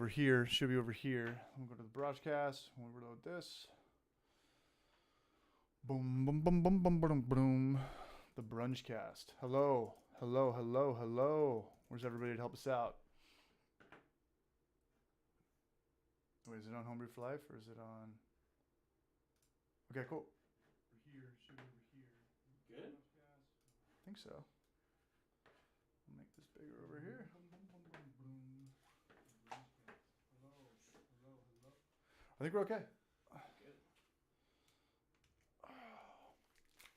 We're here. Should be over here. We'll go to the broadcast. We'll reload this. Boom, boom, boom, boom, boom, boom, boom. The Brunchcast. Hello. Hello, hello, hello. Where's everybody to help us out? Wait, is it on Homebrew for Life or is it on... Okay, cool. We're here. Should be over here. Good? I think so. I'll make this bigger over here. Hello, hello, hello. I think we're okay. Good.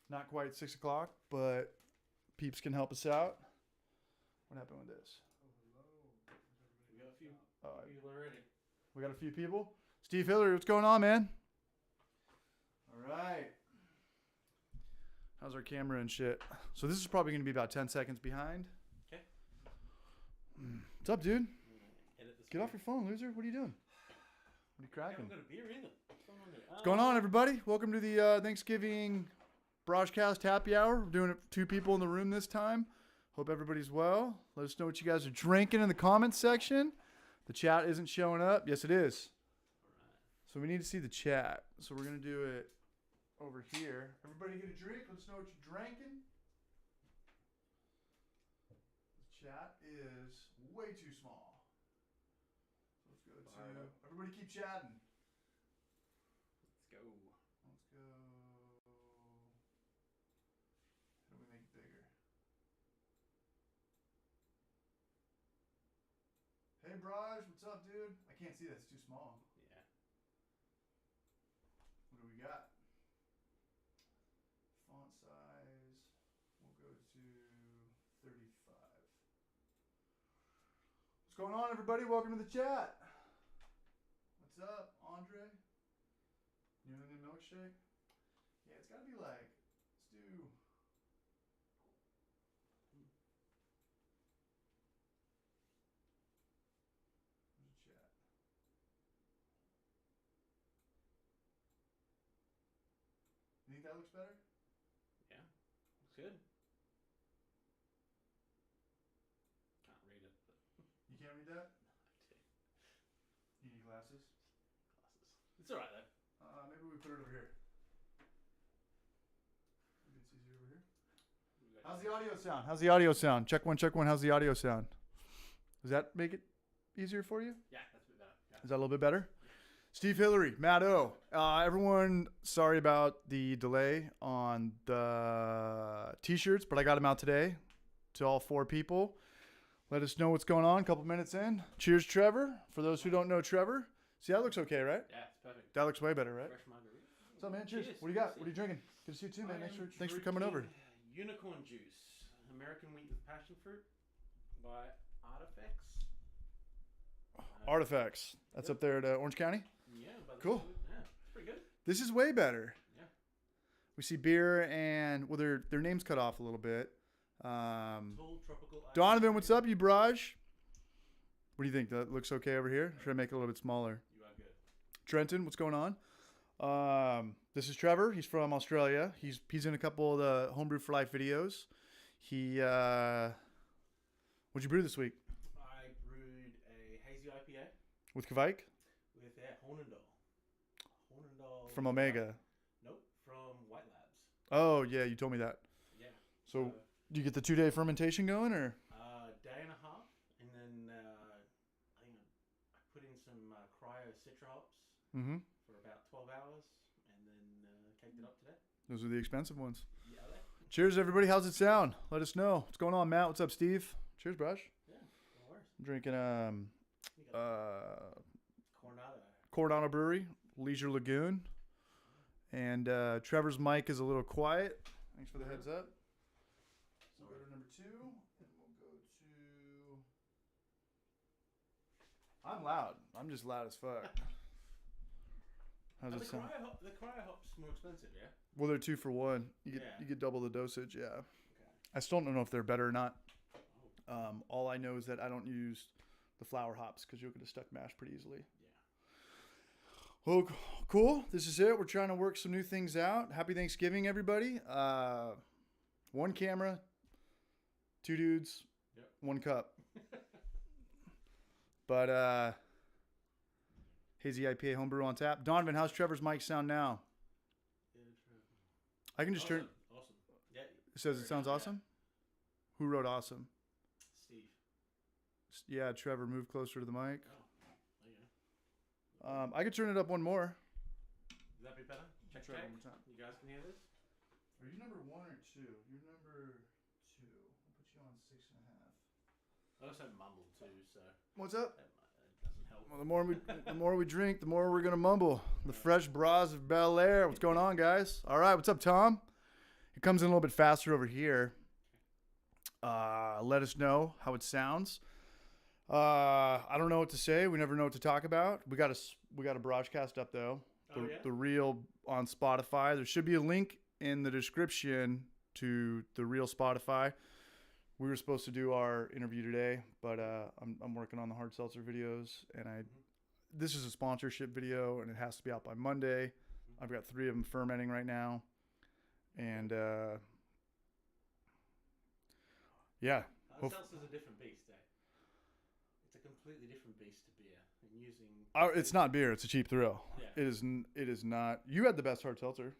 Not quite 6 o'clock, but peeps can help us out. What happened with this? Oh, hello. We got a few Oh, people already. we got a few people. Steve Hillary, what's going on, man? All right. How's our camera and shit? So this is probably going to be about 10 seconds behind. Okay. What's up, dude? Edit this. Get off your phone, loser. What are you doing? What are you I haven't cracking? got a beer either. What's going on there? What's going on, everybody? Welcome to the Thanksgiving broadcast happy hour. We're doing it for 2 people in the room this time. Hope everybody's well. Let us know what you guys are drinking in the comments section. The chat isn't showing up. Yes, it is. Alright. So we need to see the chat. So we're going to do it over here. Everybody get a drink. Let us know what you're drinking. The chat is way too small. So let's go Fire to... up. Everybody keep chatting. Let's go. Let's go... How do we make it bigger? Hey, Braj, what's up, dude? I can't see that. It's too small. Yeah. What do we got? Font size. We'll go to 35. What's going on, everybody? Welcome to the chat. What's up, Andre? New England milkshake? Yeah, it's got to be like, let's do... Where's the chat? You think that looks better? Yeah. Looks good. Can't read it, but You can't read that? I do. You need glasses? Glasses. It's alright though. Maybe we put it over here. Maybe it's easier over here. We got How's the audio sound? How's the audio sound? Check one, check one. How's the audio sound? Does that make it easier for you? Yeah, that's a bit better. Yeah. Is that a little bit better? Steve Hillary, Matt O. Everyone, sorry about the delay on the t-shirts, but I got them out today to all 4 people. Let us know what's going on. A couple minutes in. Cheers, Trevor. For those who don't know Trevor, see, that looks okay, right? Yeah, it's perfect. That looks way better, right? Fresh margarita. What's up, man? Cheers. Cheers. What do you got? Cheers. What are you drinking? Good to see you too, man. I Thanks for am coming over. drinking Unicorn juice, American wheat with passion fruit by Artifacts. Artifacts. That's up there at Orange County. Yeah, by the Cool. food. Yeah, it's pretty good. This is way better. Yeah. We see beer and, well, their names cut off a little bit. Tall tropical. Donovan, what's up, you Braj? What do you think? That looks okay over here? Should I make it a little bit smaller? You are good. Trenton, what's going on? This is Trevor. He's from Australia. He's in a couple of the Homebrew for Life videos. What'd you brew this week? I brewed a hazy IPA With Kvike? with Hornindal. Hornindal. From Omega. Nope, from White Labs. Oh, yeah, you told me that. Yeah. So, do you get the 2-day fermentation going, or? Day and a half, and then I think I put in some cryo citra hops Mm-hmm. for about 12 hours, and then caked it up today. Those are the expensive ones. Yeah, Cheers, everybody. How's it sound? Let us know. What's going on, Matt? What's up, Steve? Cheers, Brush. yeah, no worries. I'm drinking You got Coronado. Coronado Brewery, Leisure Lagoon. And Trevor's mic is a little quiet. Thanks for the heads up. So we'll go to number 2, and we'll go to... I'm loud. I'm just loud as fuck. How's it sound? The cryo hop's more expensive, yeah? Well, they're 2 for 1. You Yeah. get double the dosage, yeah. Okay. I still don't know if they're better or not. Oh, All I know is that I don't use the flower hops because you'll get a stuck mash pretty easily. yeah. Well, cool. This is it. We're trying to work some new things out. Happy Thanksgiving, everybody. 1 camera, 2 dudes, Yep. 1 cup. But Hazy IPA homebrew on tap. Donovan, how's Trevor's mic sound now? Yeah, true. I can just turn. Awesome. Yeah. It says it sounds awesome. Who wrote awesome? Steve. Yeah, Trevor, move closer to the mic. Oh, there you go. I could turn it up one more. Would that be better? Check, Try it check. one more time. You guys can hear this? Are you number 1 or 2? You're number 2. I'll put you on 6.5. I also mumble too, so What's up? that doesn't help. Well, the more we drink, the more we're gonna mumble. The fresh bras of Bel Air. What's going on, guys? All right, what's up, Tom? It comes in a little bit faster over here. Let us know how it sounds. I don't know what to say. We never know what to talk about. We got a broadcast up though. The reel on Spotify. There should be a link in the description to the real Spotify. We were supposed to do our interview today, but I'm working on the hard seltzer videos, and this is a sponsorship video, and it has to be out by Monday. I've got 3 of them fermenting right now, and yeah. Hard seltzer's a different beast, eh? It's a completely different beast to beer. And using It's not beer. It's a cheap thrill. Yeah. It is not. You had the best hard seltzer.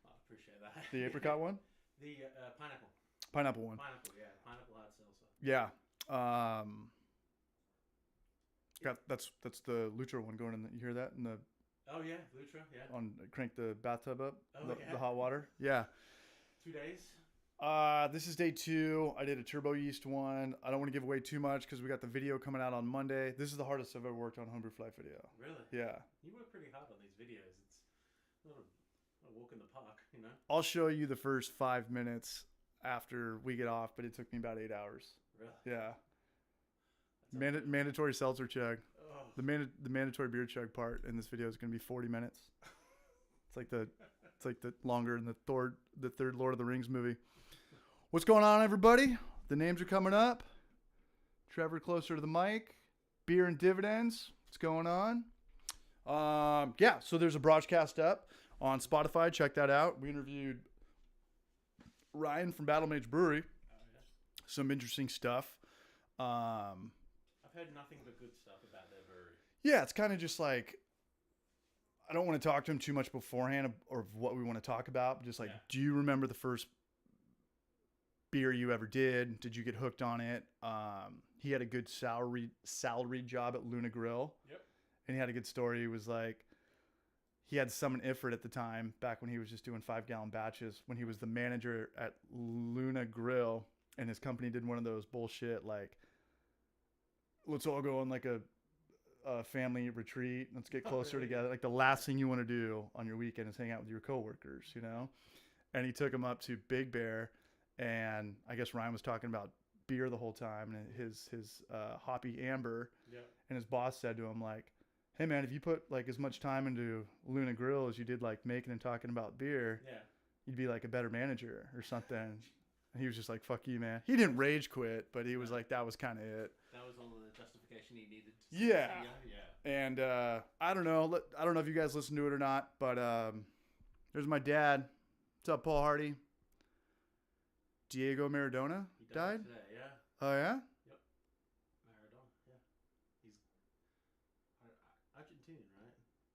I appreciate that. The apricot one? The pineapple. Pineapple one. Pineapple, yeah. Pineapple hard seltzer. Yeah. That's the Lutra one going in. You hear that in the Oh yeah, Lutra, yeah. on crank the bathtub up, Oh, the yeah. hot water. Yeah. 2 days. This is day 2. I did a turbo yeast one. I don't want to give away too much because we got the video coming out on Monday. This is the hardest I've ever worked on Homebrew Flight video. Really? Yeah. You work pretty hard on these videos. It's not a walk in the park, you know? I'll show you the first 5 minutes after we get off, but it took me about 8 hours. Really? Yeah. That's Mandatory seltzer chug. Oh. The mandatory beer chug part in this video is going to be 40 minutes. It's like the longer in the third Lord of the Rings movie. What's going on, everybody? The names are coming up. Trevor closer to the mic. Beer and dividends. What's going on? Yeah, so there's a broadcast up on Spotify. Check that out. We interviewed Ryan from Battle Mage Brewery. Oh, yeah. Some interesting stuff. I've heard nothing but good stuff about their brewery. Yeah, it's kind of just like, I don't want to talk to him too much beforehand of what we want to talk about. Just like, Yeah. Do you remember the first beer you ever did? Did you get hooked on it? He had a good salary job at Luna Grill. Yep. And he had a good story. He was like, he had Summon Ifrit at the time, back when he was just doing 5-gallon batches, when he was the manager at Luna Grill, and his company did one of those bullshit, like, let's all go on like a family retreat. Let's get closer really? together. Like the last thing you want to do on your weekend is hang out with your coworkers, you know? And he took him up to Big Bear, and I guess Ryan was talking about beer the whole time, and his hoppy amber. Yep. And his boss said to him, like, hey man, if you put like as much time into Luna Grill as you did like making and talking about beer, Yeah. you'd be like a better manager or something. And he was just like, fuck you, man. He didn't rage quit, but he was like, that was kind of it. That was all the justification he needed. Yeah. Yeah. And I don't know. I don't know if you guys listen to it or not, but there's my dad. What's up, Paul Hardy? Diego Maradona He died? today, yeah. Oh, yeah? Maradona, yeah. He's Argentinian, right?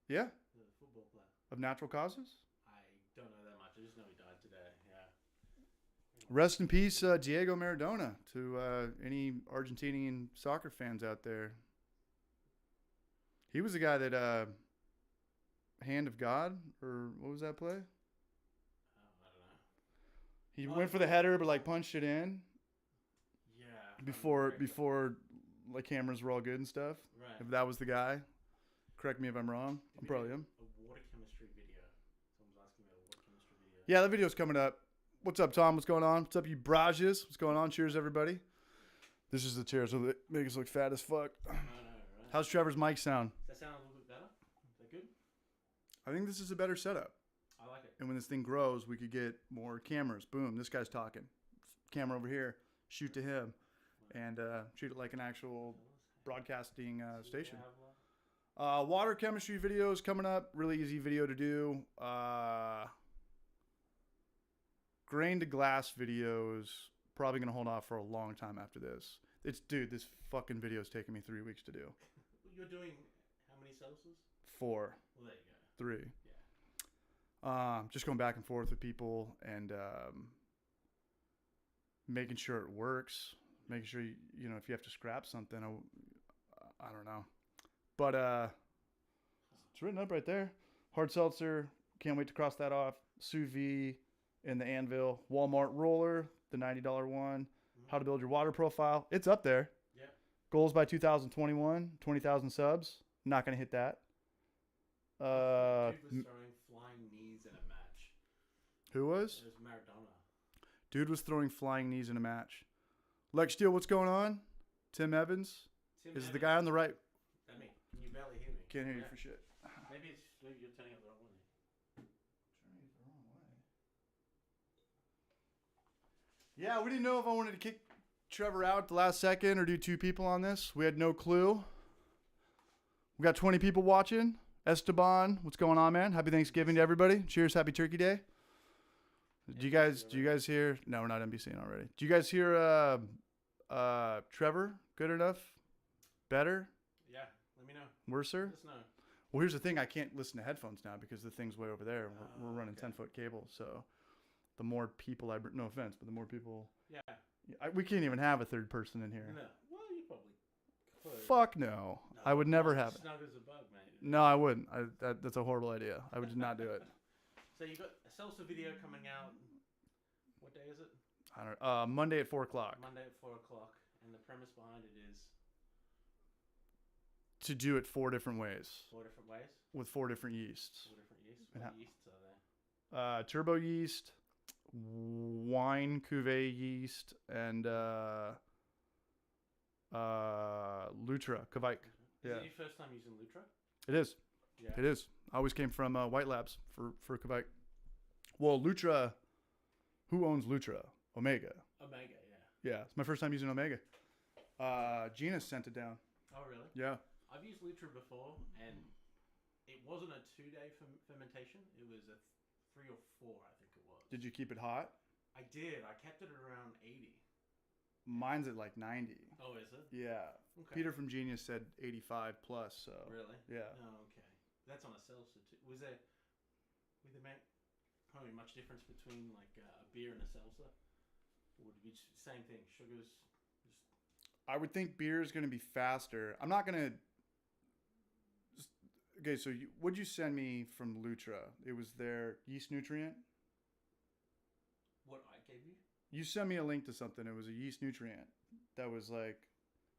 Yeah? The football player. Of natural causes? I don't know that much. I just know he died today, yeah. Rest in peace, Diego Maradona, to any Argentinian soccer fans out there. He was the guy that Hand of God, or what was that play? I don't know. He Oh, went for the header, but like punched it in Yeah. before like cameras were all good and stuff. Right. If that was the guy, correct me if I'm wrong. I Did we probably get am. A water chemistry video. Someone's asking me about a water chemistry video. Yeah, that video's coming up. What's up, Tom? What's going on? What's up, you Brages? What's going on? Cheers, everybody. This is the chair, so they make us look fat as fuck. I know, right? How's Trevor's mic sound? Does that sound a little bit better? Is that good? I think this is a better setup. I like it. And when this thing grows, we could get more cameras. Boom, this guy's talking. Camera over here. Shoot to him. And treat it like an actual broadcasting station. Water chemistry videos coming up. Really easy video to do. Grain to glass videos. Probably going to hold off for a long time after this. Dude, this fucking video is taking me 3 weeks to do. You're doing How many salsas? 4, Well, there you go. 3. Yeah. Just going back and forth with people and making sure it works. Making sure you know if you have to scrap something. I don't know, but it's written up right there. Hard seltzer. Can't wait to cross that off. Sous vide in the Anvil. Walmart roller, the $90 one. How to build your water profile. It's up there. Yeah. Goals by 2021, 20,000 subs. Not going to hit that. Dude was throwing flying knees in a match. Who was? It was Maradona. Dude was throwing flying knees in a match. Lex Steele, what's going on? Tim Evans? Tim Is Evans, the guy on the right? That me. Can you barely hear me? Can't hear you for shit. Maybe you're turning it the wrong way. Turning it the wrong way. Yeah, we didn't know if I wanted to kick Trevor out at the last second or do 2 people on this. We had no clue. We got 20 people watching. Esteban, what's going on, man? Happy Thanksgiving to everybody. Cheers, happy Turkey Day. Do you guys hear? No, we're not NBCing already. Do you guys hear Trevor? Good enough? Better? Yeah, let me know. Worser? Let us know. Well, here's the thing. I can't listen to headphones now because the thing's way over there. We're running okay. 10-foot cable. So the more people no offense, but the more people. Yeah. We can't even have a third person in here. No. Well, you probably could. Fuck no. I would never have it. Snug as a bug, mate. No, I wouldn't. That's a horrible idea. I would not do it. So you got a salsa video coming out. What day is it? I don't. Monday at 4 o'clock. Monday at 4 o'clock, and the premise behind it is To do it 4 different ways 4 different ways, with 4 different yeasts. 4 different yeasts. And What yeasts are there? Turbo yeast, wine cuvee yeast, and Lutra Kvike. Is Yeah. it your first time using Lutra? It is. Yeah. It is. I always came from White Labs for Kvike. Well, Lutra. Who owns Lutra? Omega. Omega, yeah. Yeah, it's my first time using Omega. Gina sent it down. Oh, really? Yeah. I've used Lutra before, and it wasn't a 2-day fermentation. It was a 3 or 4, I think it was. Did you keep it hot? I did. I kept it at around 80. Mine's at like 90. Oh, is it? Yeah. Okay. Peter from Genius said 85 plus. So. Really? Yeah. Oh, okay. That's on a seltzer too. Were there probably much difference between like a beer and a seltzer? Or would it be same thing? Sugars. I would think beer is going to be faster. I'm not going to. Okay, so what'd you send me from Lutra? It was their yeast nutrient. What I gave you? You sent me a link to something. It was a yeast nutrient that was like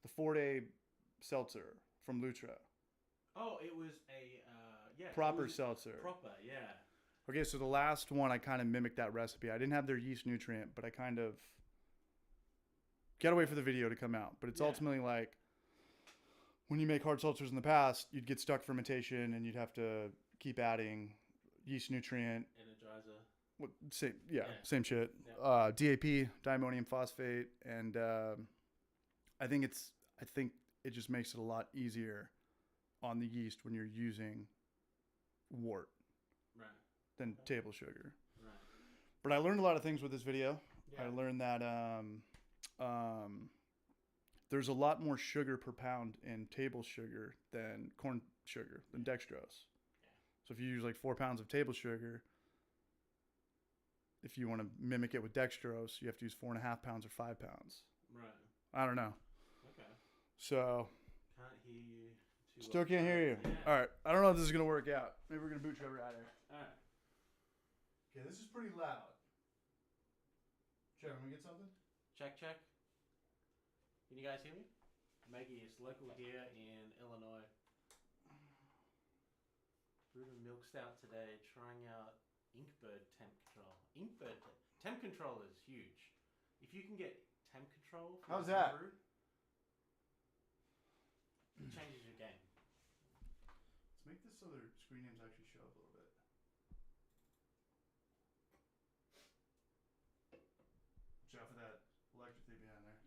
the 4-day seltzer from Lutra. Oh, it was a yeah. Proper seltzer. Proper, yeah. Okay, so the last one I kind of mimicked that recipe. I didn't have their yeast nutrient, but I kind of gotta wait for the video to come out. But it's ultimately like when you make hard seltzers in the past, you'd get stuck fermentation and you'd have to keep adding yeast nutrient. Energizer. Same shit. Yeah. DAP, diammonium phosphate, and I think it just makes it a lot easier on the yeast when you're using wort than table sugar. Right. But I learned a lot of things with this video. Yeah. I learned that there's a lot more sugar per pound in table sugar than corn sugar, than dextrose. Yeah. So if you use like 4 pounds of table sugar, if you want to mimic it with dextrose, you have to use 4.5 pounds or 5 pounds. Right. I don't know. Okay. So. Can't hear you. Still can't hear you. Yeah. All right. I don't know if this is going to work out. Maybe we're going to boot Trevor out of here. All right. Okay, this is pretty loud. Trevor, want to get something? Check. Can you guys hear me? Maggie is local here in Illinois. Brewed a milk stout today, trying out Inkbird temp control. Inkbird temp control is huge. If you can get temp control, for how's that? Brew, it changes your game. Let's make this so their screen names actually show up a little bit. Watch out for that electric thing behind there.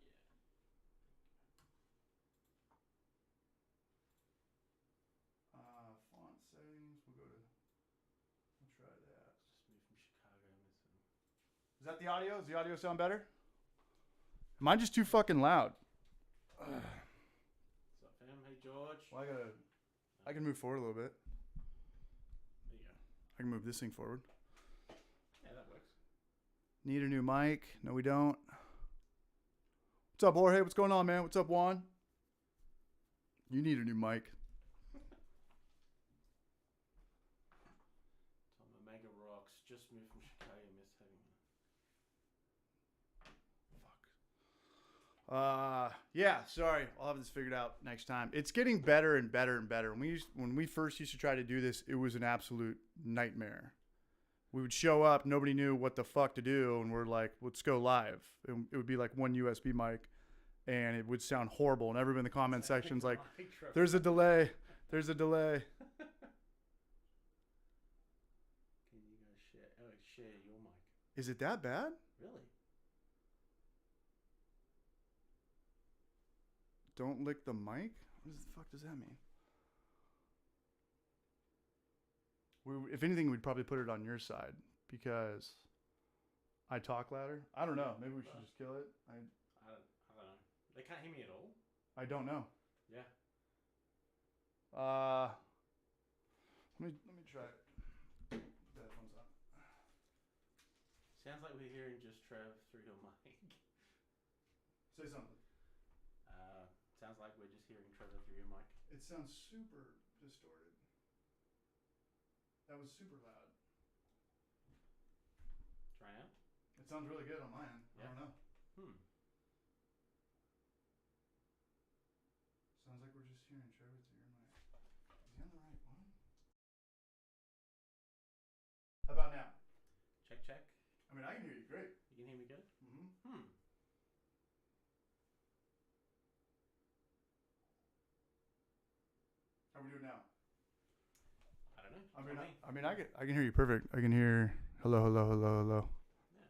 Font settings. We'll try that. Just moved from Chicago. Is that the audio? Does the audio sound better? Am I just too fucking loud? What's up, fam? Hey, George. Well, I gotta. I can move forward a little bit. There you go. I can move this thing forward. Yeah, that works. Need a new mic? No, we don't. What's up, Jorge? What's going on, man? What's up, Juan? You need a new mic. Tom Omega rocks. Just moved from Chicago. Miss having Yeah, sorry. I'll have this figured out next time. It's getting better and better and better. When we first used to try to do this, it was an absolute nightmare. We would show up, nobody knew what the fuck to do, and we're like, let's go live. And it would be like one USB mic, and it would sound horrible. And everybody in the comment section's like, there's a delay. There's a delay. Can you guys share? Oh, share your mic. Is it that bad? Really? Don't lick the mic? What the fuck does that mean? If anything, we'd probably put it on your side because I talk louder. I don't know. Maybe we should just kill it. I don't know. They can't hear me at all? I don't know. Yeah. Let me try it. Put the headphones on. Sounds like we're hearing just Trev through your mic. Say something. Sounds like we're just hearing Trevor through your mic. It sounds super distorted. That was super loud. Try now? It sounds really good on my end. Yeah. I don't know. Sounds like we're just hearing Trevor through your mic. Is he on the right one? How about now? Check, check. I mean, I can hear you great. You can hear me good? Mm-hmm. How are we doing now? I don't know. I mean, I can hear you perfect. I can hear hello, hello, hello, hello. Yeah.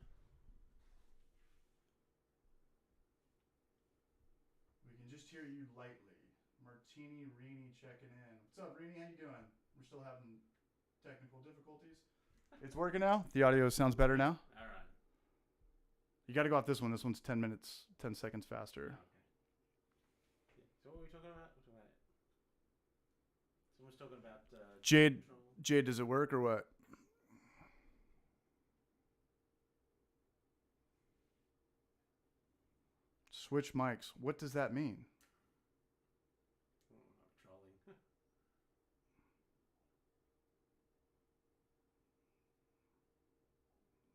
We can just hear you lightly. Martini Rini checking in. What's up, Rini? How you doing? We're still having technical difficulties. It's working now. The audio sounds better now. All right. You got to go off this one. This one's 10 seconds faster. Okay. Yeah. So what were we talking about? Someone's talking about Jade. control. Jade, does it work or what? Switch mics. What does that mean? I'm trolling.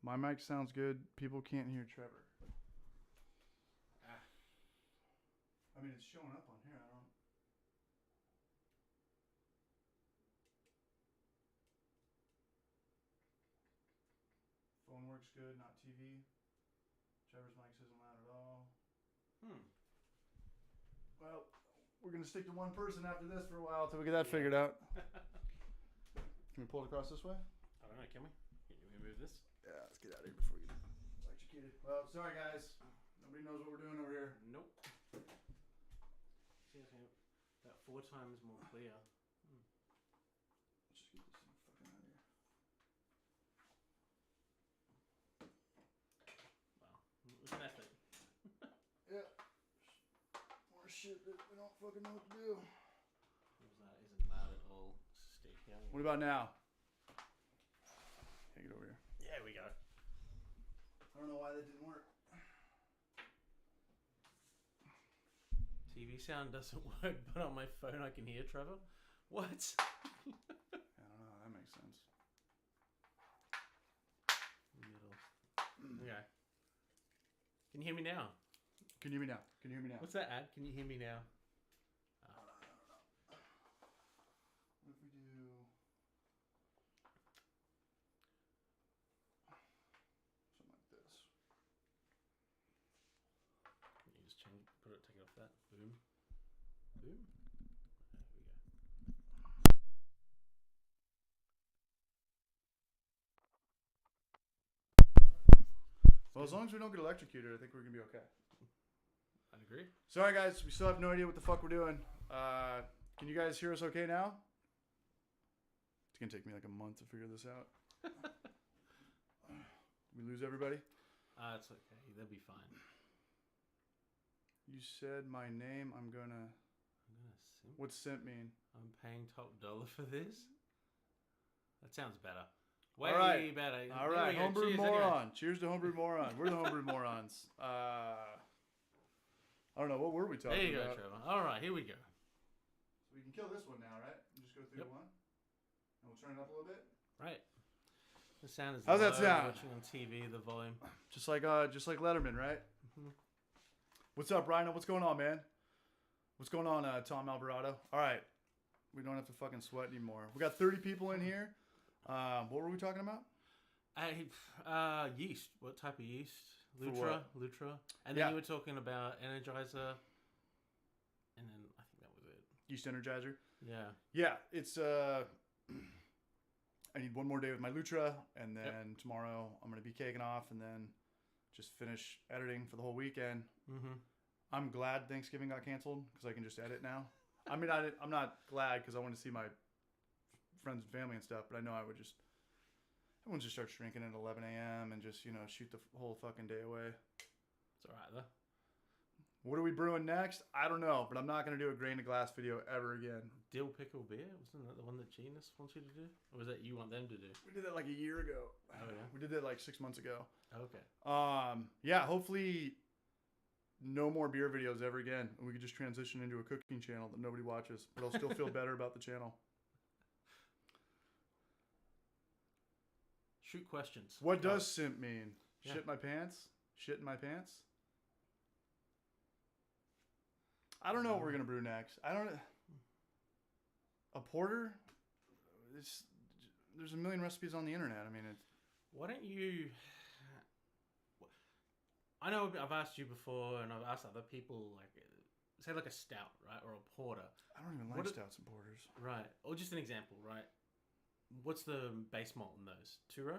My mic sounds good. People can't hear Trevor. I mean, it's showing up on here. I don't. Phone works good, not TV. Trevor's mic isn't loud at all. Well, we're gonna stick to one person after this for a while until we get that figured out. Can we pull it across this way? I don't know. Can we? Can we move this? Yeah, let's get out of here before we get electrocuted. Well, sorry guys. Nobody knows what we're doing over here. Nope. See, about 4 times more clear. Let's just get this thing fucking out of here. Wow. It was an effort. Yeah. More shit that we don't fucking know what to do. That isn't loud at all. Stick here. What about now? Take it over here. There we go. I don't know why that didn't work. TV sound doesn't work, but on my phone I can hear Trevor. What? I don't know. That makes sense. Middle. Okay. Can you hear me now? Can you hear me now? Can you hear me now? What's that ad? Can you hear me now? I don't know. What if we do something like this? You just change, take it off that. Boom. Boom. There we go. Well, as long as we don't get electrocuted, I think we're gonna be okay. I'd agree. Sorry, guys. We still have no idea what the fuck we're doing. Can you guys hear us okay now? It's gonna take me like a month to figure this out. We lose everybody? It's okay. They'll be fine. You said my name. I'm gonna simp. What's simp mean? I'm paying top dollar for this. That sounds better. Way All right. better. All There right, we go. homebrew Cheers, moron. anyway. Cheers to homebrew moron. We're the homebrew morons. I don't know, what were we talking There you go, about? Trevor. All right, here we go. So we can kill this one now, right? And just go through Yep. one. And we'll turn it up a little bit. Right. The sound is How's low. that sound? Watching on TV, the volume. Just like Letterman, right? Mhm. What's up, Rhino? What's going on, man? What's going on, Tom Alvarado? All right. We don't have to fucking sweat anymore. We got 30 people in here. What were we talking about? Yeast. What type of yeast? For Lutra. what? Lutra. And then Yeah. you were talking about Energizer. And then I think that was it. Yeast Energizer. Yeah. Yeah, it's I need one more day with my Lutra, and then tomorrow I'm gonna be caking off, and then just finish editing for the whole weekend. Mm-hmm. I'm glad Thanksgiving got canceled because I can just edit now. I mean, I'm not glad because I want to see my friends and family and stuff, but I know everyone just starts drinking at 11 a.m. and just shoot the whole fucking day away. It's all right, though. What are we brewing next? I don't know, but I'm not gonna do a grain to glass video ever again. Dill pickle beer? Wasn't that the one that Genus wants you to do? Or was that you want them to do? We did that like a year ago. Oh, yeah? We did that like 6 months ago. Okay. Yeah, hopefully no more beer videos ever again. And we could just transition into a cooking channel that nobody watches, but I'll still feel better about the channel. Shoot questions. What does simp mean? Yeah. Shit my pants? Shit in my pants? I don't know what we're gonna brew next. I don't. A porter? There's a million recipes on the internet. I mean, Why don't you... I know I've asked you before, and I've asked other people, like, say like a stout, right? Or a porter. I don't even like stouts and porters. Right. Or just an example, right? What's the base malt in those? Two-row?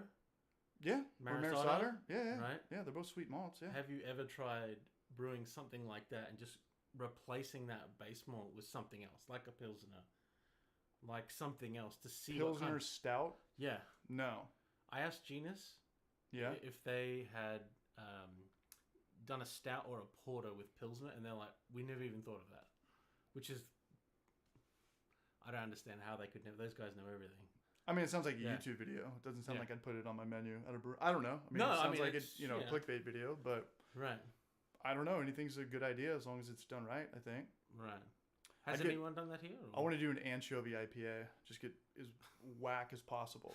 Yeah, or Maris Maris Otter? Otter. Yeah, Right? yeah, they're both sweet malts. Yeah. Have you ever tried brewing something like that and just replacing that base malt with something else, like a Pilsner? Like something else to see what Pilsner stout? Yeah. No. I asked Genus Yeah. if they had done a stout or a porter with Pilsner, and they're like, we never even thought of that. Which is... I don't understand how they could never... Those guys know everything. I mean, it sounds like a Yeah. YouTube video. It doesn't sound Yeah. like I'd put it on my menu at a brew. I don't know. I mean, No, it I sounds mean, like it's, a clickbait video, but Right. I don't know. Anything's a good idea as long as it's done right, I think. Right. Has I'd get- anyone done that here? I want to do an anchovy IPA. Just get as whack as possible.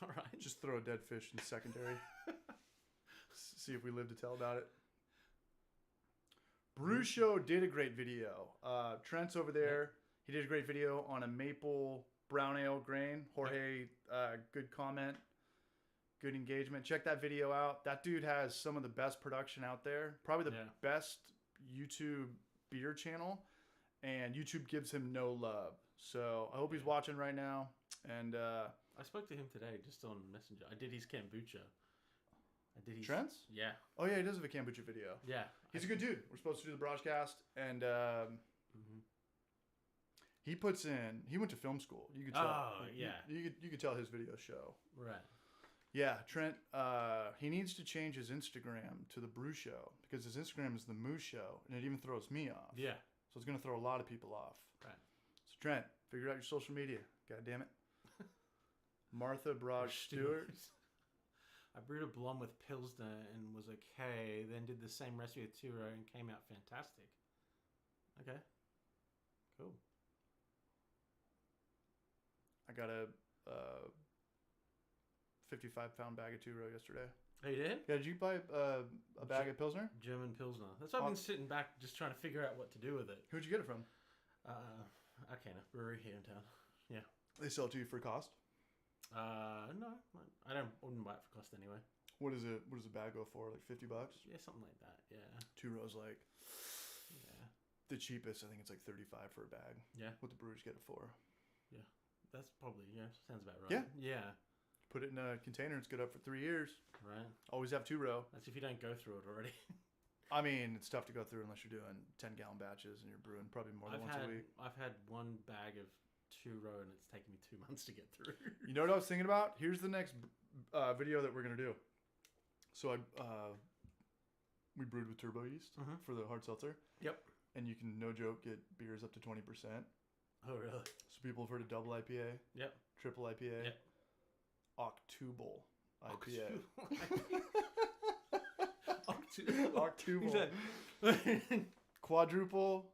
All right. Just throw a dead fish in secondary. See if we live to tell about it. Brew Show did a great video. Trent's over there. He did a great video on a maple brown ale grain. Jorge, good comment. Good engagement. Check that video out. That dude has some of the best production out there. Probably the best YouTube beer channel. And YouTube gives him no love. So I hope he's watching right now. And I spoke to him today just on Messenger. I did his kombucha. I did his... Trent's? Yeah. Oh yeah, he does have a kombucha video. Yeah. He's a good dude. We're supposed to do the broadcast, and Mhm. he puts in. He went to film school. You could tell. Oh, yeah. You could tell his videos show. Right. Yeah, Trent. He needs to change his Instagram to the Brew Show because his Instagram is the Moo Show, and it even throws me off. Yeah. So it's gonna throw a lot of people off. Right. So Trent, figure out your social media. God damn it. Martha Broad Stewart. I brewed a blonde with Pilsner and was okay. Then did the same recipe with Turo and came out fantastic. Okay. Cool. I got a 55-pound bag of Turo yesterday. Oh, you did? Yeah, did you buy a bag of Pilsner? German Pilsner. That's why I've been sitting back just trying to figure out what to do with it. Who'd you get it from? Okay, no, brewery here in town. Yeah. They sell it to you for cost. No, I wouldn't buy it for cost anyway. What is it? What does a bag go for? Like $50? Yeah, something like that. Yeah. Turo's like Yeah. the cheapest. I think it's like $35 for a bag. Yeah. What the brewers get it for? That's probably, sounds about right. Yeah. Yeah. Put it in a container. It's good up for 3 years. Right. Always have Turo. That's if you don't go through it already. I mean, it's tough to go through unless you're doing 10-gallon batches and you're brewing probably more than once a week. I've had one bag of Turo and it's taken me 2 months to get through. You know what I was thinking about? Here's the next video that we're gonna do. So we brewed with turbo yeast Mhm. for the hard seltzer. Yep. And you can, no joke, get beers up to 20%. Oh, really? So people have heard of double IPA, Yep. triple IPA, Yep. octubal IPA. Octubal. Octubal. Quadruple.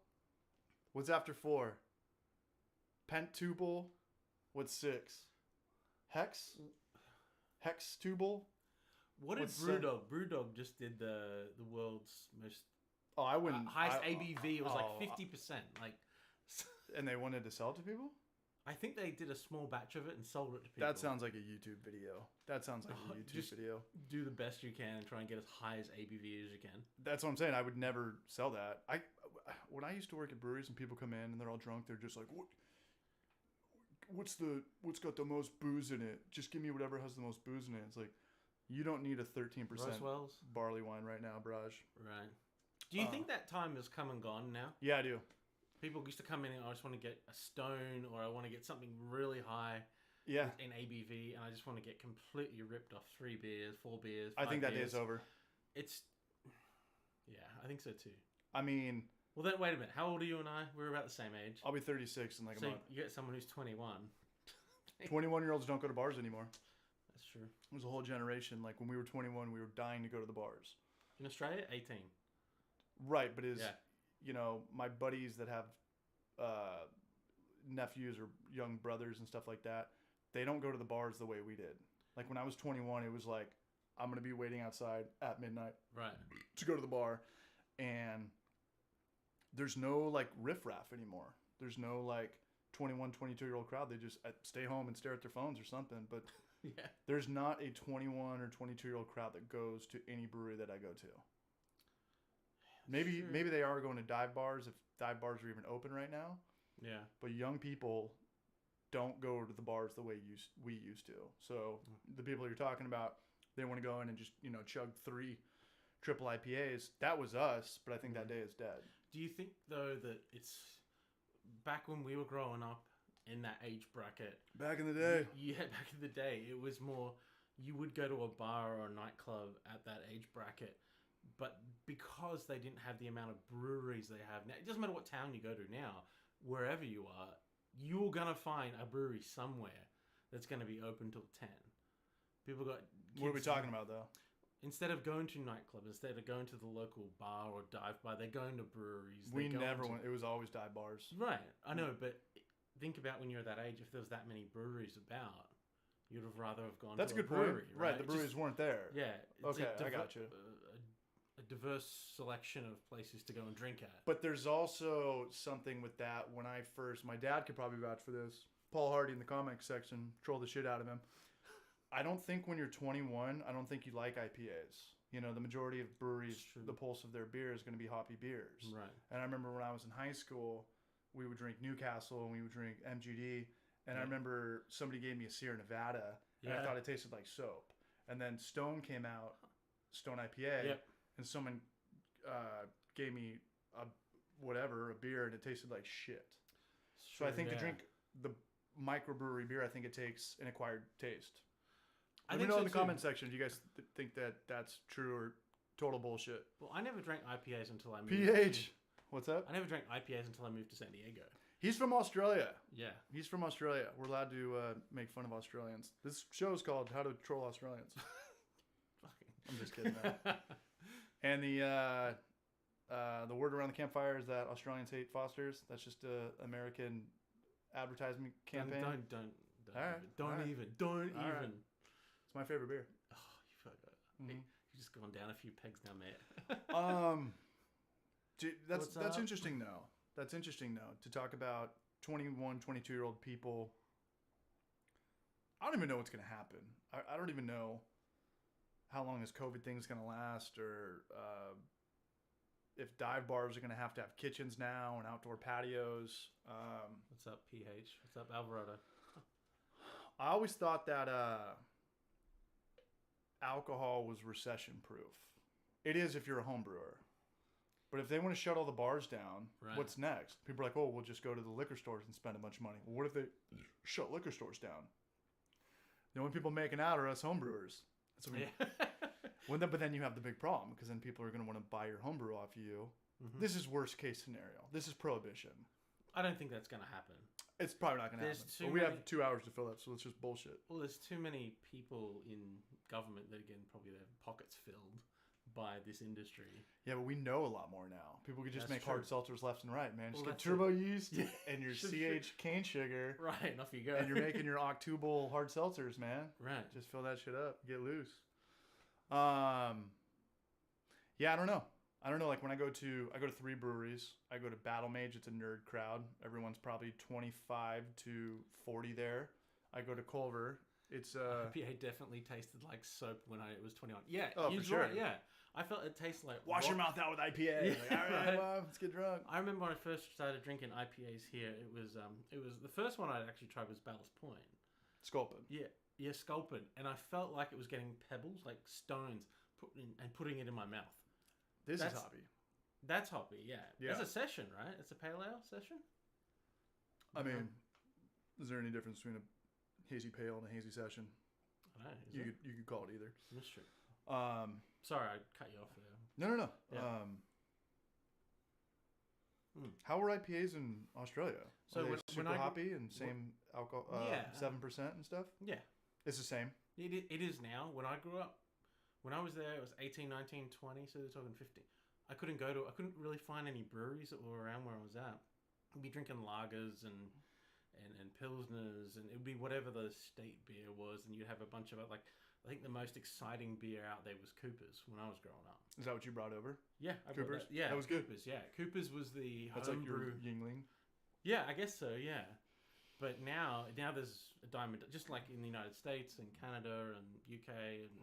What's after 4? Pentubal. What's 6? Hex. Hextubal. What did What's seven? Brewdog? Brewdog just did the world's most Oh, I wouldn't. highest I- ABV. It was oh, like 50%. Like, And they wanted to sell it to people? I think they did a small batch of it and sold it to people. That sounds like a YouTube video. That sounds like Oh, a YouTube just- video. Do the best you can and try and get as high as ABV as you can. That's what I'm saying. I would never sell that. When I used to work at breweries and people come in and they're all drunk, they're just like, what's got the most booze in it? Just give me whatever has the most booze in it. It's like, you don't need a 13% Rosewells? barley wine right now, Braj. Right. Do you think that time has come and gone now? Yeah, I do. People used to come in and I just want to get a stone or I want to get something really high Yeah, in ABV and I just want to get completely ripped off 3 beers, 4 beers. I 5 think that beers. day's over. It's, yeah, I think so too. I mean, Well, then wait a minute. How old are you and I? We're about the same age. I'll be 36 in like a So month. you get someone who's 21. 21-year-olds don't go to bars anymore. That's true. There's a whole generation. Like when we were 21, we were dying to go to the bars. In Australia, 18. Right, but Yeah. my buddies that have nephews or young brothers and stuff like that, they don't go to the bars the way we did. Like when I was 21, it was like, I'm going to be waiting outside at midnight Right. to go to the bar. And there's no like riffraff anymore. There's no like 21, 22-year-old crowd. They just stay home and stare at their phones or something. But Yeah. there's not a 21 or 22-year-old crowd that goes to any brewery that I go to. Maybe Sure. maybe they are going to dive bars if dive bars are even open right now. Yeah. But young people don't go to the bars the way we used to. So the people you're talking about, they want to go in and just chug 3 triple IPAs. That was us, but I think that day is dead. Do you think though that it's back when we were growing up in that age bracket? Back in the day, Yeah, back in the day, it was more you would go to a bar or a nightclub at that age bracket, but because they didn't have the amount of breweries they have now, it doesn't matter what town you go to now, wherever you are, you're gonna find a brewery somewhere that's gonna be open till 10. People got. what are we kids- talking about though? Instead of going to nightclubs, instead of going to the local bar or dive bar, they're going to breweries. We they're going never to- went. It was always dive bars. Right, I know, but think about when you're that age. If there was that many breweries about, you'd have rather have gone. That's to a good brewery, point. Right, the It breweries just- weren't there. yeah. It's Okay, I got you. A diverse selection of places to go and drink at. But there's also something with that. When I first, my dad could probably vouch for this. Paul Hardy in the comics section, troll the shit out of him. I don't think when you're 21, I don't think you like IPAs. The majority of breweries, It's true. the pulse of their beer is going to be hoppy beers. Right. And I remember when I was in high school, we would drink Newcastle and we would drink MGD. And I Yeah. remember somebody gave me a Sierra Nevada, and I Yeah. thought it tasted like soap. And then Stone came out, Stone IPA, Yep. and someone gave me a beer, and it tasted like shit. So I think to drink the microbrewery beer, I think it takes an acquired taste. Let me know in the comment section if you guys think that that's true or total bullshit. Well, I never drank IPAs until I moved. PH, what's up? I never drank IPAs until I moved to San Diego. He's from Australia. Yeah. He's from Australia. We're allowed to make fun of Australians. This show is called How to Troll Australians. I'm just kidding, man. And the word around the campfire is that Australians hate Fosters. That's just a American advertisement campaign. Don't All right, even. all right. Don't All even. right. It's my favorite beer. Oh, you forgot. Mhm. You've just gone down a few pegs now, mate. That's What's up? interesting though. That's interesting though to talk about 21, 22-year-old people. I don't even know what's going to happen. I don't even know how long this COVID thing's going to last, or if dive bars are going to have kitchens now and outdoor patios. What's up, PH? What's up, Alvarado? I always thought that alcohol was recession proof. It is if you're a home brewer. But if they want to shut all the bars down, Right. what's next? People are like, oh, we'll just go to the liquor stores and spend a bunch of money. Well, what if they shut liquor stores down? The only people making out are us home brewers. That's what we, Yeah. but then you have the big problem, because then people are going to want to buy your homebrew off you. Mhm. This is worst case scenario. This is prohibition. I don't think that's going to happen. It's probably not going to There's happen. too But we many- have 2 hours to fill up, so it's just bullshit. Well, there's too many people in government that, again, probably their pockets filled by this industry. Yeah, but we know a lot more now. People could just That's make hard true. seltzers left and right, man. Just Well, get that's turbo yeast Yeah. and your Sure, CH cane sugar, Right, and off you go. and you're making your octubal hard seltzers, man. Right. Just fill that shit up, get loose. Yeah, I don't know. Like when I go to 3 breweries. I go to Battle Mage. It's a nerd crowd. Everyone's probably 25 to 40 there. I go to Culver. It's IPA definitely tasted like soap when it was 21. Yeah, Oh, you're for sure. right, yeah. I felt it tastes like wash your rock. mouth out with IPA. Yeah, Like, all right, right. well, let's get drunk. I remember when I first started drinking IPAs here. It was the first one I'd actually tried was Ballast Point. Sculpin. Yeah, Sculpin, and I felt like it was getting pebbles, like stones, putting it in my mouth. This is That's- hoppy. That's hoppy, yeah. Yeah. It's a session, right? It's a pale ale session. I mean, is there any difference between a hazy pale and a hazy session? I don't know. You could call it either. That's true. Um, Sorry, I cut you off there. no. Yeah. How were IPAs in Australia? So Are they when super I- hoppy and same alcohol, Yeah. 7% and stuff. Yeah, It's the same. it is now. When I grew up, when I was there, it was 18, 19, 20, so they're talking 50. I couldn't really find any breweries that were around where I was at. I'd be drinking lagers and pilsners, and it would be whatever the state beer was, and you'd have a bunch of it. Like, I think the most exciting beer out there was Cooper's when I was growing up. Is that what you brought over? Yeah, I brought Cooper's? that. Yeah, That was good. Cooper's. Yeah, Cooper's was the That's like your homebrew. Yingling. Yeah, I guess so. Yeah, but now there's a dime, just like in the United States and Canada and UK, and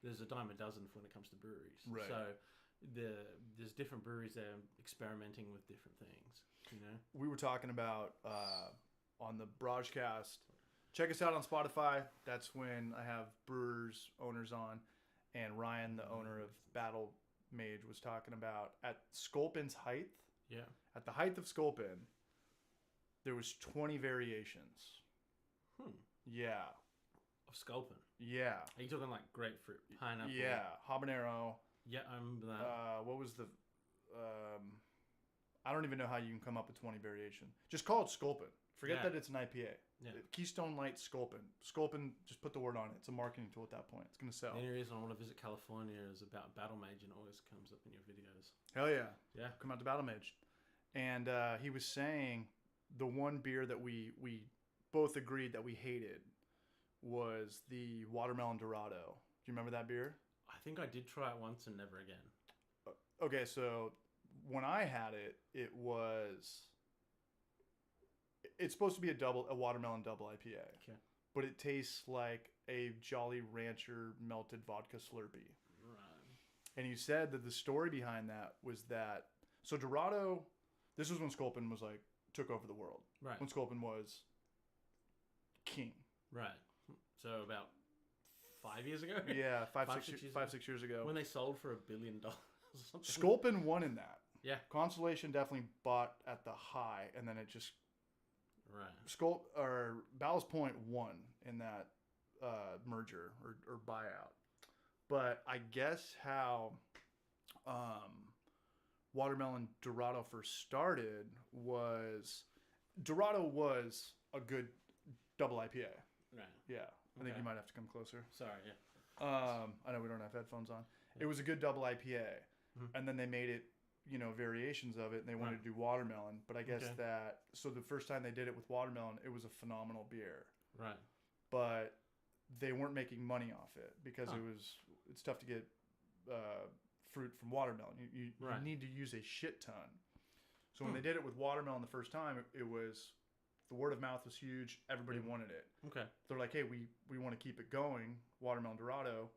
there's a dime a dozen when it comes to breweries. Right. So there's different breweries that are experimenting with different things. You know. We were talking about on the broadcast. Check us out on Spotify. That's when I have brewers owners on, and Ryan, the owner of Battle Mage, was talking about at Sculpin's height. Yeah. At the height of Sculpin, there was 20 variations. Yeah. Of Sculpin. Yeah. Are you talking like grapefruit, pineapple? Yeah. Habanero. Yeah, I remember that. What was the? I don't even know how you can come up with 20 variation. Just call it Sculpin. Forget Yeah. that it's an IPA. Yeah. Keystone Light Sculpin. Sculpin, just put the word on it. It's a marketing tool at that point. It's gonna sell. The only reason I want to visit California is about Battle Mage, and it always comes up in your videos. Hell yeah. Yeah. Come out to Battle Mage. And he was saying the one beer that we both agreed that we hated was the Watermelon Dorado. Do you remember that beer? I think I did try it once and never again. Okay, so when I had it, it's supposed to be a watermelon double IPA. Okay. But it tastes like a Jolly Rancher melted vodka Slurpee. Right. And you said that the story behind that was that so Dorado, this was when Sculpin was like took over the world. Right. When Sculpin was king. Right. So about 5 years ago. Yeah, 5, 6 6 years 5, 6 years ago. When they sold for $1 billion or something. Sculpin won in that. Yeah. Constellation definitely bought at the high, and then it just Right. Ballast Point won in that merger or buyout. But I guess how Watermelon Dorado first started was Dorado was a good double IPA. Right. Yeah, I think Okay. you might have to come closer. Sorry. Yeah. I know we don't have headphones on. It was a good double IPA, Mhm. and then they made it, variations of it, and they wanted Right. to do watermelon. But I guess Okay. so the first time they did it with watermelon, it was a phenomenal beer, Right. but they weren't making money off it because Huh. it's tough to get fruit from watermelon. You Right. need to use a shit ton. So when they did it with watermelon the first time, it was the word of mouth was huge. Everybody wanted it. Okay. They're like, hey, we want to keep it going, Watermelon Dorado,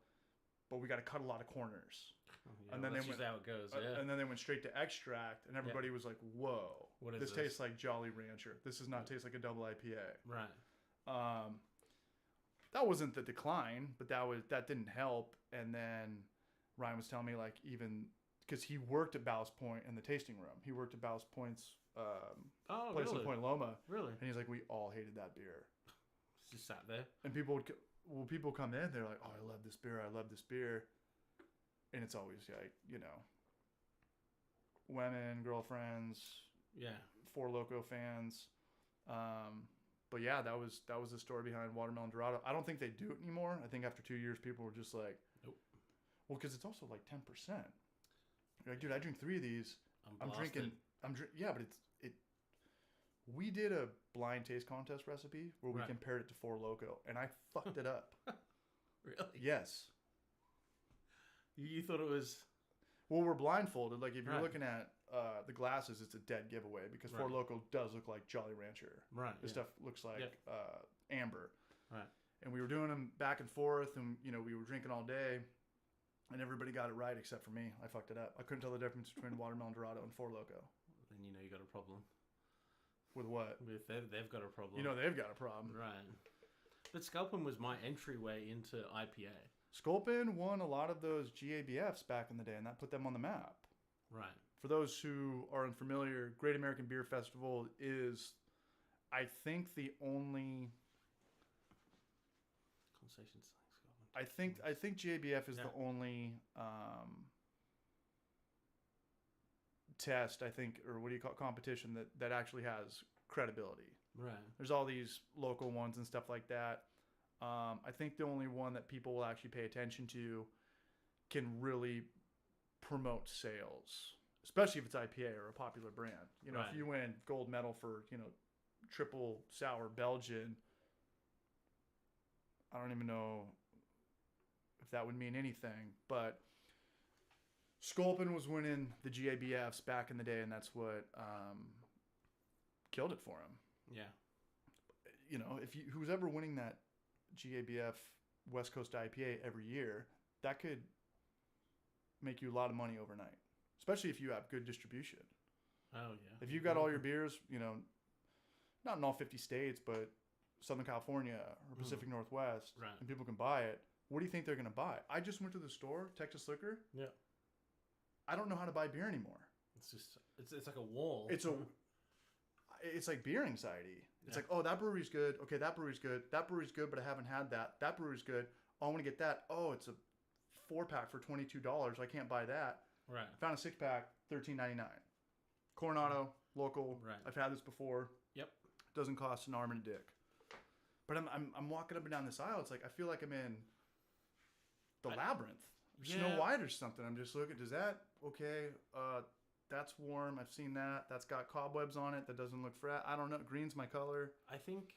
but we got to cut a lot of corners. Oh, yeah, And then that's they just went- how it goes. Yeah. And then they went straight to extract, and everybody was like, whoa, What is this this? tastes like Jolly Rancher. This does not taste like a double IPA. Right. That wasn't the decline, but that didn't help. And then Ryan was telling me, like, even because he worked at Ballast Point in the tasting room. He worked at Ballast Point's Oh, place really? in Point Loma. Really? And he's like, we all hated that beer. It's just sat there. And people come in, they're like, oh, I love this beer. I love this beer. And it's always like, women, girlfriends, Yeah. Four Loko fans. But yeah, that was the story behind Watermelon Dorado. I don't think they do it anymore. I think after 2 years, people were just like, Nope. Well, because it's also like 10%. You're like, dude, I drink 3 of these. I'm drinking. Yeah, but we did a blind taste contest recipe where we compared it to Four Loko, and I fucked it up. Really? Yes. You thought it was... Well, we're blindfolded. Like, if you're looking at the glasses, it's a dead giveaway because Four Loko does look like Jolly Rancher. Right. This stuff looks like amber. Right. And we were doing them back and forth, and, you know, we were drinking all day, and everybody got it right except for me. I fucked it up. I couldn't tell the difference between Watermelon Dorado and Four Loko. Then you know you got a problem. With what? With they've got a problem. You know they've got a problem. Right. But Sculpin was my entryway into IPA. Sculpin won a lot of those GABFs back in the day, and that put them on the map. Right. For those who are unfamiliar, Great American Beer Festival is, I think, the only... Conversations. Sculpin. I think GABF is the only test, I think, or what do you call it, competition that actually has credibility. Right. There's all these local ones and stuff like that. I think the only one that people will actually pay attention to can really promote sales, especially if it's IPA or a popular brand. You know, if you win gold medal for, you know, triple sour Belgian, I don't even know if that would mean anything, but Sculpin was winning the GABFs back in the day, and that's what killed it for him. Yeah. You know, who's ever winning that GABF West Coast IPA every year, that could make you a lot of money overnight, especially if you have good distribution. Oh, yeah. If you've got all your beers, you know, not in all 50 states, but Southern California or Pacific Northwest, and people can buy it, what do you think they're going to buy? I just went to the store, Texas Liquor. Yeah. I don't know how to buy beer anymore. It's just, it's like a wall. It's like beer anxiety. It's like, oh, that brewery's good. Okay, that brewery's good. That brewery's good, but I haven't had that. That brewery's good. Oh, I want to get that. Oh, it's a 4-pack for $22. I can't buy that. Right. I found a 6-pack, $13.99. Coronado, local. Right. I've had this before. Yep. Doesn't cost an arm and a dick. But I'm walking up and down this aisle. It's like I feel like I'm in the labyrinth. Snow White or something. I'm just looking. Does that okay? That's warm. I've seen that. That's got cobwebs on it. That doesn't look fresh. I don't know. Green's my color. I think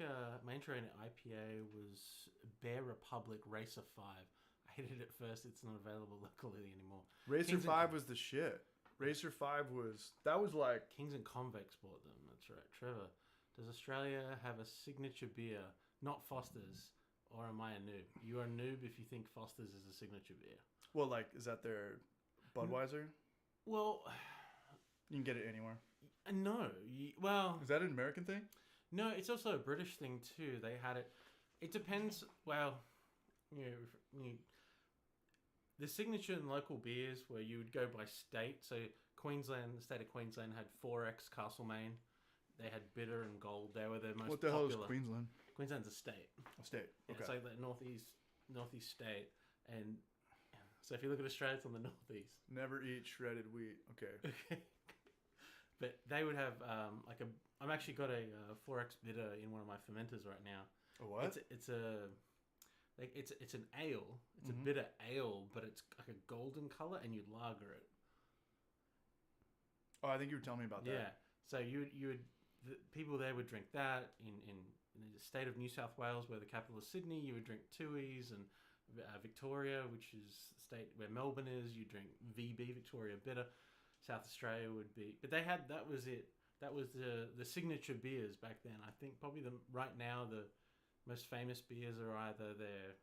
my intro into IPA was Bear Republic Racer 5. I hated it at first. It's not available locally anymore. Racer 5 was the shit. Racer 5 was like Kings and Convex bought them. That's right. Trevor, does Australia have a signature beer, not Foster's, or am I a noob? You are a noob if you think Foster's is a signature beer. Well, like, is that their Budweiser? Well, you can get it anywhere. No. Well, is that an American thing? No, it's also a British thing too. They had it. It depends. Well, the signature and local beers where you would go by state. So Queensland, the state of Queensland had 4X Castlemaine. They had Bitter and Gold. They were the most popular. What the hell is Queensland? Queensland's a state. A state. Okay. Yeah, it's like the northeast state. And so if you look at Australia, it's on the northeast. Never eat shredded wheat. Okay. Okay. But they would have I'm actually got a 4X Bitter in one of my fermenters right now. A what? It's an ale. It's a bitter ale, but it's like a golden color, and you lager it. Oh, I think you were telling me about that. Yeah. So the people there would drink that in the state of New South Wales, where the capital is Sydney. You would drink Tooheys, and Victoria, which is the state where Melbourne is. You drink VB, Victoria Bitter. South Australia would be, but that was it. That was the signature beers back then. I think probably right now the most famous beers are either their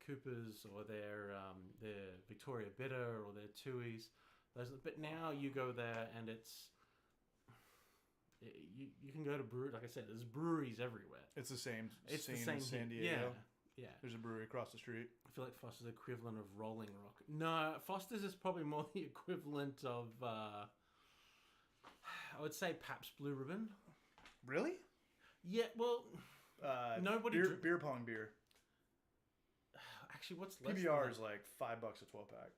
Coopers or their Victoria Bitter or their Tooheys. But now you go there and you can go to brewery. Like I said, there's breweries everywhere. It's the same. It's scene the same in San Diego. Yeah. There's a brewery across the street. I feel like Foster's the equivalent of Rolling Rock. No, Foster's is probably more the equivalent of, I would say Pabst Blue Ribbon. Really? Yeah, well, nobody... Beer pong beer. Actually, what's less PBR is like $5 a 12-pack.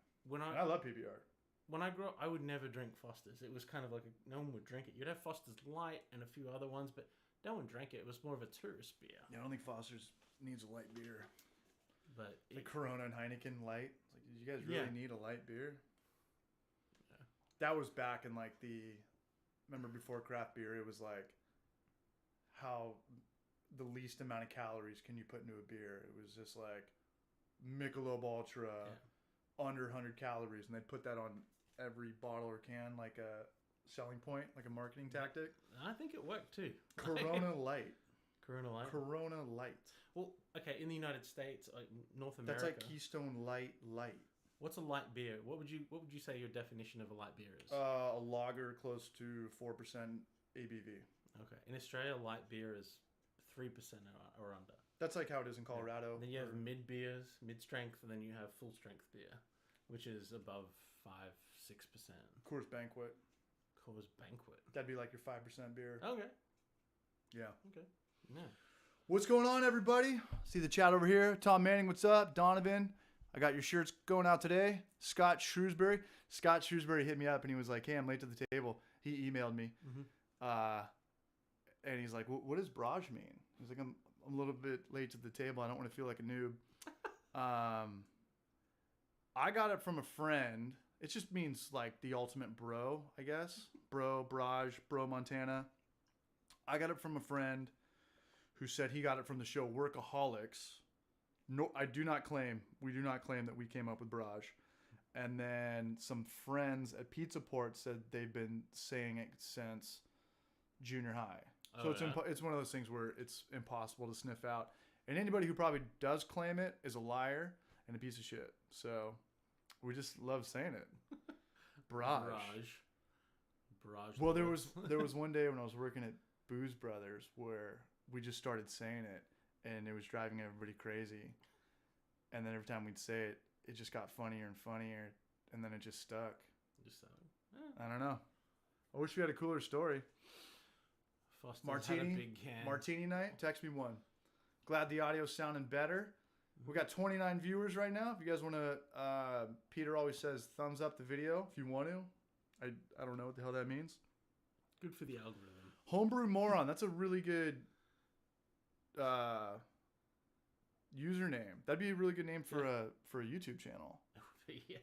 I love PBR. When I grew up, I would never drink Foster's. It was kind of like no one would drink it. You'd have Foster's Light and a few other ones, but No one drank it. It was more of a tourist beer. Yeah, I don't think Foster's needs a light beer. But Like Corona and Heineken light. It's like, did you guys really need a light beer? Yeah. That was back in like remember before craft beer, it was like how the least amount of calories can you put into a beer. It was just like Michelob Ultra, under 100 calories, and they'd put that on every bottle or can like a selling point, like a marketing tactic. I think it worked too. Corona Light. Corona Light. Corona Light. Well, okay, in the United States, like North America, That's like Keystone Light. what's a light beer? What would you say your definition of a light beer is? A lager close to 4% ABV. Okay, in Australia, light beer is 3% or under. That's like how it is in Colorado. Then you have mid beers, mid strength, and then you have full strength beer, which is above 5-6%. Coors Banquet. Coors Banquet. That'd be like your 5% beer. Okay. Yeah. Okay. Yeah. What's going on, everybody? See the chat over here. Tom Manning, what's up? Donovan, I got your shirts going out today. Scott Shrewsbury. Scott Shrewsbury hit me up and he was like, hey, I'm late to the table. He emailed me. And he's like, what does barrage mean? He's like, I'm a little bit late to the table. I don't want to feel like a noob. I got it from a friend. It just means like the ultimate bro, I guess. Bro, barrage, bro, Montana. I got it from a friend who said he got it from the show Workaholics. No, we do not claim that we came up with barrage. And then some friends at Pizza Port said they've been saying it since junior high. So it's one of those things where it's impossible to sniff out. And anybody who probably does claim it is a liar and a piece of shit. So we just love saying it. Barrage. Well, there was one day when I was working at Booze Brothers where we just started saying it and it was driving everybody crazy. And then every time we'd say it, it just got funnier and funnier, and then it just stuck. I don't know. I wish we had a cooler story. Foster's had a big can. Martini night. Text me one. Glad the audio's sounding better. We got 29 viewers right now. If you guys want to, Peter always says thumbs up the video if you want to. I don't know what the hell that means. Good for the algorithm. Homebrew Moron. That's a really good username. That'd be a really good name for a YouTube channel. Yeah.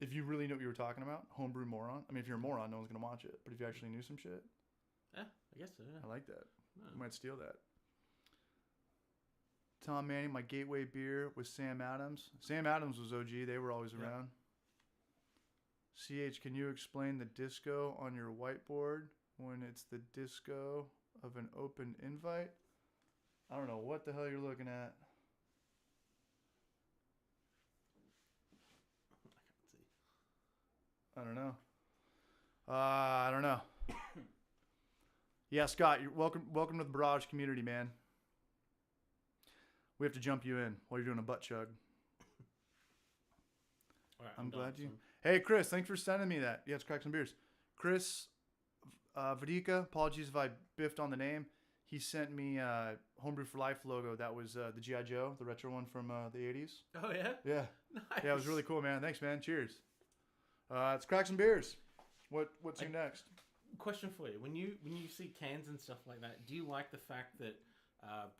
If you really knew what you were talking about, Homebrew Moron. I mean, if you're a moron, no one's gonna watch it. But if you actually knew some shit, yeah, I guess so. Yeah. I like that. I might steal that. Tom Manning, my gateway beer was Sam Adams. Sam Adams was OG. They were always around. CH, can you explain the disco on your whiteboard when it's the disco of an open invite? I don't know what the hell you're looking at. I don't know. I don't know. Yeah, Scott, you're welcome to the Barrage community, man. We have to jump you in while you're doing a butt chug. All right, I'm glad you. Hey, Chris, thanks for sending me that. Yeah, let's crack some beers. Chris Vadika, apologies if I biffed on the name. He sent me Homebrew for Life logo. That was the G.I. Joe, the retro one from the 80s. Oh, yeah? Yeah. Nice. Yeah, it was really cool, man. Thanks, man. Cheers. Let's crack some beers. What's your next? Question for you. When you see cans and stuff like that, do you like the fact that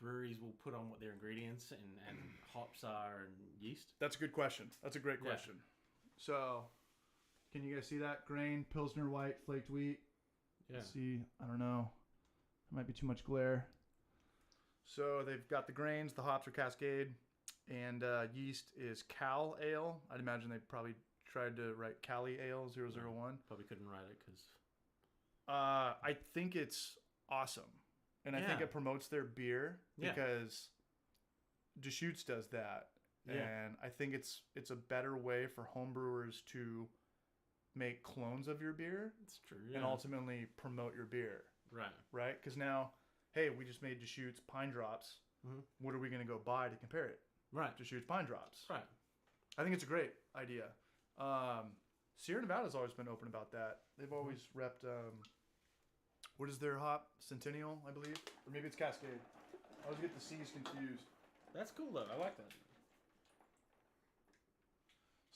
breweries will put on what their ingredients and hops are and yeast? That's a good question. That's a great question. So, can you guys see that? Grain, Pilsner White, flaked wheat. Yeah. See, I don't know. It might be too much glare. So they've got the grains, the hops are Cascade, and yeast is Cal Ale. I'd imagine they probably tried to write Cali Ale 001. Probably couldn't write it because... I think it's awesome. And I think it promotes their beer because Deschutes does that. Yeah. And I think it's a better way for homebrewers to make clones of your beer. It's true. And ultimately promote your beer. Right. Right? Because now, hey, we just made Deschutes Pine Drops. Mm-hmm. What are we going to go buy to compare it? Right. Deschutes Pine Drops. Right. I think it's a great idea. Sierra Nevada's always been open about that. They've always repped, what is their hop? Centennial, I believe? Or maybe it's Cascade. I always get the C's confused. That's cool, though. I like that.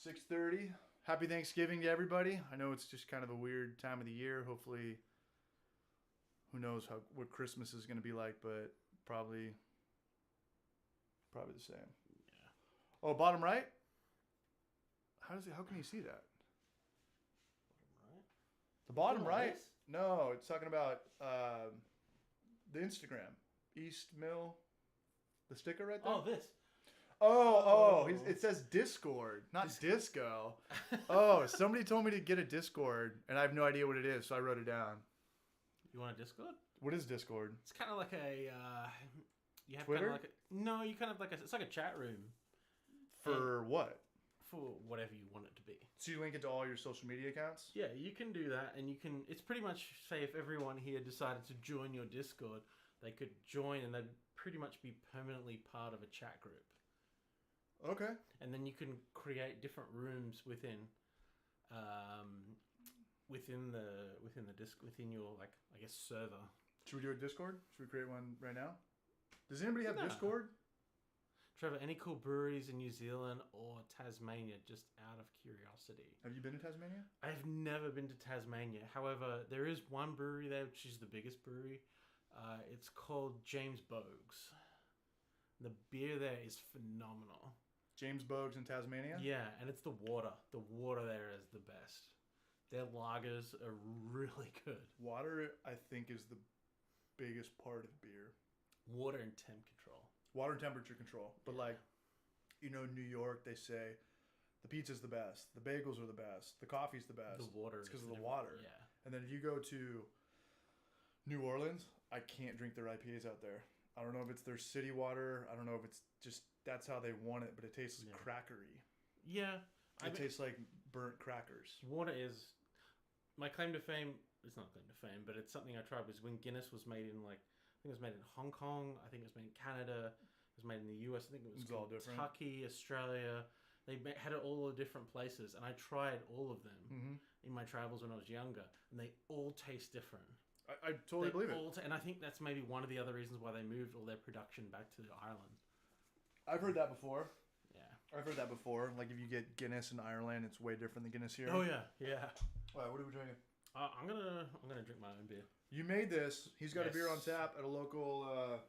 6:30. Happy Thanksgiving to everybody. I know it's just kind of a weird time of the year. Hopefully who knows what Christmas is going to be like, but probably the same. Yeah. Oh, bottom right. How can you see that? Right. The bottom Doing all right. this? No, it's talking about the Instagram. East Mill. The sticker right there. Oh, this. Oh, it says Discord, not disco. Oh, somebody told me to get a Discord, and I have no idea what it is, so I wrote it down. You want a Discord? What is Discord? It's kind of like a. You have Twitter? kind of like a, no, you kind of like a. It's like a chat room For what? for whatever you want it to be. So you link it to all your social media accounts? Yeah, you can do that, and you can. It's pretty much say if everyone here decided to join your Discord, they could join, and they'd pretty much be permanently part of a chat group. Okay. And then you can create different rooms within within your, like, I guess, server. Should we do a Discord? Should we create one right now? Does anybody have No. Discord? Trevor, any cool breweries in New Zealand or Tasmania, just out of curiosity? Have you been to Tasmania? I've never been to Tasmania. However, there is one brewery there, which is the biggest brewery. It's called James Bogues. The beer there is phenomenal. James Bogues in Tasmania? Yeah, and it's the water. The water there is the best. Their lagers are really good. Water, I think, is the biggest part of beer. Water and temp control. Water and temperature control. But Yeah. like, New York, they say the pizza's the best, the bagels are the best, the coffee's the best. The water. It's because is of the different. water. Yeah. And then if you go to New Orleans, I can't drink their IPAs out there. I don't know if it's their city water. I don't know if it's just that's how they want it, but it tastes Yeah. crackery. Yeah. It tastes like burnt crackers. Water is my claim to fame. It's not claim to fame, but it's something I tried. Was when Guinness was made in, like, I think it was made in Hong Kong. I think it was made in Canada. It was made in the US. I think it was It's all different. Kentucky, Australia. Had it all the different places, and I tried all of them Mm-hmm. in my travels when I was younger, and they all taste different. I totally believe it. And I think that's maybe one of the other reasons why they moved all their production back to Ireland. I've heard that before. Yeah. I've heard that before. Like if you get Guinness in Ireland, it's way different than Guinness here. Oh yeah, yeah. All right, what are we drinking? I'm gonna drink my own beer. You made this. He's got a beer on Yes. tap at a local.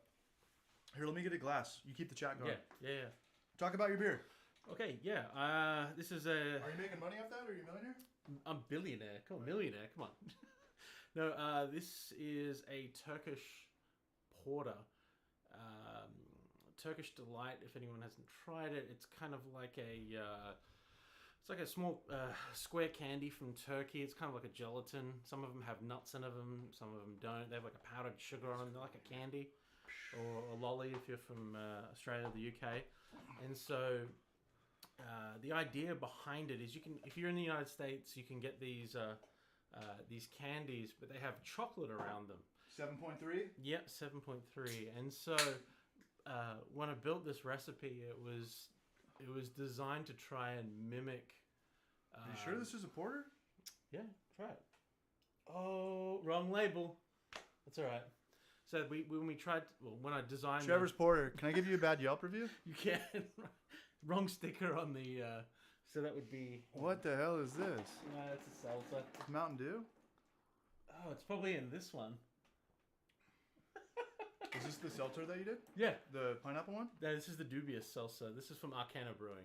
Here, let me get a glass. You keep the chat going. Yeah. Talk about your beer. Okay, yeah. This is a. Are you making money off that? Or are you a millionaire? I'm billionaire. Come on, millionaire. Come on. No, this is a Turkish porter. Turkish Delight. If anyone hasn't tried it, it's kind of like it's like a small square candy from Turkey. It's kind of like a gelatin. Some of them have nuts in them. Some of them don't. They have like a powdered sugar on them. They're like a candy or a lolly if you're from Australia or the UK. And so the idea behind it is if you're in the United States, you can get these candies, but they have chocolate around them. 7.3. Yep, 7.3. And so when I built this recipe, it was designed to try and mimic. Are you sure this is a porter? Yeah, try it. Oh, wrong label. That's all right. So when I designed Trevor's Porter. Can I give you a bad Yelp review? you can. Wrong sticker on the. So that would be. What the hell is this? No, it's a salsa. Mountain Dew? Oh, it's probably in this one. Is this the seltzer that you did? Yeah. The pineapple one? No, this is the Dubious salsa. This is from Arcana Brewing.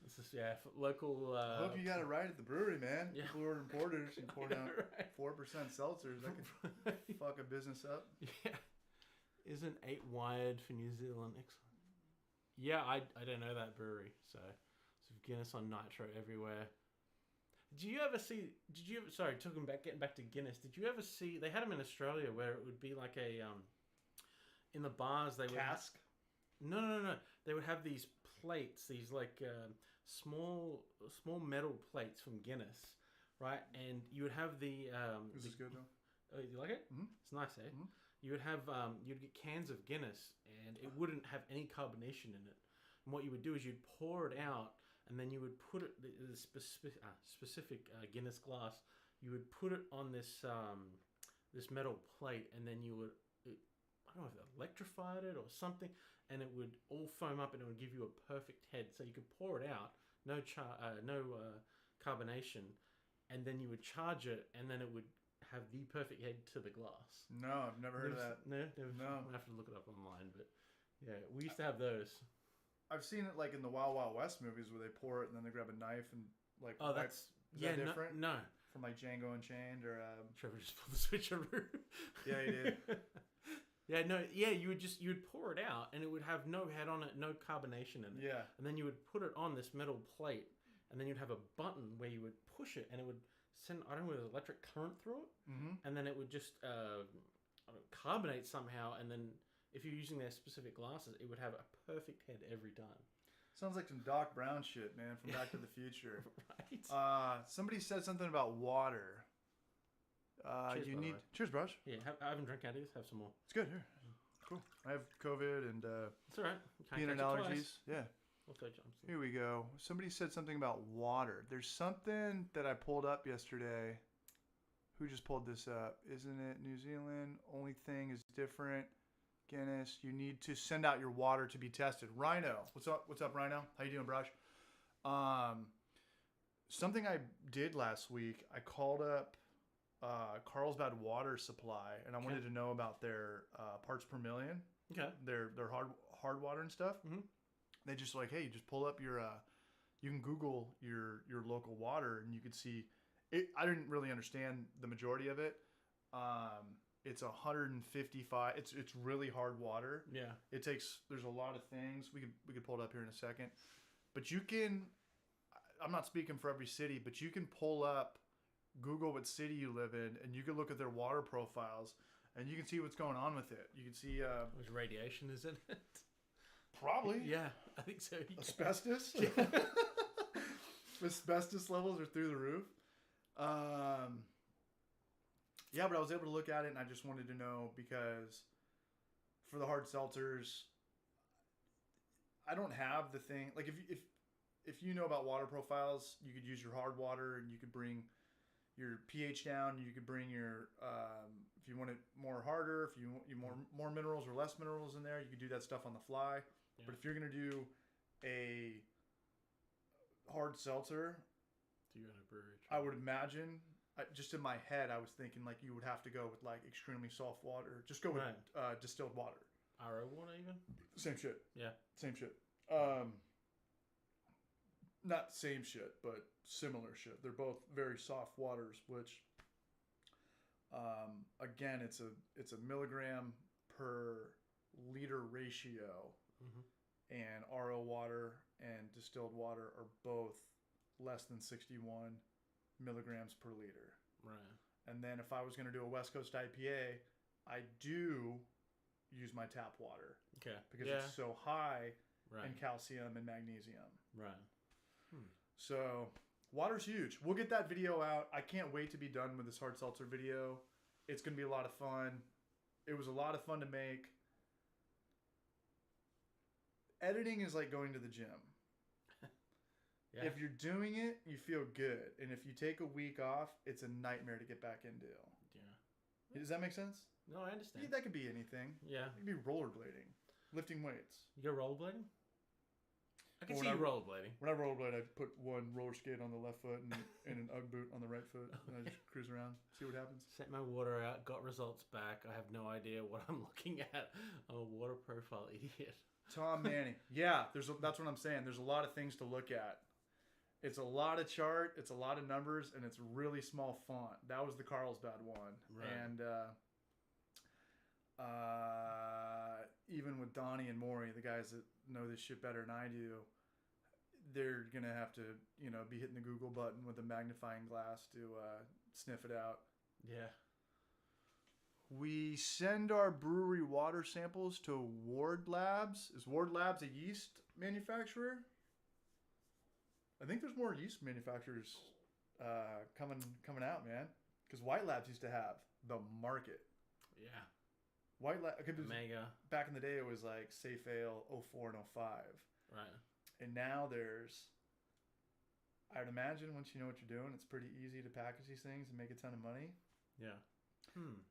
This is local. I hope you got it right at the brewery, man. Yeah. People ordering porters and pouring out Right. 4% seltzers. That could fuck a business up. Yeah. Isn't 8 wired for New Zealand? Excellent. Yeah, I don't know that brewery. So Guinness on Nitro everywhere. Getting back to Guinness, did you ever see, they had them in Australia where it would be like a, in the bars they would... Cask? No. They would have these plates, these like small metal plates from Guinness, right? And you would have This is good, though. Oh, you like it? Mhm. It's nice, eh? Mhm. You would have you'd get cans of Guinness, and it wouldn't have any carbonation in it. And what you would do is you'd pour it out, and then you would put it the specific Guinness glass. You would put it on this this metal plate, and then you would I don't know if it electrified it or something, and it would all foam up, and it would give you a perfect head. So you could pour it out, no carbonation, and then you would charge it, and then it would have the perfect head to the glass. No, I've never heard of that. No, No. I have to look it up online, but yeah, we used to have those. I've seen it like in the Wild Wild West movies where they pour it and then they grab a knife and like. Oh, that's is that different? No. From like Django Unchained or. Trevor just pulled the switcheroo. Yeah, he did. Yeah, no, yeah, you would pour it out and it would have no head on it, no carbonation in it. Yeah. And then you would put it on this metal plate and then you'd have a button where you would push it and it would send, I don't know, electric current through it. Mm-hmm. And then it would just carbonate somehow. And then if you're using their specific glasses, it would have a perfect head every time. Sounds like some Doc Brown shit, man, from Back to the Future. Right. Somebody said something about water. Cheers, you by the need way. cheers, brush. Yeah, I haven't drank out of this. Have some more. It's good. Here, cool. I have COVID and It's all right. Can't peanut catch it allergies. twice. Yeah. Also, Johnson. Here we go. Somebody said something about water. There's something that I pulled up yesterday. Who just pulled this up? Isn't it New Zealand? Only thing is different. Guinness. You need to send out your water to be tested. Rhino. What's up? What's up, Rhino? How you doing, brush? Something I did last week. I called up Carlsbad Water Supply, and I wanted to know about their parts per million. Okay. Their hard water and stuff. Mm-hmm. They just like, hey, you just pull up your you can Google your local water and you could see it. I didn't really understand the majority of it. It's 155. It's really hard water. Yeah. It takes, there's a lot of things. We could pull it up here in a second. But you can, I'm not speaking for every city, but you can pull up, Google what city you live in, and you can look at their water profiles and you can see what's going on with it. You can see Which radiation is in it? probably. Yeah, I think so. Asbestos. Asbestos levels are through the roof. Yeah, but I was able to look at it, and I just wanted to know because for the hard seltzers, I don't have the thing. Like if you know about water profiles, you could use your hard water, and you could bring your pH down. You could bring your if you want it more harder, if you want more minerals or less minerals in there, you could do that stuff on the fly. Yeah. But if you're gonna do a hard seltzer, Do you go to a brewery? I would imagine, just in my head, I was thinking like you would have to go with like extremely soft water. Just go with distilled water. RO water even? Same shit. Yeah. Same shit. Not same shit, but similar shit. They're both very soft waters, which, again, it's a milligram per liter ratio. Mm-hmm. And RO water and distilled water are both less than 61 milligrams per liter. Right. And then if I was going to do a West Coast IPA, I do use my tap water Okay. because it's so high right. in calcium and magnesium. Right. So water's huge. We'll get that video out. I can't wait to be done with this hard seltzer video. It's going to be a lot of fun. It was a lot of fun to make. Editing is like going to the gym. Yeah. If you're doing it, you feel good. And if you take a week off, it's a nightmare to get back into. Yeah. Does that make sense? No, I understand. That could be anything. Yeah. It could be rollerblading, lifting weights. You go rollerblading? I can Well, see you rollerblading. When I rollerblade, I put one roller skate on the left foot and an Ugg boot on the right foot. And I just cruise around, see what happens. Set my water out, got results back. I have no idea what I'm looking at. I'm a water profile idiot. Tom Manning. Yeah, that's what I'm saying. There's a lot of things to look at. It's a lot of chart, it's a lot of numbers, and it's really small font. That was the Carlsbad one. Right. And even with Donnie and Maury, the guys that know this shit better than I do, they're going to have to, be hitting the Google button with a magnifying glass to sniff it out. Yeah. We send our brewery water samples to Ward Labs. Is Ward Labs a yeast manufacturer? I think there's more yeast manufacturers coming out, man. Because White Labs used to have the market. Yeah. White Lab, Mega. back in the day, it was like Safe Ale 04 and 05. Right. And now there's, I would imagine once you know what you're doing, it's pretty easy to package these things and make a ton of money. Yeah.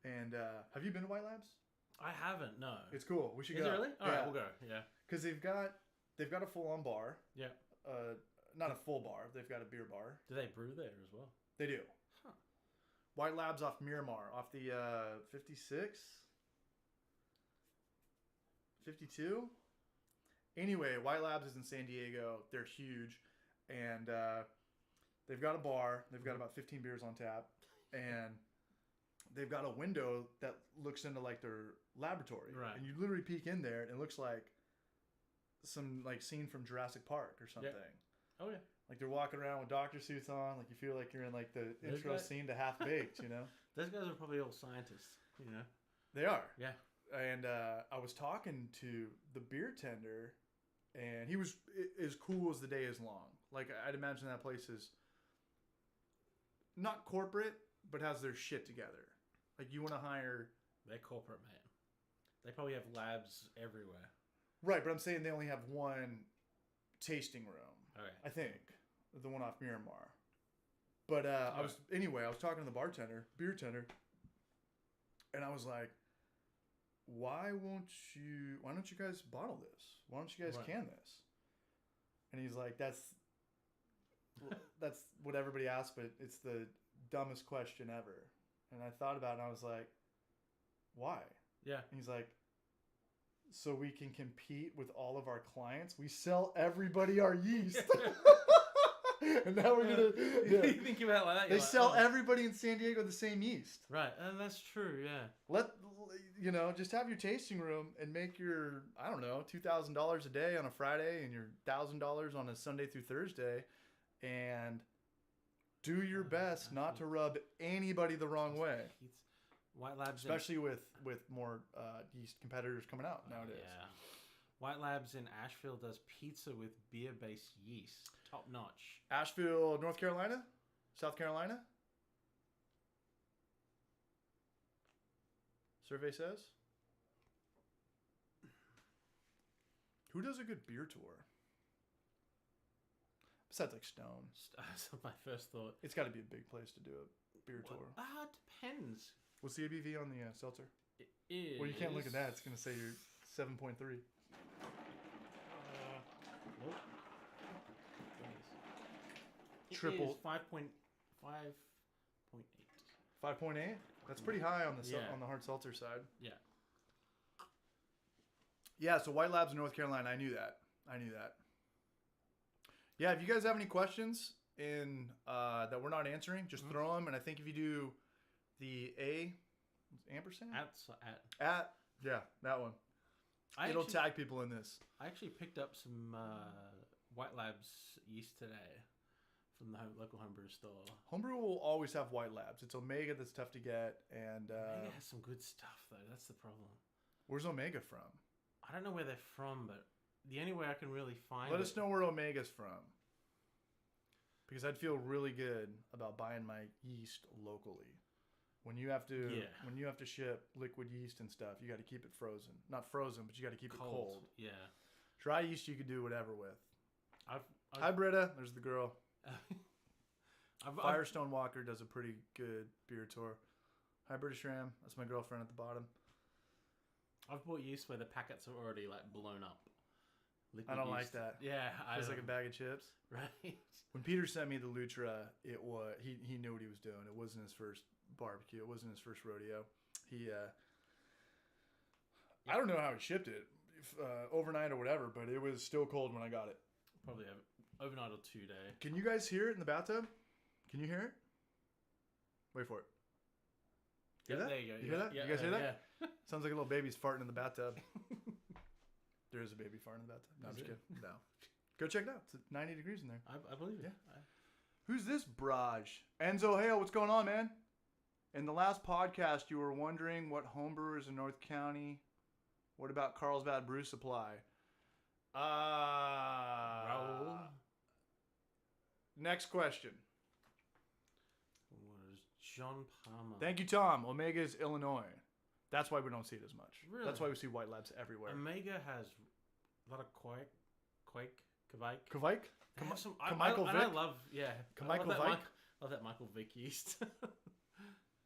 And have you been to White Labs? I haven't, no. It's cool. We should Is go. it really? All right, we'll go. Yeah. Because they've got a full-on bar. Yeah. Not a full bar. They've got a beer bar. Do they brew there as well? They do. Huh. White Labs off Miramar, off the 56, 52. Anyway, White Labs is in San Diego. They're huge, and they've got a bar. They've got about 15 beers on tap, and they've got a window that looks into like their laboratory. Right. And you literally peek in there, and it looks like some like scene from Jurassic Park or something. Oh yeah. Like they're walking around with doctor suits on. Like you feel like you're in like the intro scene to Half Baked. You know. Those guys are probably all scientists. You know. They are. Yeah. And I was talking to the beer tender, and he was as cool as the day is long. Like I'd imagine that place is not corporate, but has their shit together. Like you want to hire. They're corporate, man. They probably have labs everywhere. Right, but I'm saying they only have one tasting room. Okay. I think the one off Miramar. But I was talking to the beer tender, and I was like, why don't you guys bottle this? Why don't you guys can this? And he's like, that's what everybody asks, but it's the dumbest question ever. And I thought about it, and I was like, why? Yeah. And he's like, so we can compete with all of our clients. We sell everybody our yeast. And now we're gonna. Yeah. You think about it like that. They sell everybody in San Diego the same yeast. Right, and that's true. Yeah. Just have your tasting room and make your $2,000 a day on a Friday and your $1,000 on a Sunday through Thursday, and do your best not to rub anybody the wrong way. White Labs, especially with more yeast competitors coming out nowadays. Yeah. White Labs in Asheville does pizza with beer-based yeast. Top notch. Asheville, North Carolina? South Carolina? Survey says. Who does a good beer tour? Besides like Stone. That's my first thought. It's got to be a big place to do a beer tour. It depends. What's the ABV on the seltzer? It is. Well, you can't look at that. It's going to say you're 7.3. Nope. Triple. 5.8. 5.8? That's pretty high on the hard seltzer side. Yeah. Yeah, so White Labs in North Carolina, I knew that. Yeah, if you guys have any questions that we're not answering, just throw them. And I think if you do the ampersand? At, yeah, that one. It'll tag people in this. I actually picked up some White Labs yeast today from the local homebrew store. Homebrew will always have White Labs. It's Omega that's tough to get, and Omega has some good stuff though. That's the problem. Where's Omega from? I don't know where they're from, but the only way I can really find Let us know where Omega's from, because I'd feel really good about buying my yeast locally. When you have to ship liquid yeast and stuff, you got to keep it frozen. Not frozen, but you got to keep it cold. Yeah. Dry yeast you can do whatever with. I've Hi Britta, there's the girl. Firestone Walker does a pretty good beer tour. Hi British Ram, that's my girlfriend at the bottom. I've bought yeast where the packets are already like blown up. I don't like that. Yeah, it's like a bag of chips. Right. When Peter sent me the Lutra, it was he knew what he was doing. It wasn't his first barbecue. It wasn't his first rodeo. I don't know how he shipped it overnight or whatever, but it was still cold when I got it. Probably overnight or 2 day. Can you guys hear it in the bathtub? Can you hear it? Wait for it. Hear that? There you go. You hear that? Yeah, you guys hear that? Yeah. Sounds like a little baby's farting in the bathtub. There is a baby farting in the bathtub. No, I'm just kidding. No. Go check it out. It's 90 degrees in there. I believe it. Yeah. Who's this Braj? Enzo Hale, what's going on, man? In the last podcast, you were wondering what homebrewers in North County. What about Carlsbad Brew Supply? Raul. Next question. Was John Palmer. Thank you, Tom. Omega is Illinois. That's why we don't see it as much. Really? That's why we see White Labs everywhere. Omega has a lot of Kvike. Kavike? Michael Vick? I love, Michael Vick? Love that Michael Vick yeast.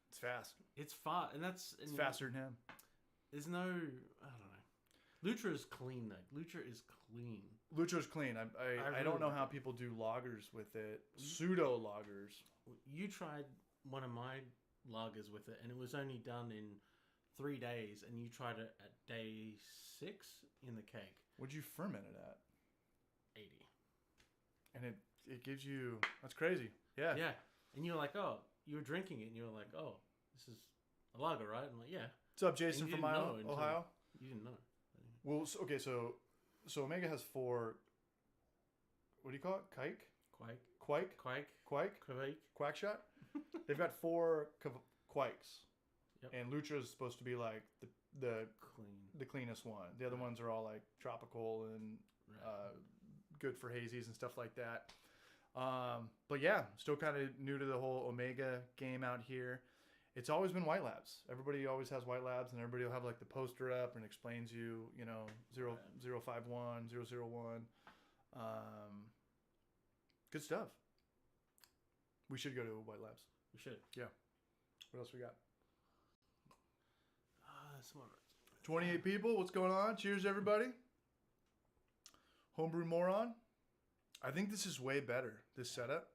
It's fast. It's fast, and it's faster than him. There's no, I don't know. Lutra is clean though. Lutra is clean. Lutra's clean. I don't know how people do lagers with it. Pseudo lagers. You tried one of my lagers with it, and it was only done in 3 days, and you tried it at day 6 in the keg. What'd you ferment it at? 80. And it gives you... That's crazy. Yeah. Yeah. And you were like, oh, you were drinking it, and you were like, oh, this is a lager, right? I'm like, yeah. What's up, Jason And you from didn't know until- Ohio? You didn't know. Well, okay, so Omega has 4... What do you call it? Kike? Quake. Quike? Quake. Quack shot? They've got 4 quikes. Yep. And Lutra is supposed to be like the Clean. cleanest one. The other ones are all like tropical and Right. good for hazies and stuff like that. But yeah, still kind of new to the whole Omega game out here. It's always been White Labs. Everybody always has White Labs, and everybody will have like the poster up and explains you, 051, 001. Good stuff. We should go to White Labs. We should. What else we got? Some more. 28 people. What's going on? Cheers, everybody. Homebrew Moron. I think this is way better, this setup.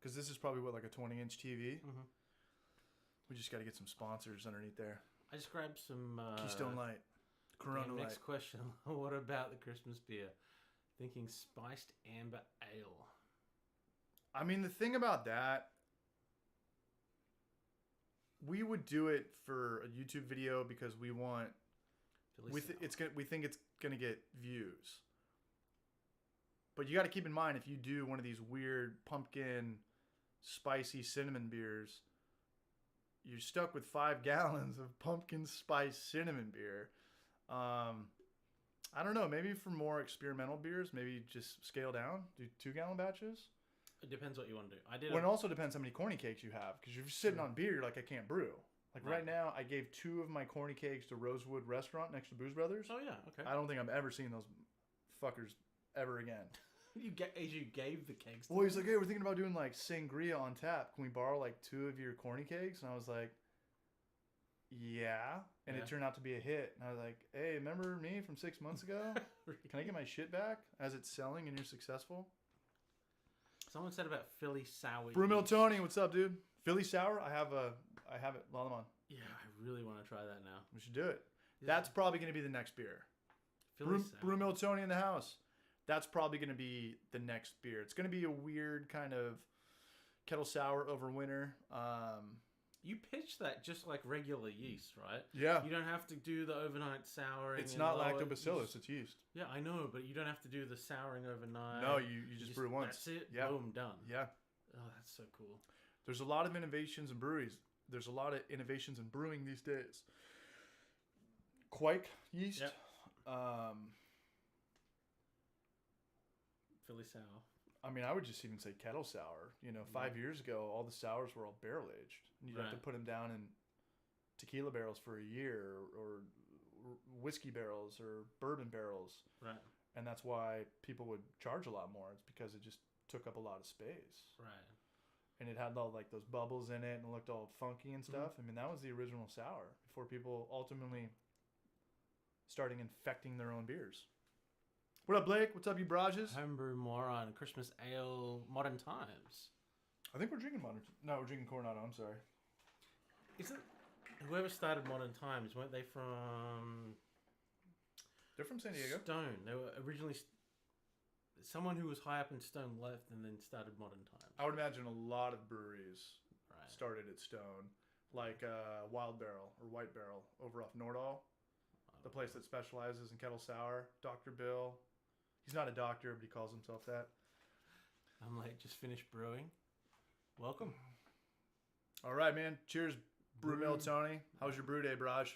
Because this is probably, like a 20-inch TV. Mm-hmm. We just got to get some sponsors underneath there. I just grabbed some... Keystone Light. Corona Light. Next question. What about the Christmas beer? Thinking spiced amber ale. I mean, the thing about that, we would do it for a YouTube video because we want... We think it's gonna get views. But you got to keep in mind, if you do one of these weird pumpkin, spicy cinnamon beers, you're stuck with 5 gallons of pumpkin spice cinnamon beer. I don't know. Maybe for more experimental beers, maybe just scale down. Do 2-gallon batches. It depends what you want to do. I did. Well, it also depends how many corny cakes you have. Because if you're sitting on beer, you're like, I can't brew. Like right now, I gave 2 of my corny cakes to Rosewood Restaurant next to Booze Brothers. Oh yeah, okay. I don't think I've ever seen those fuckers ever again. You gave the cakes. Well, he's like, hey, we're thinking about doing like sangria on tap. Can we borrow like 2 of your corny cakes? And I was like, yeah. And it turned out to be a hit. And I was like, hey, remember me from 6 months ago? Can I get my shit back as it's selling and you're successful? Someone said about Philly sour. Brumil Tony, what's up, dude? Philly sour? I have it. Lalman. Yeah, I really want to try that now. We should do it. That's probably going to be the next beer. Philly sour. Brumil Tony in the house. That's probably going to be the next beer. It's going to be a weird kind of kettle sour over winter. You pitch that just like regular yeast, right? Yeah. You don't have to do the overnight souring. It's not lactobacillus, it's yeast. Yeah, I know, but you don't have to do the souring overnight. No, you just brew once. That's it. Yeah. Boom, done. Yeah. Oh, that's so cool. There's a lot of innovations in breweries. There's a lot of innovations in brewing these days. Quake yeast. Yep. Philly sour. I mean, I would just even say kettle sour. 5 years ago, all the sours were all barrel aged. You'd have to put them down in tequila barrels for a year, or whiskey barrels, or bourbon barrels. Right. And that's why people would charge a lot more. It's because it just took up a lot of space. Right. And it had all like those bubbles in it and it looked all funky and stuff. I mean, that was the original sour before people ultimately starting infecting their own beers. What up, Blake? What's up, you barrages? Homebrew Moron, Christmas Ale, Modern Times. I think we're drinking modern. No, we're drinking Coronado. I'm sorry. Isn't whoever started Modern Times? Weren't they from? They're from San Diego. Stone. They were originally someone who was high up in Stone left and then started Modern Times. I would imagine a lot of breweries Right. started at Stone, like Wild Barrel or White Barrel over off Nordall, the place that specializes in kettle sour. Dr. Bill. He's not a doctor, but he calls himself that. I'm like, just finished brewing. Welcome. All right, man. Cheers, Brew Mill Tony. How's your brew day, Braj?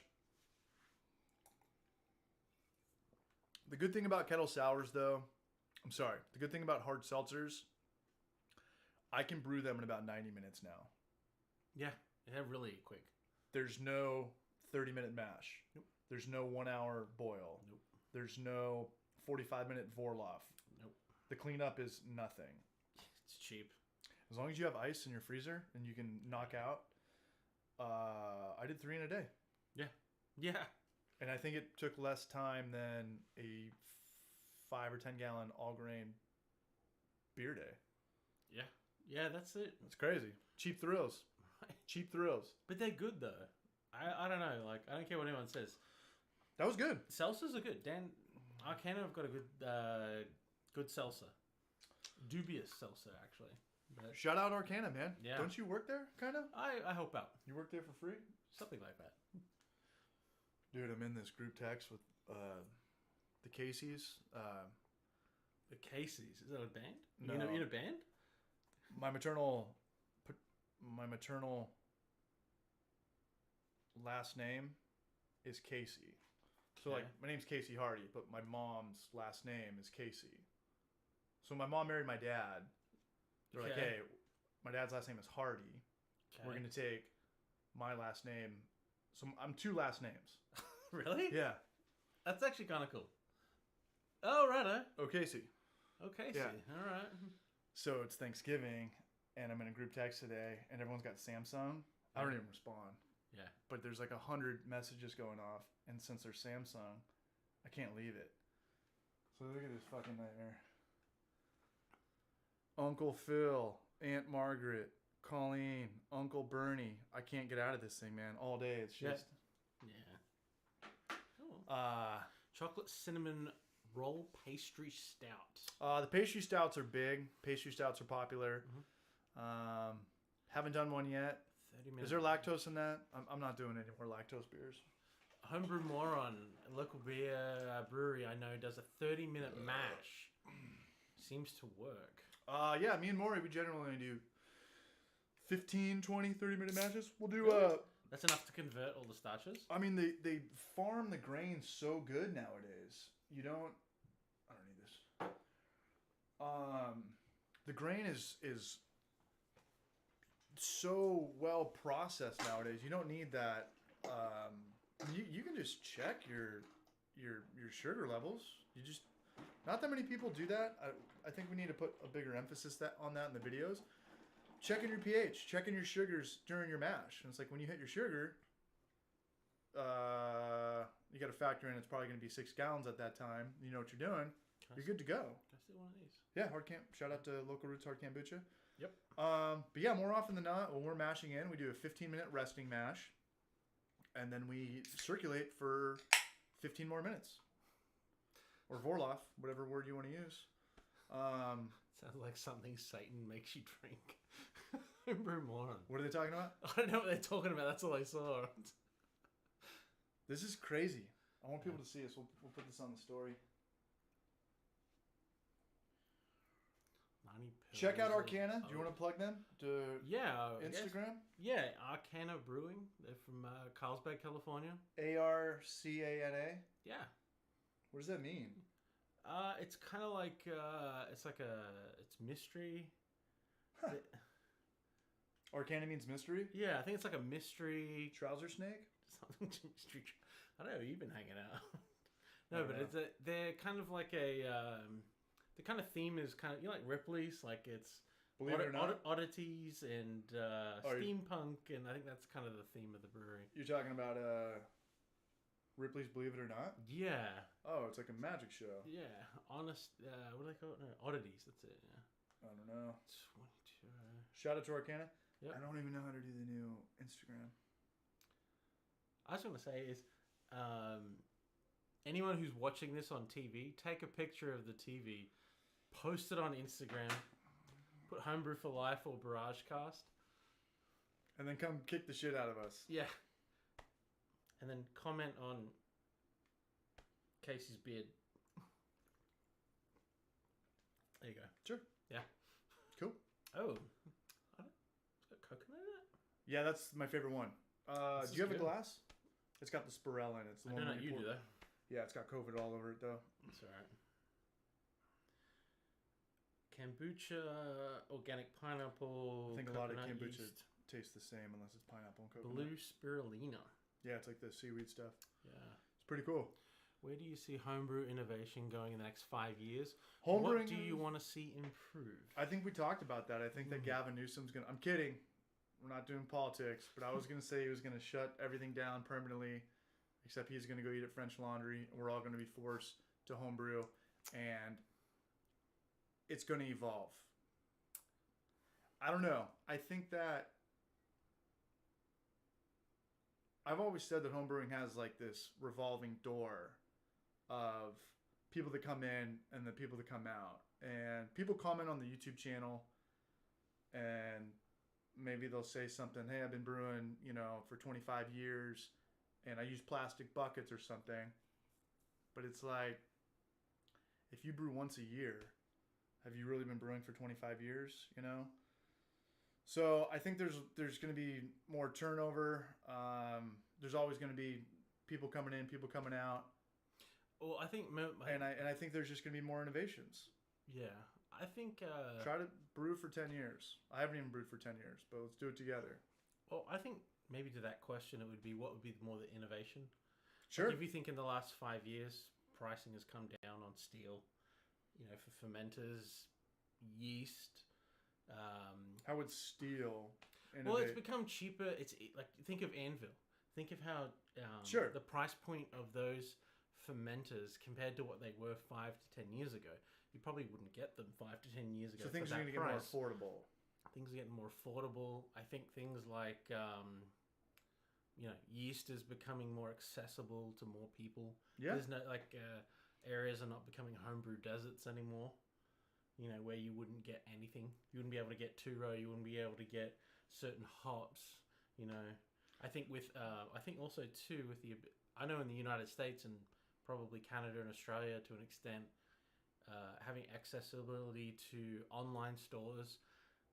The good thing about kettle sours, though, the good thing about hard seltzers, I can brew them in about 90 minutes now. Yeah, they're really quick. There's no 30-minute mash. Nope. There's no 1-hour boil. Nope. There's no 45-minute Vorloff. Nope. The cleanup is nothing. It's cheap. As long as you have ice in your freezer and you can knock out, I did 3 in a day. Yeah. And I think it took less time than a 5 or 10 gallon all grain beer day. Yeah. Yeah, that's it. That's crazy. Cheap thrills. Right. Cheap thrills. But they're good though. I don't know. Like I don't care what anyone says. That was good. Seltzers are good. Dan Arcana have got a good seltzer. Dubious seltzer actually. But Shout out Arcana, man. Yeah. Don't you work there, kind of? I help out. You work there for free? Something like that. Dude, I'm in this group text with the Caseys. The Casey's. Is that a band? No. You in a band? My maternal last name is Casey. So like Okay. my name's Casey Hardy, but my mom's last name is Casey. So my mom married my dad. They're like, Okay. hey, my dad's last name is Hardy. Okay. We're gonna take my last name. So I'm two last names. Really? Yeah. That's actually kind of cool. Oh, righto. Oh, Casey. Okay. Yeah. All right. So it's Thanksgiving, and I'm in a group text today, and everyone's got Samsung. I don't even respond. Yeah. But there's like 100 messages going off, and since they're Samsung, I can't leave it. So look at this fucking nightmare. Uncle Phil, Aunt Margaret, Colleen, Uncle Bernie. I can't get out of this thing, man. All day. It's Yeah. just Yeah. Oh. Chocolate cinnamon roll pastry stout. the pastry stouts are big. Pastry stouts are popular. Haven't done one yet. 30 minutes. Is there lactose in that? I'm not doing any more lactose beers. Homebrew Moron, a local beer brewery I know, does a 30-minute mash. Seems to work. Yeah, me and Maury, we generally only do 15, 20, 30-minute matches. We'll do, Really? That's enough to convert all the starches? I mean, they farm the grain so good nowadays. I don't need this. The grain is so well processed nowadays. You don't need that. You can just check your sugar levels. Not that many people do that. I think we need to put a bigger emphasis on that in the videos. Checking your pH, checking your sugars during your mash. And it's like when you hit your sugar, you got to factor in it's probably going to be 6 gallons at that time. You know what you're doing. You're good to go. Can I steal one of these? Yeah, Hard Camp. Shout out to Local Roots Hard Kombucha. Yep. But yeah, more often than not, when we're mashing in, we do a 15-minute resting mash, and then we circulate for 15 more minutes. Or Vorloff, whatever word you want to use. Sounds like something Satan makes you drink. Homebrew Moron. What are they talking about? I don't know what they're talking about. That's all I saw. This is crazy. I want people to see us. We'll put this on the story. Check out Arcana. Do you want to plug them to I guess. Instagram? Yeah, Arcana Brewing. They're from Carlsbad, California. ARCANA. Yeah. What does that mean? It's kind of like it's mystery. Huh. Arcana means mystery. Yeah, I think it's like a mystery. Trouser snake. Something mystery. I don't know. You've been hanging out. No, but know. they're kind of like the kind of theme is kind of like Ripley's, like it's Believe it or not, oddities and steampunk, and I think that's kind of the theme of the brewery. you're talking about Ripley's Believe It or Not. Yeah. Oh, it's like a magic show. Yeah. Honest. What do they call it? No, oddities. That's it. Yeah. I don't know. 22. Shout out to Arcana. Yep. I don't even know how to do the new Instagram. I was going to say is, anyone who's watching this on TV, take a picture of the TV, post it on Instagram, put Homebrew for Life or Barrage Cast. And then come kick the shit out of us. Yeah. And then comment on Casey's beard. There you go. Sure. Yeah. Cool. Oh. It's got coconut in it? Yeah, that's my favorite one. This Do you have is a good. glass? It's got the Spirella in it. It's the I one don't know where you pour- do that. Yeah, it's got COVID all over it though. It's alright. Kombucha, organic pineapple. I think a lot of coconut kombucha yeast, tastes the same unless it's pineapple and coconut. blue spirulina. Yeah, it's like the seaweed stuff. Yeah. It's pretty cool. Where do you see homebrew innovation going in the next 5 years? Homebrewing. What do you want to see improve? I think we talked about that. I think that Gavin Newsom's gonna. I'm kidding. We're not doing politics, but I was gonna say he was gonna shut everything down permanently, except he's gonna go eat at French Laundry, and we're all gonna be forced to homebrew, and it's gonna evolve. I don't know. I think that I've always said that homebrewing has like this revolving door of people that come in and the people that come out. And people comment on the YouTube channel and maybe they'll say something, hey, I've been brewing, for 25 years and I use plastic buckets or something. But it's like, if you brew once a year, have you really been brewing for 25 years, So I think there's going to be more turnover. There's always going to be people coming in, people coming out. Well, I think... And I think there's just going to be more innovations. Yeah. I think... Try to brew for 10 years. I haven't even brewed for 10 years, but let's do it together. Well, I think maybe to that question, it would be what would be more the innovation? Sure. Like if you think in the last 5 years, pricing has come down on steel, for fermenters, yeast. How would steel innovate? Well, it's become cheaper. It's like, think of Anvil. Think of how Sure. the price point of those fermenters compared to what they were 5 to 10 years ago. You probably wouldn't get them 5 to 10 years ago. So things are going to get more affordable. Things are getting more affordable. I think things like, yeast is becoming more accessible to more people. Yeah. There's no, areas are not becoming homebrew deserts anymore, where you wouldn't get anything. You wouldn't be able to get two-row. You wouldn't be able to get certain hops, I think I think also too I know in the United States and probably Canada and Australia to an extent, having accessibility to online stores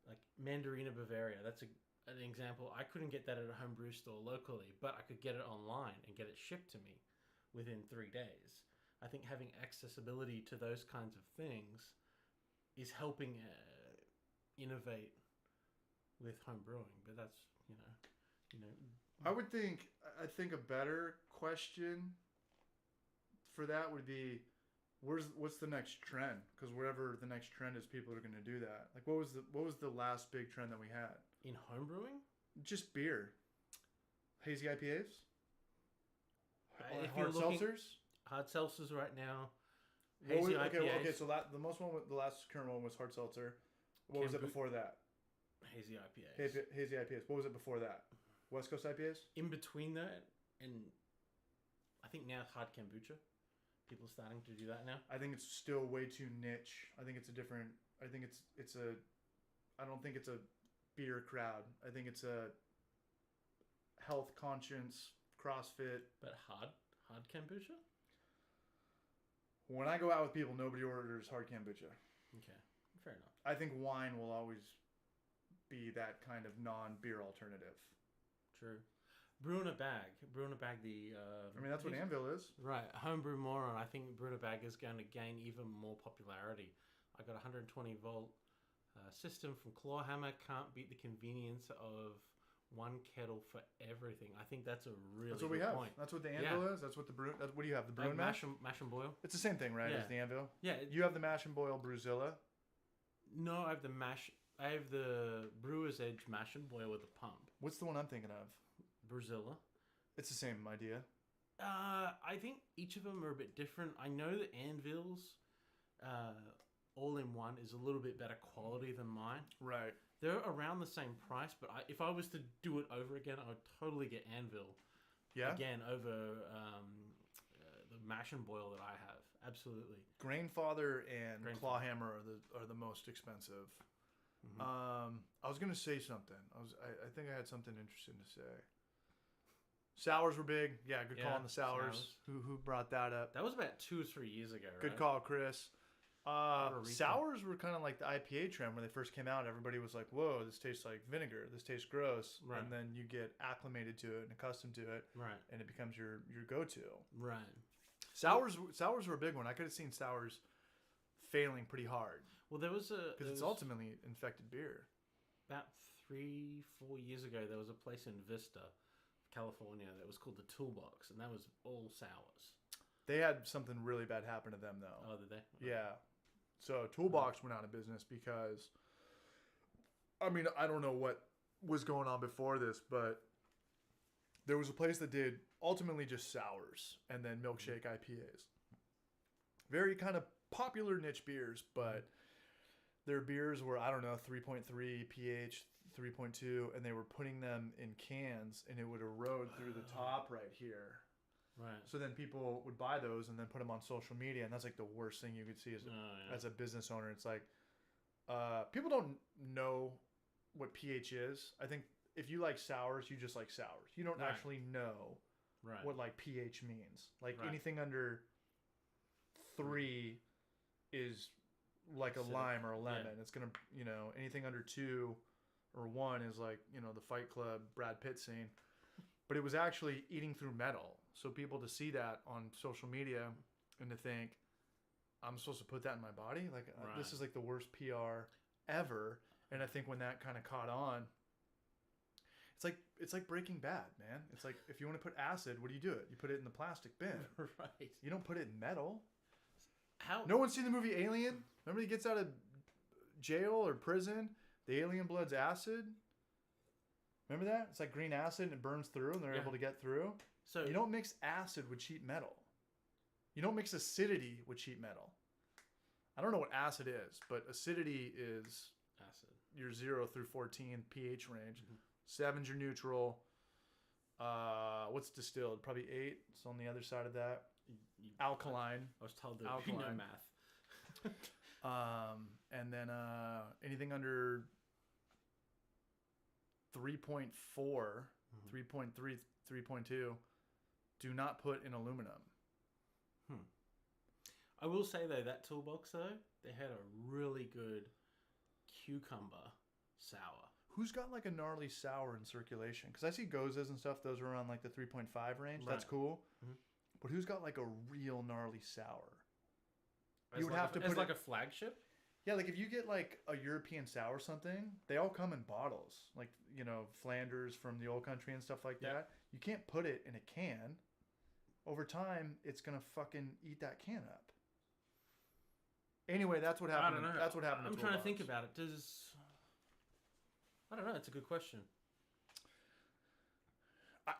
like Mandarina Bavaria. That's an example. I couldn't get that at a homebrew store locally, but I could get it online and get it shipped to me within 3 days. I think having accessibility to those kinds of things is helping innovate with home brewing. But that's I think a better question for that would be, what's the next trend? Because whatever the next trend is, people are going to do that. Like, what was the last big trend that we had in home brewing? Just beer, hazy IPAs, if hard seltzers. Hard seltzers right now. Hazy IPAs. Okay. So the last current one was hard seltzer. What was it before that? Hazy IPAs. Hazy IPAs. What was it before that? West Coast IPAs. In between that, and I think now hard kombucha. People are starting to do that now. I think it's still way too niche. I think it's a different. I think it's a. I don't think it's a beer crowd. I think it's a health conscious CrossFit. But hard kombucha. When I go out with people, nobody orders hard kombucha. Okay, fair enough. I think wine will always be that kind of non-beer alternative. True. Brew in a bag. The. That's what Anvil is. Right. Homebrew Moron. I think Brew in a bag is going to gain even more popularity. I got a 120 volt system from Clawhammer. Can't beat the convenience of one kettle for everything. I think that's a really that's what we have. Point. That's what the Anvil is. That's what the brew. What do you have? The brew and mash and boil. It's the same thing, right? Yeah. As the Anvil. Yeah. You have the mash and boil Brewzilla. No, I have the mash. I have the Brewer's Edge mash and boil with a pump. What's the one I'm thinking of? Brewzilla. It's the same idea. I think each of them are a bit different. I know that Anvil's all-in-one is a little bit better quality than mine. Right. They're around the same price, but if I was to do it over again, I would totally get Anvil. Yeah. Again, over the mash and boil that I have. Absolutely. Grainfather and Clawhammer are the most expensive. Mm-hmm. I was gonna say something. I think I had something interesting to say. Sours were big. Yeah, good call on the sours. Who brought that up? That was about 2 or 3 years ago. Good call, Chris. Sours were kind of like the IPA trend when they first came out. Everybody was like, "Whoa, this tastes like vinegar. This tastes gross." Right. And then you get acclimated to it and accustomed to it. Right. And it becomes your go-to. Right. Sours were a big one. I could have seen sours failing pretty hard. Well, because it's ultimately infected beer. About 3-4 years ago, there was a place in Vista, California, that was called the Toolbox, and that was all sours. They had something really bad happen to them, though. Oh, did they? Yeah. So Toolbox went out of business because, I don't know what was going on before this, but there was a place that did ultimately just sours and then milkshake IPAs. Very kind of popular niche beers, but their beers were, 3.3 pH, 3.2, and they were putting them in cans, and it would erode through the top right here. Right. So then people would buy those and then put them on social media, and that's like the worst thing you could see as a business owner. It's like people don't know what pH is. I think if you like sours, you just like sours. You don't Right. actually know Right. what like pH means. Like Right. anything under 3 is like a Acidic. lime or a Yeah. lemon. It's gonna, anything under 2 or 1 is like, the Fight Club Brad Pitt scene. But it was actually eating through metal. So people to see that on social media and to think, I'm supposed to put that in my body? Like Right. this is like the worst PR ever. And I think when that kind of caught on, it's like Breaking Bad, man. It's like if you want to put acid, what do? You put it in the plastic bin. Right. You don't put it in metal. How? No one's seen the movie Alien? Remember he gets out of jail or prison? The alien blood's acid. Remember that? It's like green acid and it burns through and they're Yeah. able to get through. So You don't mix acid with sheet metal. You don't mix acidity with sheet metal. I don't know what acid is, but acidity is acid. your 0 through 14 pH range. Mhm. 7's your neutral. What's distilled? Probably 8. It's on the other side of that. Alkaline. I was told that you know Alkaline. math. And then anything under 3.4, 3.3, 3.2, do not put in aluminum. I will say though, that toolbox though, they had a really good cucumber sour. Who's got like a gnarly sour in circulation? Because I see Gozas and stuff; those are around like the 3.5 range. That's Right. cool. Mhm. But who's got like a real gnarly sour? As would like have to as put like it- a flagship. Yeah, like if you get like a European sour or something, they all come in bottles. Like, Flanders from the old country and stuff like Yeah. that. You can't put it in a can. Over time, it's going to fucking eat that can up. Anyway, that's what happened. I don't know. That's what happened. I'm to trying to think Toolbox. about it. I don't know. It's a good question.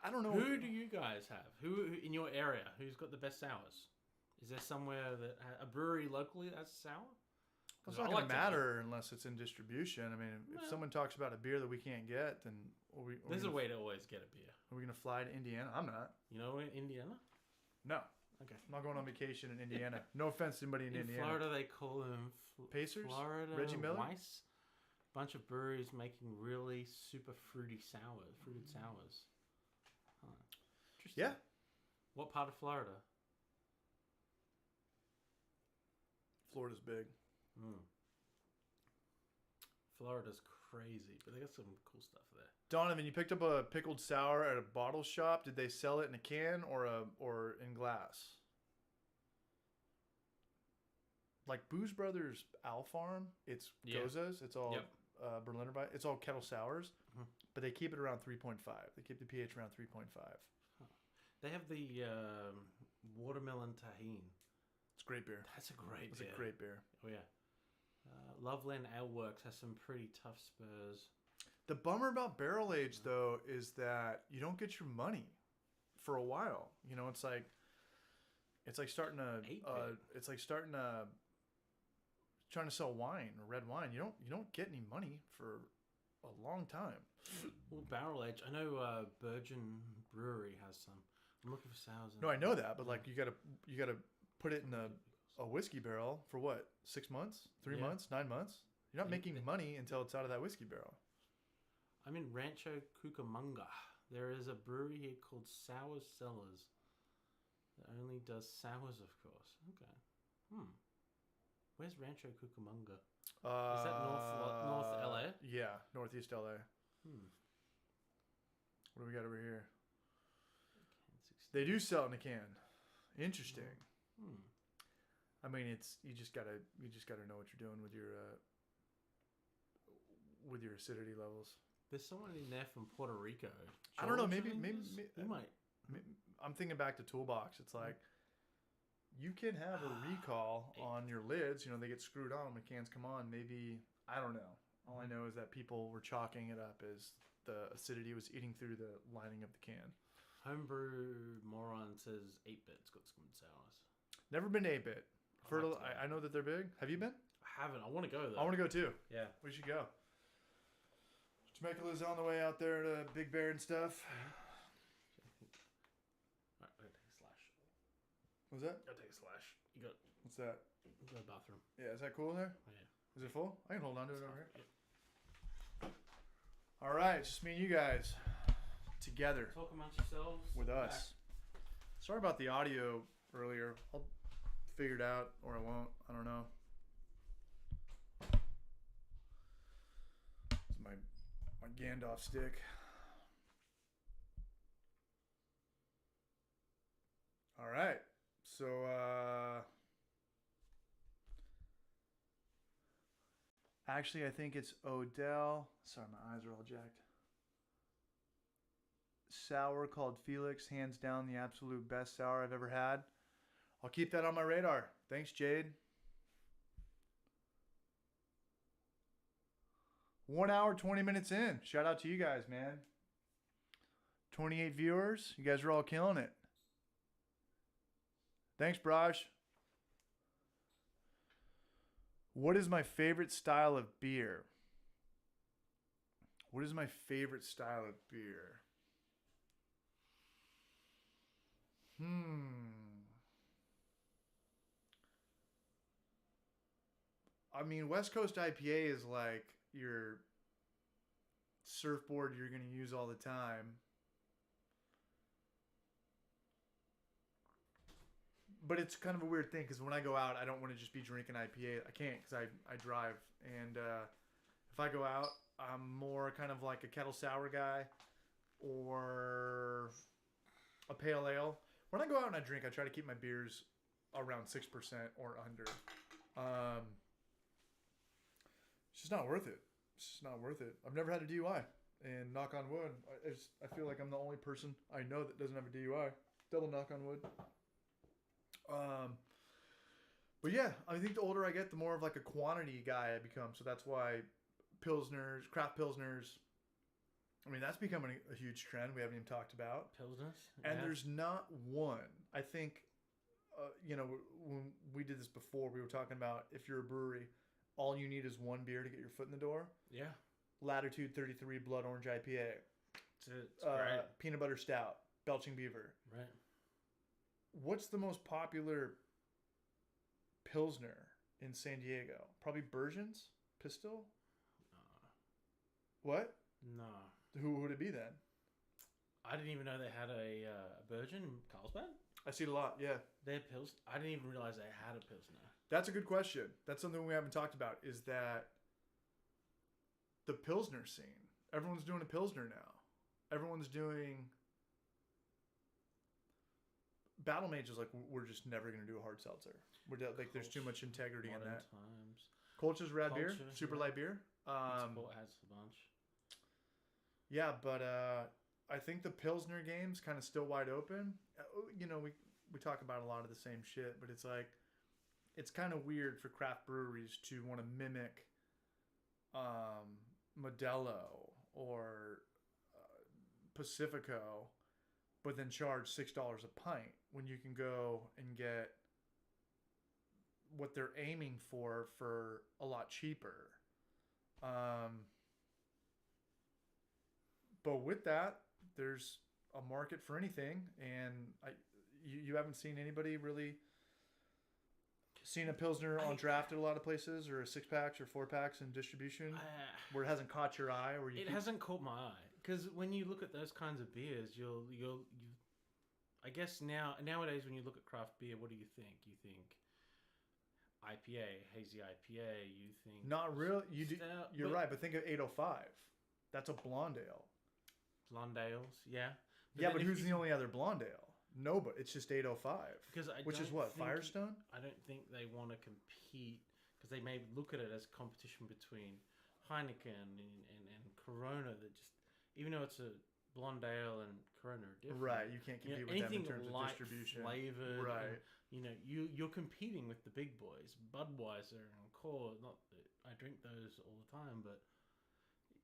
I don't know. Who do you guys have? Who in your area? Who's got the best sours? Is there somewhere that a brewery locally that has a sour? It's 'Cause not I going like to to matter unless it's in distribution. I mean, if Well- someone talks about a beer that we can't get, then There's a way to always get a beer. Are we going to fly to Indiana? I'm not. You know, in Indiana. No. Okay. I'm not going on vacation in Indiana. No offense to anybody in In Indiana. Florida, they call them Pacers? Florida Reggie Miller? Weiss. Bunch of breweries making really super fruited sours. Huh. Interesting. Yeah. What part of Florida? Florida's big. Florida's crazy, but they got some cool stuff there. Donovan, you picked up a pickled sour at a bottle shop. Did they sell it in a can or in glass? Like Booze Brothers Owl Farm, it's Yeah. Gozas. It's all Yep. Berliner Weiss. It's all kettle sours, Mhm. but they keep it around 3.5. They keep the pH around 3.5. They have the watermelon tahine. It's great beer. That's a great It's beer. a great beer. Oh yeah. Loveland Ale Works has some pretty tough spurs. The bummer about barrel age though is that you don't get your money for a while. It's like starting trying to sell wine or red wine. You don't get any money for a long time. Well, barrel age. I know Virgin Brewery has some. I'm looking for sours. No, I know that, but like you gotta put it in a whiskey barrel for what? 6 months? 3 Yeah. months? 9 months? You're not Yeah. making money until it's out of that whiskey barrel. I'm in Rancho Cucamonga. There is a brewery here called Sour Cellars that only does sours, of course. Okay. Where's Rancho Cucamonga? Is that North LA? Yeah, northeast LA. Hmm. What do we got over here? Can 16. They do sell it in a can. Interesting. Hmm. I mean, you just gotta know what you're doing with your acidity levels. There's someone in there from Puerto Rico. I don't know, George, maybe- I think maybe- it is. maybe- You might. I'm thinking back to Toolbox. It's like you can have a recall on your lids. They get screwed on when cans come on. Maybe, I don't know. All I know is that people were chalking it up as the acidity was eating through the lining of the can. Homebrew Moron says 8-bit's got some good sours. Never been 8-bit. I'd like to. I know that they're big. Have you been? I haven't. I want to go though. I want to go too. Yeah. We should go. Schmeckler's on the way out there to Big Bear and stuff. Alright, I gotta take a slash. What was that? Gotta take a slash. You got What's that? go to the bathroom. Yeah, is that cool in there? Oh, yeah. Is it full? I can hold on to it over here. Yeah. All right, it's just me and you guys together Talk amongst yourselves. with us. Sorry about the audio earlier. I'll figure it out, or I won't. I don't know. It's my Gandalf stick. All right, so actually, I think it's Odell. Sorry, my eyes are all jacked. Sour called Felix, hands down the absolute best sour I've ever had. I'll keep that on my radar. Thanks, Jade. 1 hour, 20 minutes in. Shout out to you guys, man. 28 viewers. You guys are all killing it. Thanks, Braj. What is my favorite style of beer? What is my favorite style of beer? I mean, West Coast IPA is like your surfboard you're going to use all the time. But it's kind of a weird thing because when I go out, I don't want to just be drinking IPA. I can't because I drive. And if I go out, I'm more kind of like a kettle sour guy or a pale ale. When I go out and I drink, I try to keep my beers around 6% or under. It's just not worth it. It's just not worth it. I've never had a DUI. And knock on wood, I feel like I'm the only person I know that doesn't have a DUI. Double knock on wood. But yeah, I think the older I get, the more of like a quantity guy I become. So that's why Pilsners, craft Pilsners, I mean, that's becoming a huge trend we haven't even talked about. Pilsners? And Yeah. there's not one. I think, when we did this before, we were talking about if you're a brewery, all you need is one beer to get your foot in the door. Yeah. Latitude 33 Blood Orange IPA. It's great. Peanut Butter Stout. Belching Beaver. Right. What's the most popular Pilsner in San Diego? Probably Bergen's Pistol? What? No. Who would it be then? I didn't even know they had a Virgin in Carlsbad. I see it a lot, yeah. Their Pils. I didn't even realize they had a Pilsner. That's a good question. That's something we haven't talked about, is that the Pilsner scene. Everyone's doing a Pilsner now. Everyone's doing... Battle Mage is like, we're just never going to do a hard seltzer. Like, there's too much integrity in that. Times. Kolch's rad beer, Kolsch, super yeah. light beer. Sport has a bunch. Yeah, but I think the Pilsner game's kind of still wide open. We talk about a lot of the same shit, but it's like, it's kind of weird for craft breweries to want to mimic Modelo or Pacifico, but then charge $6 a pint when you can go and get what they're aiming for a lot cheaper. But with that, there's a market for anything, and you haven't seen anybody really seen a Pilsner on draft at a lot of places, or a 6-packs or 4-packs in distribution where it hasn't caught your eye, or it hasn't caught my eye. Because when you look at those kinds of beers, you I guess nowadays when you look at craft beer, what do you think? You think IPA, hazy IPA. You think not real. You're right, but think of 805. That's a blonde ale. Blonde ales, yeah. But who's the only other blonde ale? Nobody. It's just 805. Which is what, Firestone? I don't think they want to compete because they may look at it as competition between Heineken and Corona. That just, even though it's a blonde ale and Corona are different. Right, you can't compete with them in terms of distribution. Flavored, right. And, you're competing with the big boys, Budweiser and Core. Not that I drink those all the time, but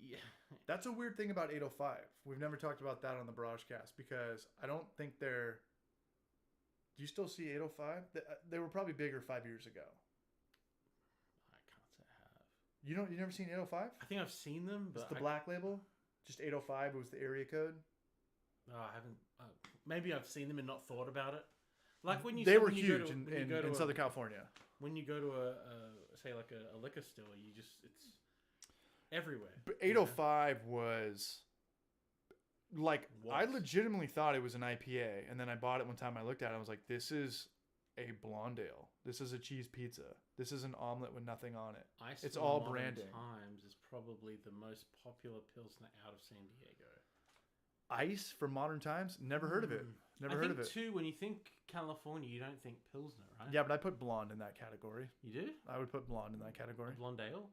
yeah. That's a weird thing about 805. We've never talked about that on the Barragecast because I don't think they're... Do you still see 805? They were probably bigger 5 years ago. I can't say I have. You never seen 805? I think I've seen them, but It's the black label. Just 805 was the area code. No, I haven't. Maybe I've seen them and not thought about it. Like when you They were when you go huge to- when you go in to a- Southern California. When you go to say like a liquor store, it's everywhere. But 805 was like I What? legitimately thought it was an IPA, and then I bought it one time. I looked at it, I was like, "This is a blonde ale. This is a cheese pizza. This is an omelet with nothing on it." Ice It's for all Modern branding. Times is probably the most popular pilsner out of San Diego. Ice for Modern Times? Never heard of it. Never I heard think of it. too, when you think California, you don't think pilsner, right? Yeah, but I put blonde in that category. You do? I would put blonde in that A category. blonde ale?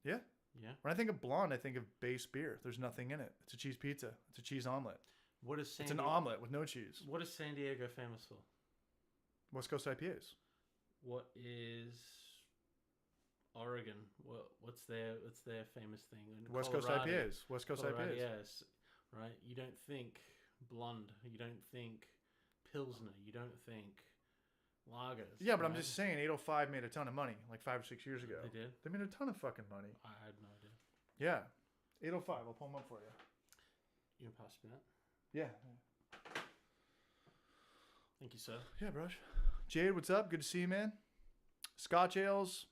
Yeah. Yeah. When I think of blonde, I think of base beer. There's nothing in it. It's a cheese pizza. It's a cheese omelet. What is San It's an Diego? omelet with no cheese. What is San Diego famous for? West Coast IPAs. What is Oregon? What's their famous thing? And West Coast Colorado. IPAs. West Coast Colorado, IPAs. yes. Right. You don't think blonde. You don't think pilsner. You don't think lagers. Yeah, but I'm right? just saying 805 made a ton of money like 5 or 6 years ago. They did. They made a ton of fucking money. I had no idea. Yeah. 805. I'll pull them up for you. You can pass me that. Yeah. Thank you, sir. Yeah, bro. Jade, what's up? Good to see you, man. Scotch Ales.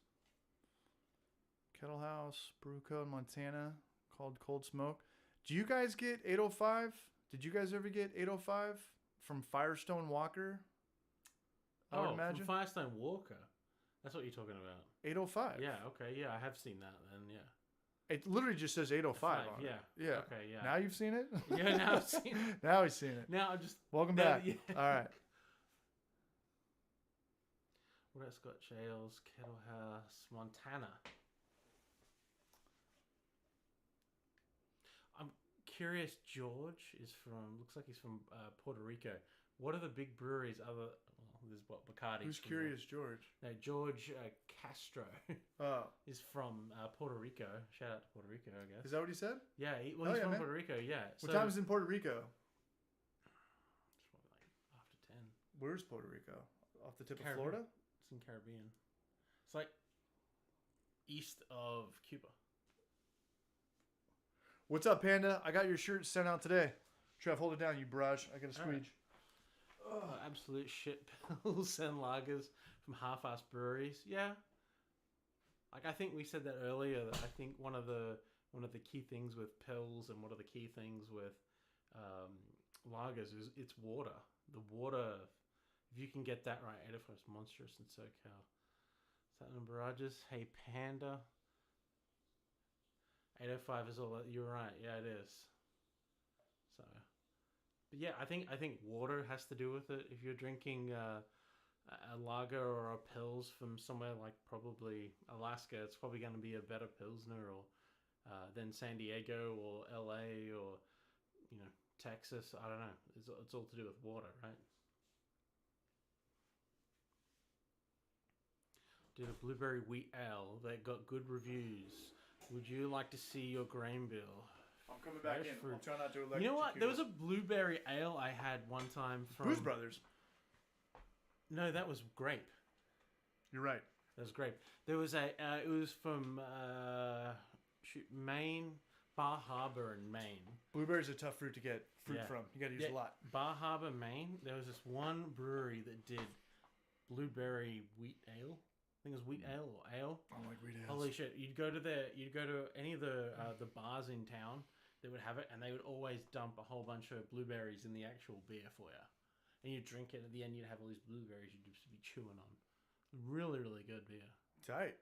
Kettle House. Brew Co. in Montana. Called Cold Smoke. Do you guys get 805? Did you guys ever get 805 from Firestone Walker? I would imagine. From Firestone Walker. That's what you're talking about. 805. Yeah. Okay. Yeah, I have seen that. Then yeah. It literally just says 805 on yeah. it. Yeah. Okay. Yeah. Now you've seen it? Yeah. Now I've seen it. Now he's seen it. Now I just. Welcome now- back. yeah. All right. What else? Scotch Ales, Kettle House, Montana. I'm curious. George is from. Looks like he's from Puerto Rico. What are the big breweries? Well, there's what Bacardi. Who's Curious George? No, George Castro Oh. is from Puerto Rico. Shout out to Puerto Rico, I guess. Is that what he said? Yeah, he's Oh, yeah, from man. Puerto Rico. Yeah. What time is it in Puerto Rico? It's probably like after 10. Where's Puerto Rico? Off the tip of Caribbean. Florida? It's in Caribbean. It's like east of Cuba. What's up, Panda? I got your shirt sent out today. Trev, hold it down, you brush. I got a All right. squeege. Absolute shit pills and lagers from half-ass breweries. Yeah. Like I think we said that earlier. That I think one of the key things with pills and one of the key things with lagers is it's water. The water, if you can get that right, 805 is monstrous in SoCal. Saturn Barrages, hey Panda. 805 is all. You're right. Yeah, it is. So. But yeah, I think water has to do with it. If you're drinking a lager or a pils from somewhere like probably Alaska, it's probably going to be a better pilsner or than San Diego or LA or Texas. I don't know. It's all to do with water, right? Did a blueberry wheat ale that got good reviews. Would you like to see your grain bill? I'm coming back Fresh in. fruit. I'm trying not to You know what? There was a blueberry ale I had one time from Booze Brothers. No, that was grape. You're right. That was grape. There was a. It was from Maine, Bar Harbor in Maine. Blueberry's a tough fruit to get fruit Yeah. from. You got to use Yeah. a lot. Bar Harbor, Maine. There was this one brewery that did blueberry wheat ale. I think it was wheat ale or ale. I don't like wheat ales. Holy shit! You'd go to any of the bars in town that would have it, and they would always dump a whole bunch of blueberries in the actual beer for you, and you'd drink it. At the end, you'd have all these blueberries you'd just be chewing on. Really, really good beer. Tight.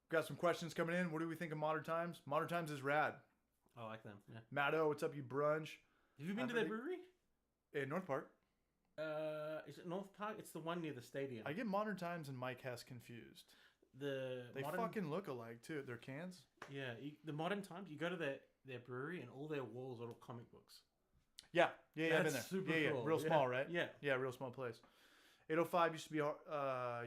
Got some questions coming in. What do we think of Modern Times? Modern Times is rad. I like them. Yeah. Matt O, what's up, you brunch? Have you been I've to that already- brewery? In North Park. Is it North Park? It's the one near the stadium. I get Modern Times and Mike Hess confused. The They modern, fucking look alike, too. Their cans. yeah. The Modern Times. You go to their brewery and all their walls are all comic books. Yeah. Yeah, I've been there. That's super yeah, cool. Real Yeah. small, right? Yeah. Yeah, real small place. 805 used to be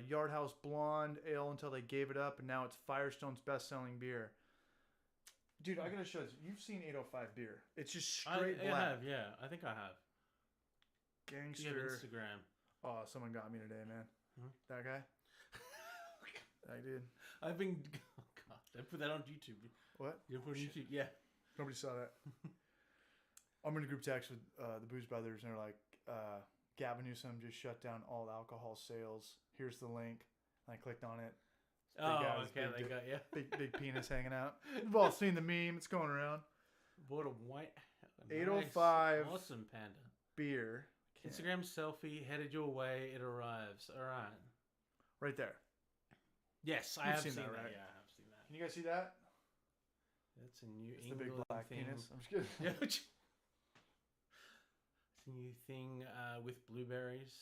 Yard House Blonde Ale until they gave it up, and now it's Firestone's best-selling beer. Dude, I gotta show this. You've seen 805 beer. It's just straight I black. have. Yeah, I think I have. You have Gangster. Instagram. Oh, someone got me today, man. Hmm? That guy? That dude. I've been. Oh God. Don't put that on YouTube. What? You don't put it on YouTube. Yeah. Nobody saw that. I'm in a group text with the Booze Brothers, and they're like, Gavin Newsom just shut down all alcohol sales. Here's the link. And I clicked on it. Big guys, Okay. big They got yeah. big penis hanging out. We've all seen the meme. It's going around. Bought a white. 805. Awesome panda. Beer. Instagram selfie headed your way. It arrives. All right. Right there. Yes, I You've have seen seen that, that. right? Yeah, I have seen that. Can you guys see that? That's a new It's the big England black thing. penis. I'm just kidding. Yeah. It's a new thing with blueberries.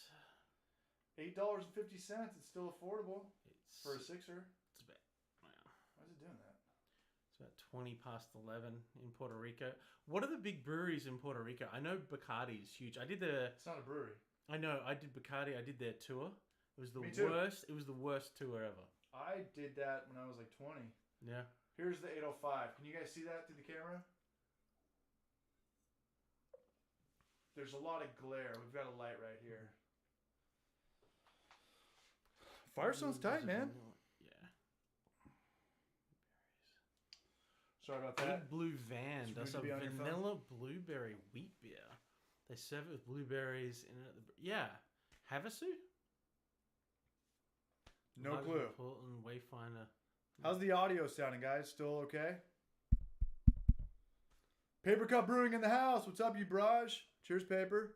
$8.50. It's still affordable It's for a sixer. It's about, wow. Why is it doing that? It's about 20 past 11 in Puerto Rico. What are the big breweries in Puerto Rico? I know Bacardi is huge. I did It's not a brewery. I did Bacardi. I did their tour. It was the Me too. worst. It was the worst tour ever. I did that when I was like 20. Yeah. Here's the 805. Can you guys see that through the camera? There's a lot of glare. We've got a light right here. Firestone's tight, man. Yeah. Sorry about that. Big Blue Van It's does rude a to be on your phone. vanilla blueberry wheat beer. They serve it with blueberries in it. Yeah. Havasu? No Large clue. Portland Wayfinder. How's the audio sounding, guys? Still okay? Paper Cup Brewing in the house. What's up, you Braj? Cheers, Paper.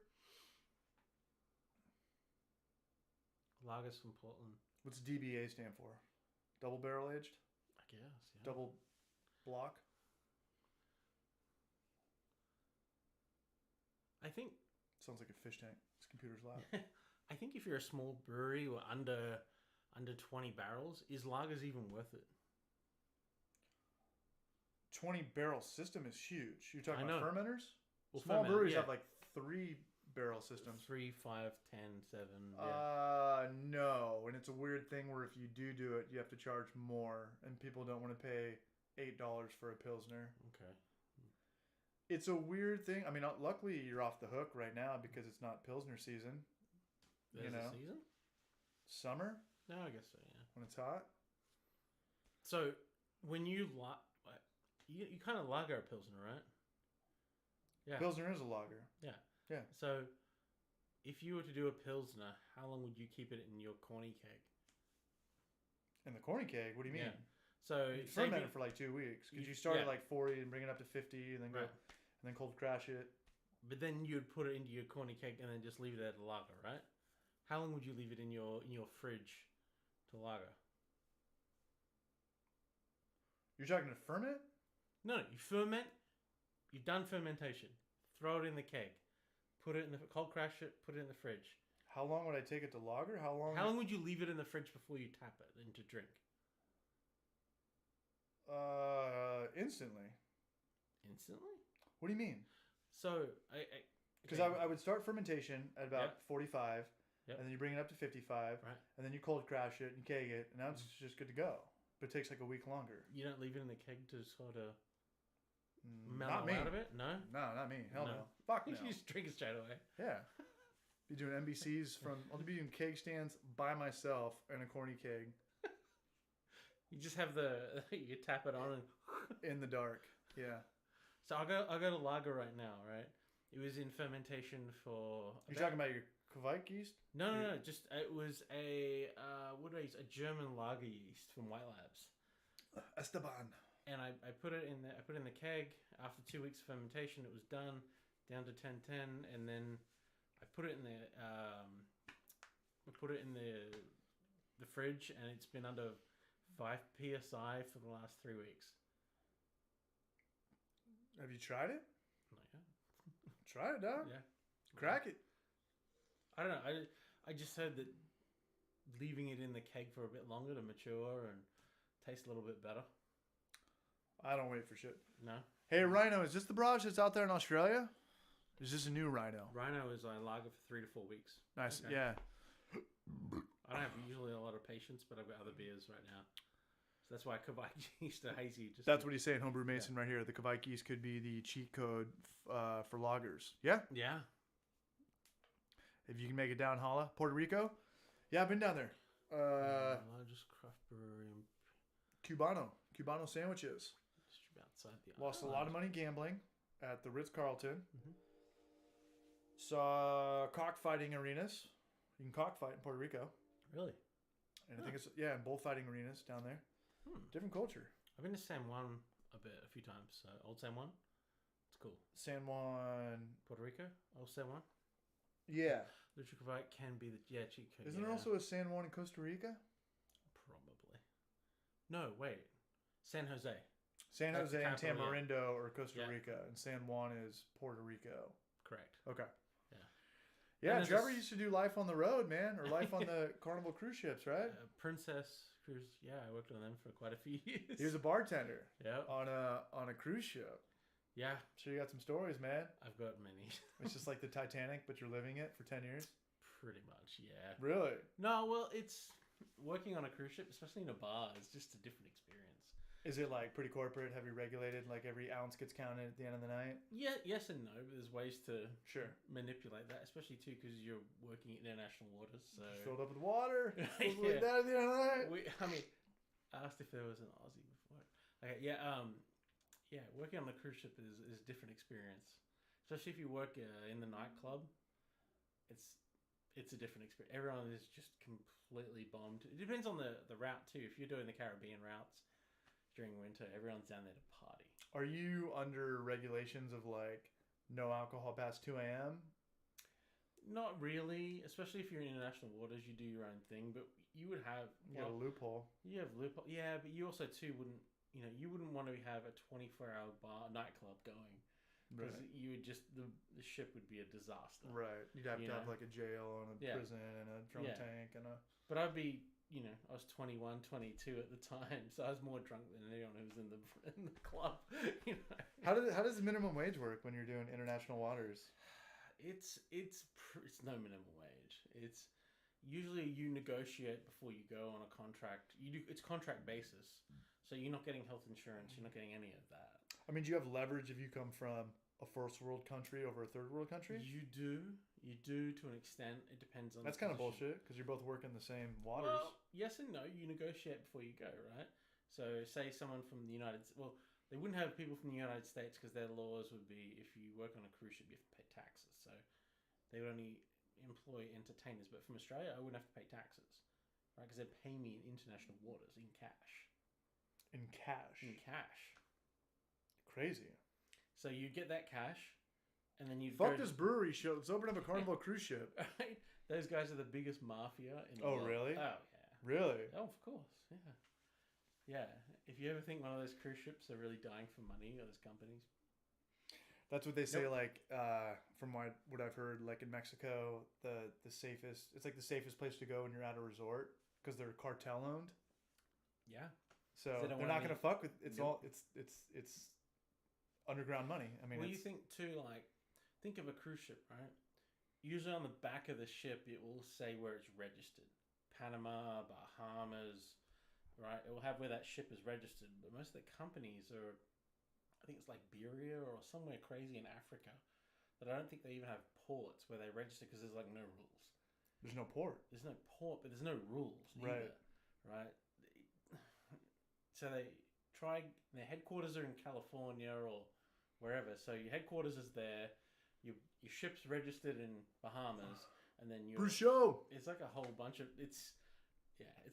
Lagers from Portland. What's DBA stand for? Double barrel aged? I guess. Yeah. Double block? I think Sounds like a fish tank. This computer's loud. I think if you're a small brewery or under 20 barrels, is lagers even worth it? 20 barrel system is huge. You're talking I about know. fermenters? Well, Small ferment, breweries yeah. have like 3 barrel systems. 3, 5, 10, 7. Yeah. No. And it's a weird thing where if you do it, you have to charge more. And people don't want to pay $8 for a Pilsner. Okay. It's a weird thing. I mean, luckily you're off the hook right now because it's not Pilsner season. There's know. a season? Summer No, I guess so, yeah. when it's hot. So, when you you kind of lager a Pilsner, right? Yeah. Pilsner is a lager. Yeah. Yeah. So, if you were to do a Pilsner, how long would you keep it in your corny keg? In the corny keg, what do you mean? Yeah. So, You say ferment you- it for like 2 weeks. Because You- you start yeah. at like 40 and bring it up to 50 and then go Right. and then cold crash it. But then you'd put it into your corny keg and then just leave it at a lager, right? How long would you leave it in your fridge to lager? You're talking to ferment? No, you ferment. You've done fermentation. Throw it in the keg. Put it in the cold crash it. Put it in the fridge. How long would I take it to lager? How long? How long would you leave it in the fridge before you tap it into drink? Instantly. Instantly. What do you mean? So Because okay. I would start fermentation at about 45, Yep. and then you bring it up to 55, Right. and then you cold crash it and keg it, and now it's just good to go. But it takes like a week longer. You don't leave it in the keg to sort of Not mellow me. out of it. No. No, not me. Hell no. No. Fuck You no. just drink it straight away. Yeah. Be doing NBCs I'll be doing keg stands by myself in a corny keg You just have you tap it on and. in the dark. Yeah. So I got a lager right now, right? It was in fermentation for. You're talking about your Kvike yeast? No. Just it was a what do I use? A German lager yeast from White Labs, Esteban. and I put it in the keg. After 2 weeks of fermentation, it was done down to 1010, and then I put it in the fridge, and it's been under 5 psi for the last 3 weeks. Have you tried it? Not yet. Try it, dog. Yeah. Crack it. I don't know. I just heard that leaving it in the keg for a bit longer to mature and taste a little bit better. I don't wait for shit. No? Hey, Rhino, is this the barrage that's out there in Australia? Is this a new Rhino? Rhino is on lager for 3 to 4 weeks. Nice. Okay. Yeah. I don't have usually a lot of patience, but I've got other beers right now. So that's why Kvike yeast are hazy. That's what he's saying, Homebrew Mason, right here. The Kvike yeast could be the cheat code for lagers. Yeah? Yeah. If you can make it down, holla. Puerto Rico? Yeah, I've been down there. Largest craft brewery. Cubano sandwiches. Just outside the Lost a island. lot of money gambling at the Ritz-Carlton. Mhm. Saw cockfighting arenas. You can cockfight in Puerto Rico. Really? And I think it's, yeah, and bullfighting arenas down there. Different culture. I've been to San Juan a few times. Old San Juan. It's cool. San Juan. Puerto Rico. Old San Juan. Yeah. The Chucavite can be the cheat code. Isn't there also a San Juan in Costa Rica? Probably. No, wait. San Jose. San That's the Jose and capital, Tamarindo or Costa Yeah. Rica, and San Juan is Puerto Rico. Correct. Okay. Yeah. Yeah, And there's Trevor this- used to do life on the road, man, or life on the Carnival cruise ships, right? Princess Cruise. Yeah, I worked on them for quite a few years. He was a bartender Yeah. on a cruise ship. Yeah. Sure, you got some stories, man. I've got many. It's just like the Titanic, but you're living it for 10 years. Pretty much. Yeah. Really? No, well, it's working on a cruise ship, especially in a bar, is just a different experience. Is it like pretty corporate, heavy regulated, like every ounce gets counted at the end of the night? Yeah, yes and no. But there's ways to Sure. manipulate that, especially too because you're working in international waters. So Just filled up with water. Yeah. Like that at the end of the night. I mean, I asked if there was an Aussie before. Okay, yeah, yeah. Working on a cruise ship is a different experience, especially if you work in the nightclub. It's a different experience. Everyone is just completely bombed. It depends on the route too. If you're doing the Caribbean routes during winter, everyone's down there to party. Are you under regulations of like no alcohol past 2 a.m.? Not really, especially if you're in international waters. You do your own thing, but you would have You got a loophole. you have loophole. Yeah, but you also too wouldn't. You wouldn't want to have a 24-hour nightclub going. Because Right. you would just the ship would be a disaster. Right. You'd have You to have know? like a jail and a Yeah. prison and a drum Yeah. tank and a. But I'd be, I was 21, 22 at the time, so I was more drunk than anyone who was in the club. How does the minimum wage work when you're doing international waters? It's no minimum wage. It's usually you negotiate before you go on a contract. It's contract basis, so you're not getting health insurance. You're not getting any of that. I mean, do you have leverage if you come from a first world country over a third world country? You do to an extent. It depends on. That's the kind of position. bullshit because you're both working the same waters. Well, yes and no. You negotiate before you go, right? So, say someone from the they wouldn't have people from the United States because their laws would be if you work on a cruise ship, you have to pay taxes. So, they would only employ entertainers. But from Australia, I wouldn't have to pay taxes, right? Because they'd pay me in international waters in cash. In cash. In cash. Crazy. So you get that cash, and then you Fuck this brewery shit. Let's open up a Carnival cruise ship. Right? Those guys are the biggest mafia in the Oh, world. really? Oh, yeah. Really? Oh, of course. Yeah. Yeah. If you ever think one of those cruise ships are really dying for money, or those companies. That's what they say. Nope. Like, from what I've heard, like in Mexico, the safest. It's like the safest place to go when you're at a resort because they're cartel owned. Yeah. So They they're don't not want going to any- fuck with. It's Nope. all. It's underground money. I mean, Well, you it's, think too, like, think of a cruise ship, right? Usually on the back of the ship, it will say where it's registered. Panama, Bahamas, right? It will have where that ship is registered. But most of the companies are, I think it's Liberia or somewhere crazy in Africa, that I don't think they even have ports where they register because there's like no rules. there's no port. There's no port, but there's no rules either, Right. right? So they try. Their headquarters are in California or wherever. So your headquarters is there. Your ship's registered in Bahamas, and then you. Cruise show. It's like a whole bunch of it's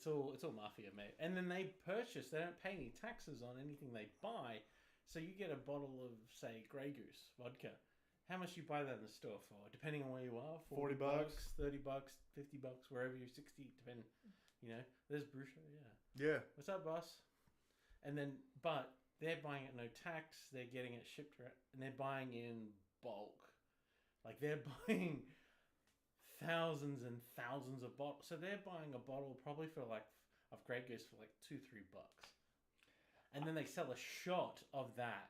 all mafia, mate. And then they purchase. They don't pay any taxes on anything they buy. So you get a bottle of say Grey Goose vodka. How much you buy that in the store for? Depending on where you are, $40, $40, $30, $50, wherever you're 60, depending. There's Brucho, yeah. Yeah. What's up, boss? And then, but they're buying it no tax. They're getting it shipped, and they're buying in bulk. Like they're buying thousands and thousands of bottles. So they're buying a bottle probably for of Grey Goose for like $2-3, and then they sell a shot of that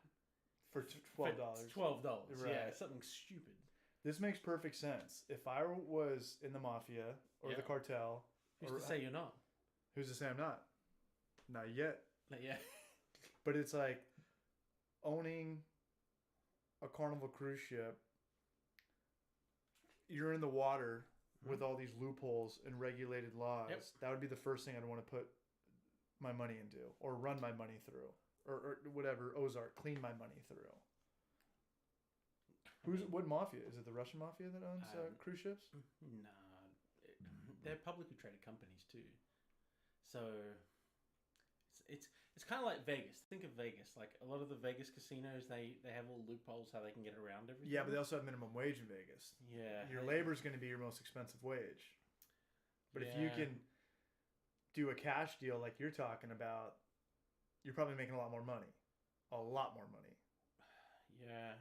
For $12. $12, yeah, Right. something stupid. This makes perfect sense. If I was in the mafia or Yeah. the cartel, Who's or to say you're not? who's to say I'm not? Not yet. Like, yeah, But it's like owning a Carnival cruise ship. You're in the water with all these loopholes and regulated laws. Yep. That would be the first thing I'd want to put my money into, or run my money through, or whatever. Ozark, clean my money through. What mafia? Is it the Russian mafia that owns cruise ships? Nah, they're publicly traded companies too. So it's kind of like Vegas. Think of Vegas. Like a lot of the Vegas casinos, they have all loopholes how they can get around everything. Yeah, but they also have minimum wage in Vegas. Yeah, your labor is going to be your most expensive wage. But if you can do a cash deal like you're talking about, you're probably making a lot more money. A lot more money. Yeah.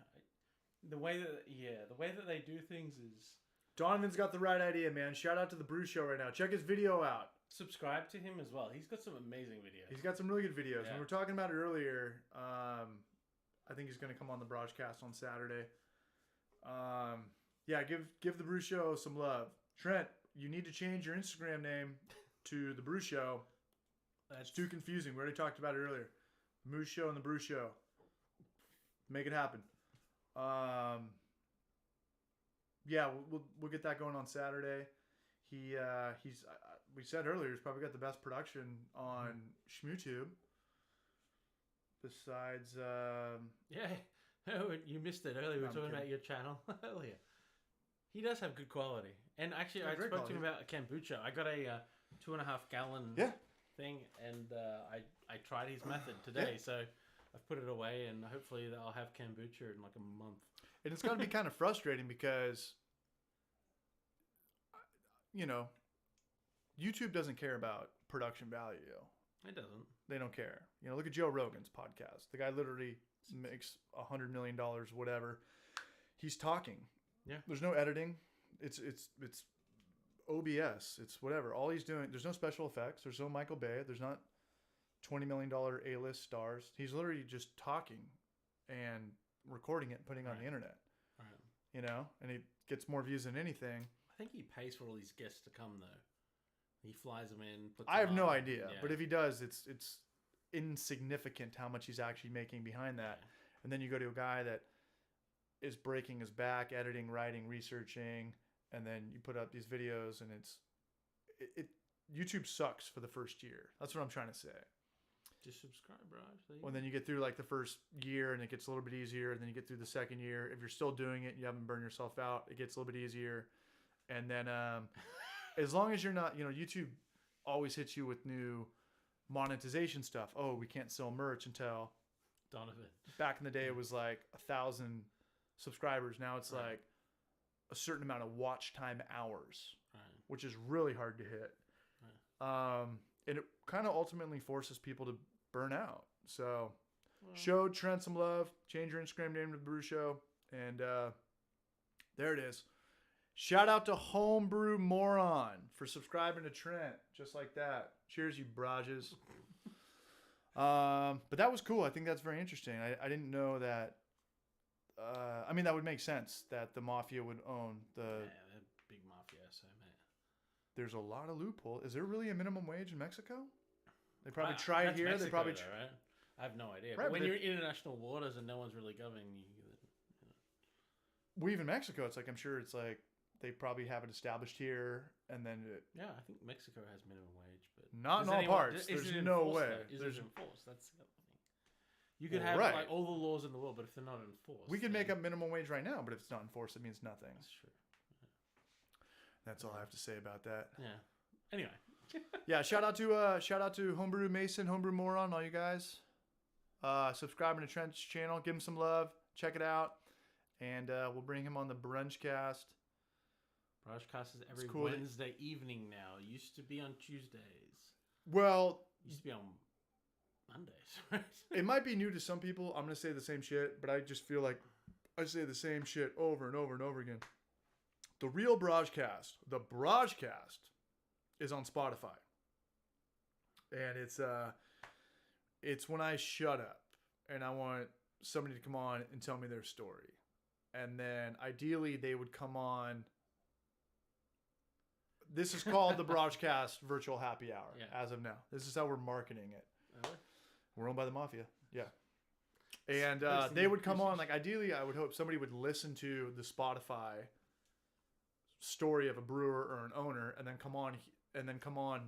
The way that they do things is... Donovan's got the right idea, man. Shout out to the Brew Show right now. Check his video out. Subscribe to him as well. He's got some amazing videos. He's got some really good videos. Yeah. And we were talking about it earlier. I think he's going to come on the broadcast on Saturday. Yeah, give the Brew Show some love. Trent, you need to change your Instagram name to the Brew Show. That's too confusing. We already talked about it earlier. The Moose Show and the Brew Show. Make it happen. Yeah, we'll get that going on Saturday. He's we said earlier he's probably got the best production on ShmooTube. Besides, you missed it earlier. We were talking about your channel earlier. He does have good quality, and actually, I spoke to him about kombucha. I got a 2.5 gallon thing, and I tried his method today. So I've put it away, and hopefully I'll have kombucha in like a month. And it's going to be kind of frustrating because, YouTube doesn't care about production value. It doesn't. They don't care. Look at Joe Rogan's podcast. The guy literally makes $100 million, whatever. He's talking. Yeah. There's no editing. It's OBS. It's whatever. All he's doing. There's no special effects. There's no Michael Bay. There's not $20 million A-list stars. He's literally just talking and recording it and putting it on the internet. Right. And he gets more views than anything. I think he pays for all these guests to come though. He flies them in. I have no idea, but if he does, it's insignificant how much he's actually making behind that. Yeah. And then you go to a guy that is breaking his back, editing, writing, researching, and then you put up these videos, and YouTube sucks for the first year. That's what I'm trying to say. Just subscribe, Raj. Well, then you get through like the first year, and it gets a little bit easier. And then you get through the second year. If you're still doing it, you haven't burned yourself out, it gets a little bit easier. And then as long as you're not, YouTube always hits you with new monetization stuff. Oh, we can't sell merch until Donovan. Back in the day, it was like 1,000 subscribers. Now it's like a certain amount of watch time hours, which is really hard to hit. And it kind of ultimately forces people to burn out. So show Trent some love. Change your Instagram name to Brew Show. And there it is. Shout out to Homebrew Moron for subscribing to Trent. Just like that. Cheers, you brages. But that was cool. I think that's very interesting. I didn't know that. That would make sense that the mafia would own the... Yeah, they're big mafia, so mate. There's a lot of loophole. Is there really a minimum wage in Mexico? They probably try it here. Mexico, they probably... though, right? I have no idea. Right, but when you're in international waters and no one's really governing you... Well, even Mexico, it's like, I'm sure it's like, they probably have it established here, and then... Yeah, I think Mexico has minimum wage, but... Not in all parts. There's no way. Is it enforced? That's the other thing. You could have like all the laws in the world, but if they're not enforced... We can make up minimum wage right now, but if it's not enforced, it means nothing. That's true. Yeah. That's all I have to say about that. Yeah. Anyway. Yeah, shout out to Homebrew Mason, Homebrew Moron, all you guys. Subscribing to Trent's channel. Give him some love. Check it out. And we'll bring him on the Brunchcast. Brunchcast is every Wednesday evening now. It used to be on Tuesdays. Well... It used to be on Mondays, right? It might be new to some people. I'm going to say the same shit, but I just feel like I say the same shit over and over and over again. The real Brajcast, the Brajcast, is on Spotify. And it's when I shut up and I want somebody to come on and tell me their story. And then ideally they would come on. This is called the Brajcast Virtual Happy Hour as of now. This is how we're marketing it. We're owned by the mafia. Yeah. And they would come on. Like, ideally, I would hope somebody would listen to the Spotify story of a brewer or an owner and then come on and then come on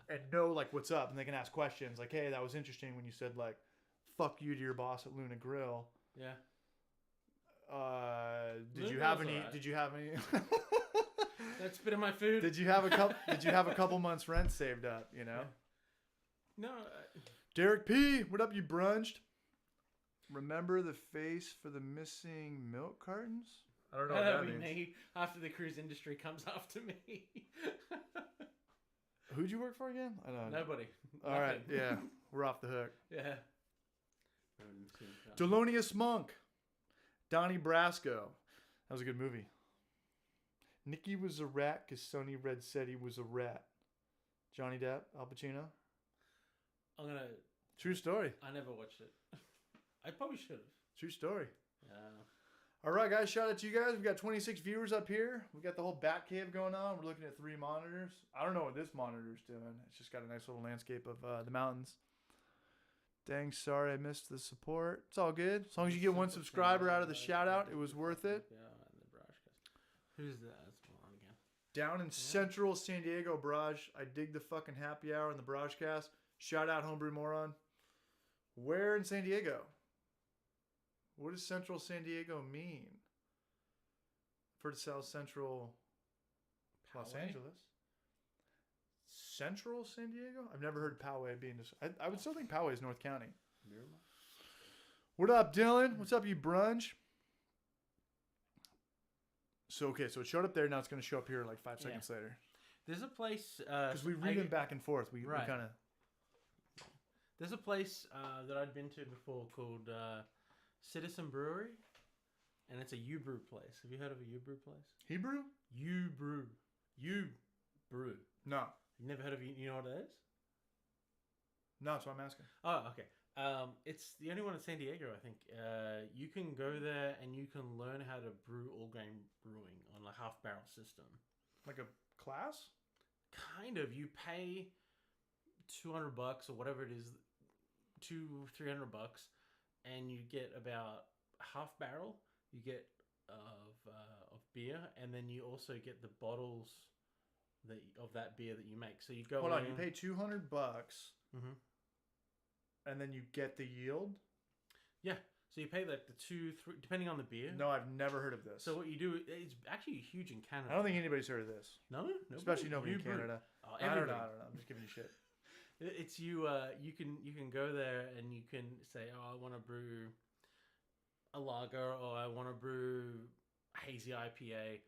and know like what's up, and they can ask questions like, "Hey, that was interesting when you said like, fuck you to your boss at Luna Grill. Yeah. Did Luna you have Grill's any? alright. Did you have any? That's a bit of my food. Did you have a couple? Did you have a couple months rent saved up? You know." No. Derek P, what up, you brunched? Remember the face for the missing milk cartons? I don't know what That'll that be means. me after the cruise industry comes after me. Who'd you work for again? I don't know. Nobody. All right, Nothing. yeah, we're off the hook. Yeah. Delonious Monk, Donnie Brasco. That was a good movie. Nicky was a rat because Sonny Red said he was a rat. Johnny Depp, Al Pacino. I'm gonna. True story. I never watched it. I probably should have. True story. Yeah. All right, guys. Shout out to you guys. We got 26 viewers up here. We got the whole bat cave going on. We're looking at 3 monitors. I don't know what this monitor's doing. It's just got a nice little landscape of the mountains. Dang, sorry I missed the support. It's all good. As long as you get 1 subscriber out of the shout out, it was worth it. Yeah, and the broadcast. Who's that? That's on again. Down in central San Diego, Barrage. I dig the fucking happy hour and the broadcast. Shout out, Homebrew Moron. Where in San Diego? What does central San Diego mean? For South Central Los Poway? Angeles. Central San Diego? I've never heard Poway being just. I would still think Poway is North County. Miramar? What up, Dylan? What's up, you brunch? So, okay, so it showed up there. Now it's going to show up here like 5 seconds later. There's a place. Because we read them back and forth. We Right. kind of. There's a place that I'd been to before called Citizen Brewery, and it's a U Brew place. Have you heard of a U Brew place? Hebrew? U Brew. U Brew. No. You never heard of you know what it is? No, that's what I'm asking. Oh, okay. It's the only one in San Diego, I think. You can go there and you can learn how to brew all grain brewing on a half barrel system. Like a class? Kind of. You pay $200 or whatever it is, $300, and you get about half barrel. You get of beer, and then you also get the bottles of that beer that you make. So you go. Hold on, in- you pay $200 Mhm. and then you get the yield? Yeah. So you pay like the 2-3 depending on the beer. No, I've never heard of this. So what you do, it's actually huge in Canada. I don't think anybody's heard of this. No, Especially nobody in You brew. Canada. Oh, I don't everybody. know. I'm just giving you shit. It's you. You can go there and you can say, "Oh, I want to brew a lager, or I want to brew hazy IPA,"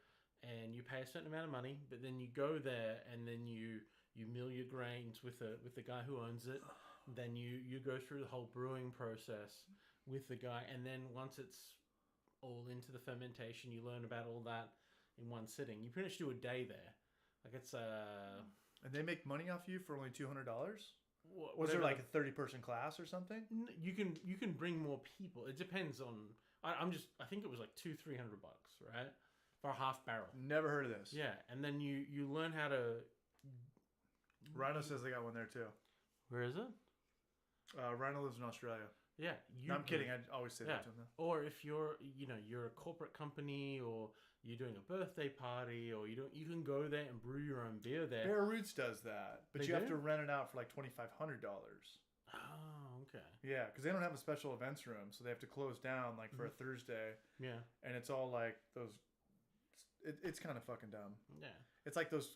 and you pay a certain amount of money. But then you go there and then you mill your grains with the guy who owns it. Then you go through the whole brewing process with the guy, and then once it's all into the fermentation, you learn about all that in one sitting. You pretty much do a day there. Like it's And they make money off you for only $200? Was whatever there the- like a 30-person class or something? You can bring more people. It depends on. I think it was like $200-300, right, for a half barrel. Never heard of this. Yeah, and then you learn how to. Rhino says they got one there too. Where is it? Rhino lives in Australia. Yeah, No, I'm kidding. I always say Yeah. that to him. Though. Or if you're a corporate company, or you're doing a birthday party, or you can go there and brew your own beer there. Bear Roots does that, but They you have do? to rent it out for like $2,500. Oh, okay. Yeah, because they don't have a special events room, so they have to close down like for a Thursday, Yeah, and it's all like those. It's kind of fucking dumb. yeah. It's like those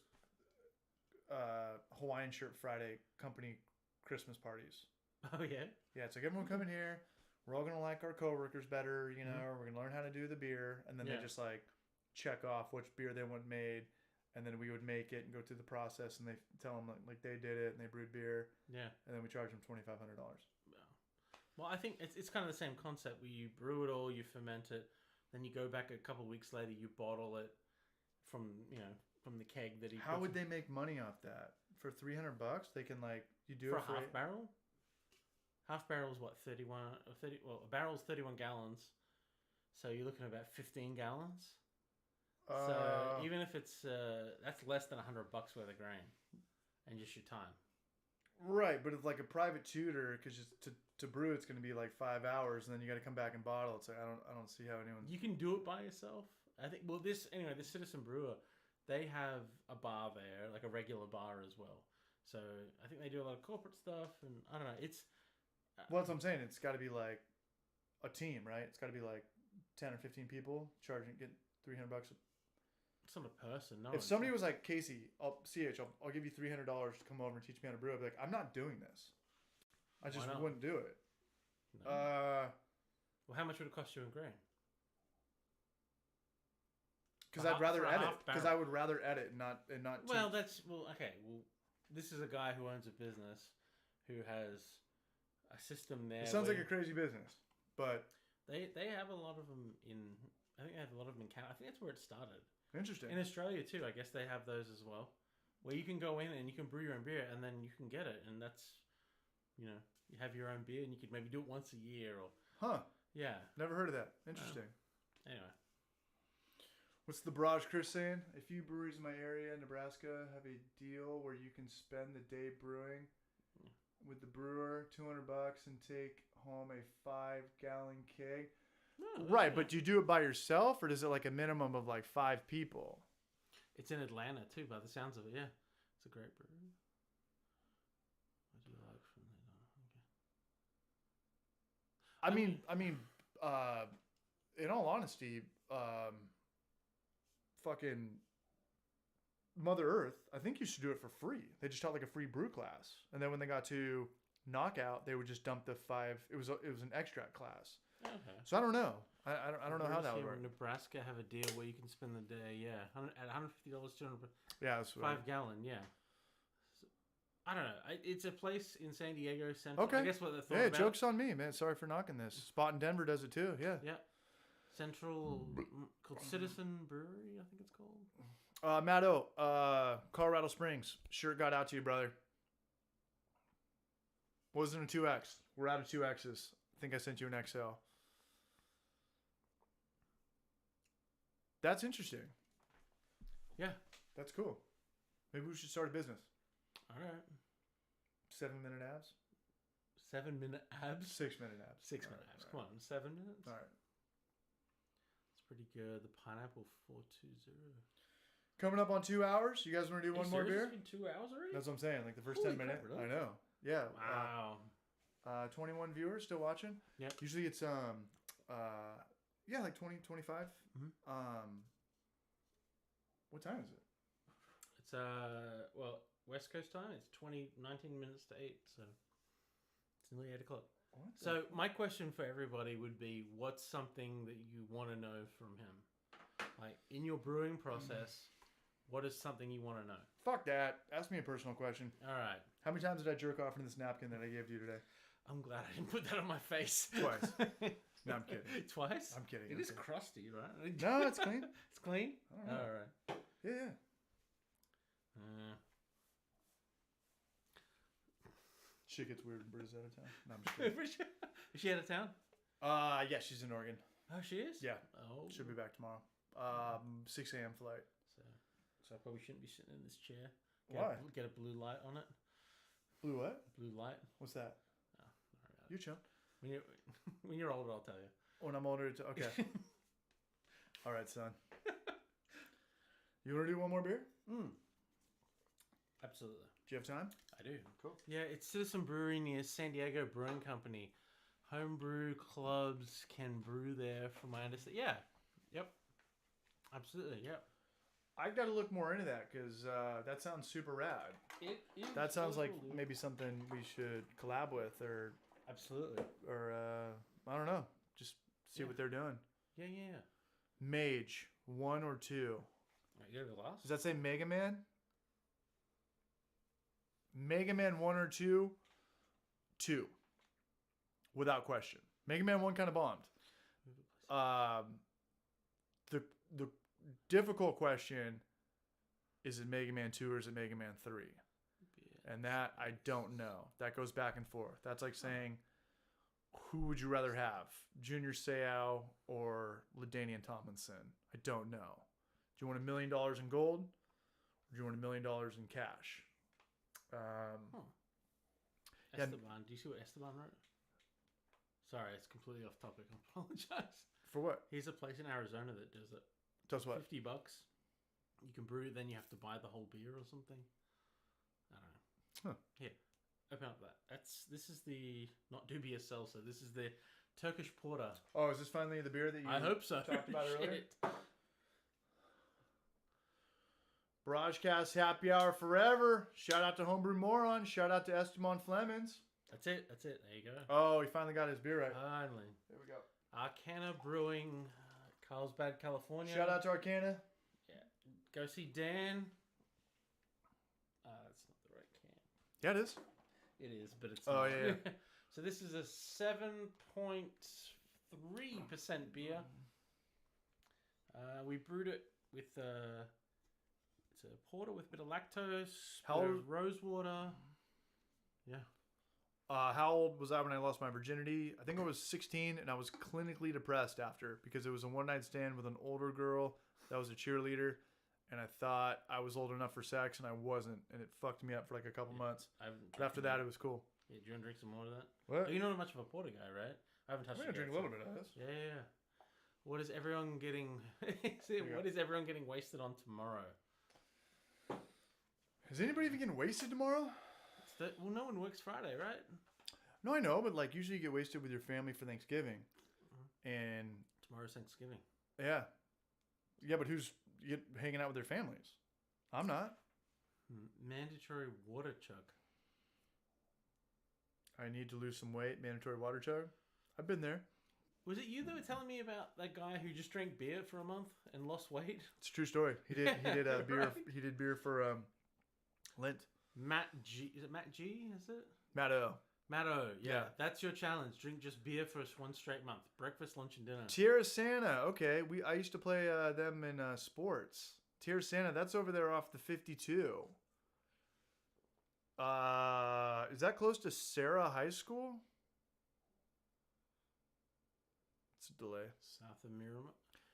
Hawaiian Shirt Friday company Christmas parties. Oh yeah. Yeah, it's like everyone come in here. We're all gonna like our coworkers better, you know. We're gonna learn how to do the beer, and then Yeah. they just like check off which beer they want made, and then we would make it and go through the process, and they tell them like they did it and they brewed beer, Yeah. and then we charge them $2,500. Well, I think it's kind of the same concept where you brew it all, you ferment it, then you go back a couple of weeks later, you bottle it from the keg that he. How would they make money off that? For $300, they can like you do for it a for half barrel? Half barrel is what, 31 or 30? Well, a barrel's 31 gallons, so you're looking at about 15 gallons. So even if it's that's less than $100 worth of grain, and just your time. Right, but it's like a private tutor because to brew it's going to be like 5 hours, and then you got to come back and bottle. It's like I don't see how anyone. You can do it by yourself. I think. Well, this Citizen Brewer, they have a bar there, like a regular bar as well. So I think they do a lot of corporate stuff, and I don't know. It's Well, that's what I'm saying. It's got to be like a team, right? It's got to be like 10 or 15 people charging, get $300. it's not a person. No, If somebody was like, Casey, I'll give you $300 to come over and teach me how to brew, I'd be like, I'm not doing this. I just not? wouldn't do it. No. Well, how much would it cost you in grain? Because For I'd rather for a edit. half Because barrel. I would rather edit and not. Well, okay. Well, this is a guy who owns a business who has a system there. It sounds like where a crazy business, but they have a lot of them in. I think they have a lot of them in Canada. I think that's where it started. interesting. In Australia too, I guess they have those as well, where you can go in and you can brew your own beer, and then you can get it, and that's, you have your own beer, and you could maybe do it once a year, or Huh? yeah. Never heard of that. Interesting. Anyway, What's the barrage Chris saying? A few breweries in my area, Nebraska, have a deal where you can spend the day brewing with the brewer, $200, and take home a 5-gallon keg. no, Right, but do you do it by yourself, or does it like a minimum of like 5 people? it's in Atlanta too, by the sounds of it. Yeah, it's a great brewery. What do you like from there? Okay. I mean, in all honesty, fucking Mother Earth, I think you should do it for free. They just taught like a free brew class, and then when they got to knockout, they would just dump the 5. It was an extract class. Okay. So I don't know. I don't know how Brewers that would here work. in Nebraska have a deal where you can spend the day. Yeah, at $150, 200. Yeah, that's what 5-gallon, yeah. So, I don't know. It's a place in San Diego Central. Okay. I guess what they thought Hey, about joke's on me, man. Sorry for knocking this. Spot in Denver does it too. Yeah. it. Yeah. Central, called Citizen Brewery, I think it's called. Matt O, Colorado Springs. Sure got out to you, brother. Wasn't a 2X. We're out of 2Xs. I think I sent you an XL. That's interesting. Yeah. That's cool. Maybe we should start a business. All right. 7-minute abs? 7-minute abs? 6-minute abs. 6-minute abs. Come on, 7 minutes? All right. It's pretty good. The Pineapple 420. Coming up on 2 hours. You guys want to do one more beer? It's been 2 hours already? That's what I'm saying. Like the first Holy 10 minutes. crap, really? I know. Yeah. Wow. 21 viewers still watching. Yep. Usually it's like 20, 25. Mhm. What time is it? It's West Coast time. It's 19 minutes to 8, so it's nearly 8 o'clock. What the So my question for everybody would be, what's something that you want to know from him? Like in your brewing process, what is something you want to know? Fuck that. Ask me a personal question. All right. How many times did I jerk off into this napkin that I gave to you today? I'm glad I didn't put that on my face. Twice. No, I'm kidding. Twice? I'm kidding. It I'm is kidding. crusty, right? No, it's clean. It's clean? I don't know. All right. Yeah. Shit gets weird when Britta's out of town. No, I'm just kidding. Is she out of town? Yeah, she's in Oregon. Oh, she is? Yeah. Oh. She'll be back tomorrow. 6 a.m. flight. So I probably shouldn't be sitting in this chair. Why? Get a blue light on it. Blue what? Blue light. What's that? Oh, don't worry about it. You chill. When you're older, I'll tell you. When I'm older, okay. All right, son. You want to do one more beer? Absolutely. Do you have time? I do. Cool. Yeah, it's Citizen Brewery near San Diego Brewing Company. Homebrew clubs can brew there, from my understanding. Yeah. Yep. Absolutely. Yep. I got to look more into that because that sounds super rad. It is. That sounds like totally. maybe something we should collab with, or Absolutely. I don't know, just see Yeah. what they're doing. Yeah. Mage 1 or 2. Right, you got the last? Does that say Mega Man? Mega Man 1 or 2? 2. Without question. Mega Man 1 kind of bombed. The difficult question is it Mega Man 2 or is it Mega Man 3? Yeah. And that I don't know. That goes back and forth. That's like saying, who would you rather have? Junior Seau or LaDainian Tomlinson? I don't know. Do you want $1 million in gold? Or do you want $1 million in cash? Yeah. Esteban. Do you see what Esteban wrote? Sorry, it's completely off topic. I apologize. For what? He's a place in Arizona that does it. Does what? $50. You can brew it, then you have to buy the whole beer or something. I don't know. Huh. Here, open up that. This is the not dubious seltzer. This is the Turkish porter. Oh, is this finally the beer that you I hope so. talked about earlier? Shit. Barragecast happy hour forever. Shout out to Homebrew Moron. Shout out to Esteban Flemings. That's it. There you go. Oh, he finally got his beer right. Finally. There we go. Arcana Brewing, Carlsbad, California. Shout out to Arcana. Yeah. Go see Dan. That's not the right can. Yeah, it is. It is, but it's Oh, not. yeah. So this is a 7.3% beer. We brewed it with it's a porter with a bit of lactose, How bit old- of rose water. Yeah. How old was I when I lost my virginity? I think I was 16, and I was clinically depressed after because it was a one-night stand with an older girl that was a cheerleader, and I thought I was old enough for sex, and I wasn't, and it fucked me up for like a couple months. But after that, it was cool. Yeah, do you want to drink some more of that? What? Oh, you're not much of a porter guy, right? I haven't touched I'm it gonna drink yet, a little bit of this. Yeah. What is everyone getting? What is everyone getting wasted on tomorrow? Is anybody even getting wasted tomorrow? Well, no one works Friday, right? No, I know, but like usually you get wasted with your family for Thanksgiving, and Tomorrow's Thanksgiving. yeah, but who's hanging out with their families? I'm not. Mandatory water chug. I need to lose some weight. Mandatory water chug. I've been there. Was it you that were telling me about that guy who just drank beer for a month and lost weight? It's a true story. He did beer. Right. He did beer for Lent. Matt G. Is it Matt G? Is it? Matt O. Matt O. Yeah. Yeah. That's your challenge. Drink just beer for one straight month. Breakfast, lunch, and dinner. Tierra Santa. Okay, I used to play them in sports. Tierra Santa. That's over there off the 52. Is that close to Sarah High School? It's a delay. South of Miramar.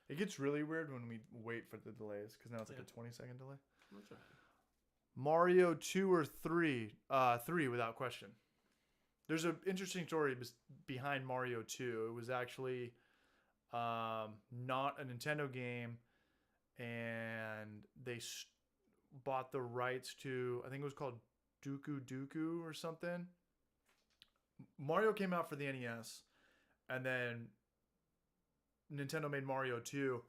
It gets really weird when we wait for the delays because now it's like a 20-second delay. That's right. Mario 2 or 3? 3 without question. There's an interesting story behind Mario 2. It was actually not a Nintendo game, and they bought the rights to, I think it was called Duku Duku or something. Mario came out for the NES, and then Nintendo made Mario 2,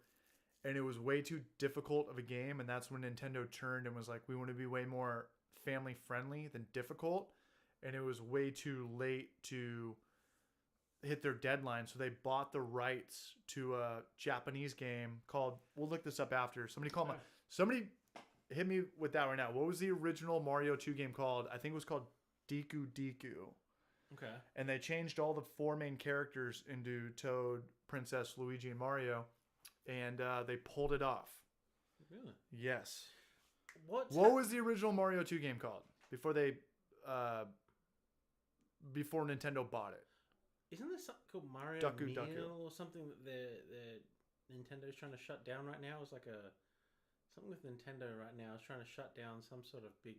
and it was way too difficult of a game, and that's when Nintendo turned and was like, we want to be way more family friendly than difficult, and it was way too late to hit their deadline, so they bought the rights to a Japanese game called, we'll look this up after. Somebody hit me with that right now. What was the original Mario 2 game called? I think it was called Deku Deku. Okay. And they changed all the 4 main characters into Toad, Princess, Luigi, and Mario, and they pulled it off. Really? Yes. What was the original Mario 2 game called before before Nintendo bought it? Isn't there something called Mario Ducku Meal Ducku. or something that the Nintendo's trying to shut down right now? It's like something with Nintendo right now is trying to shut down some sort of big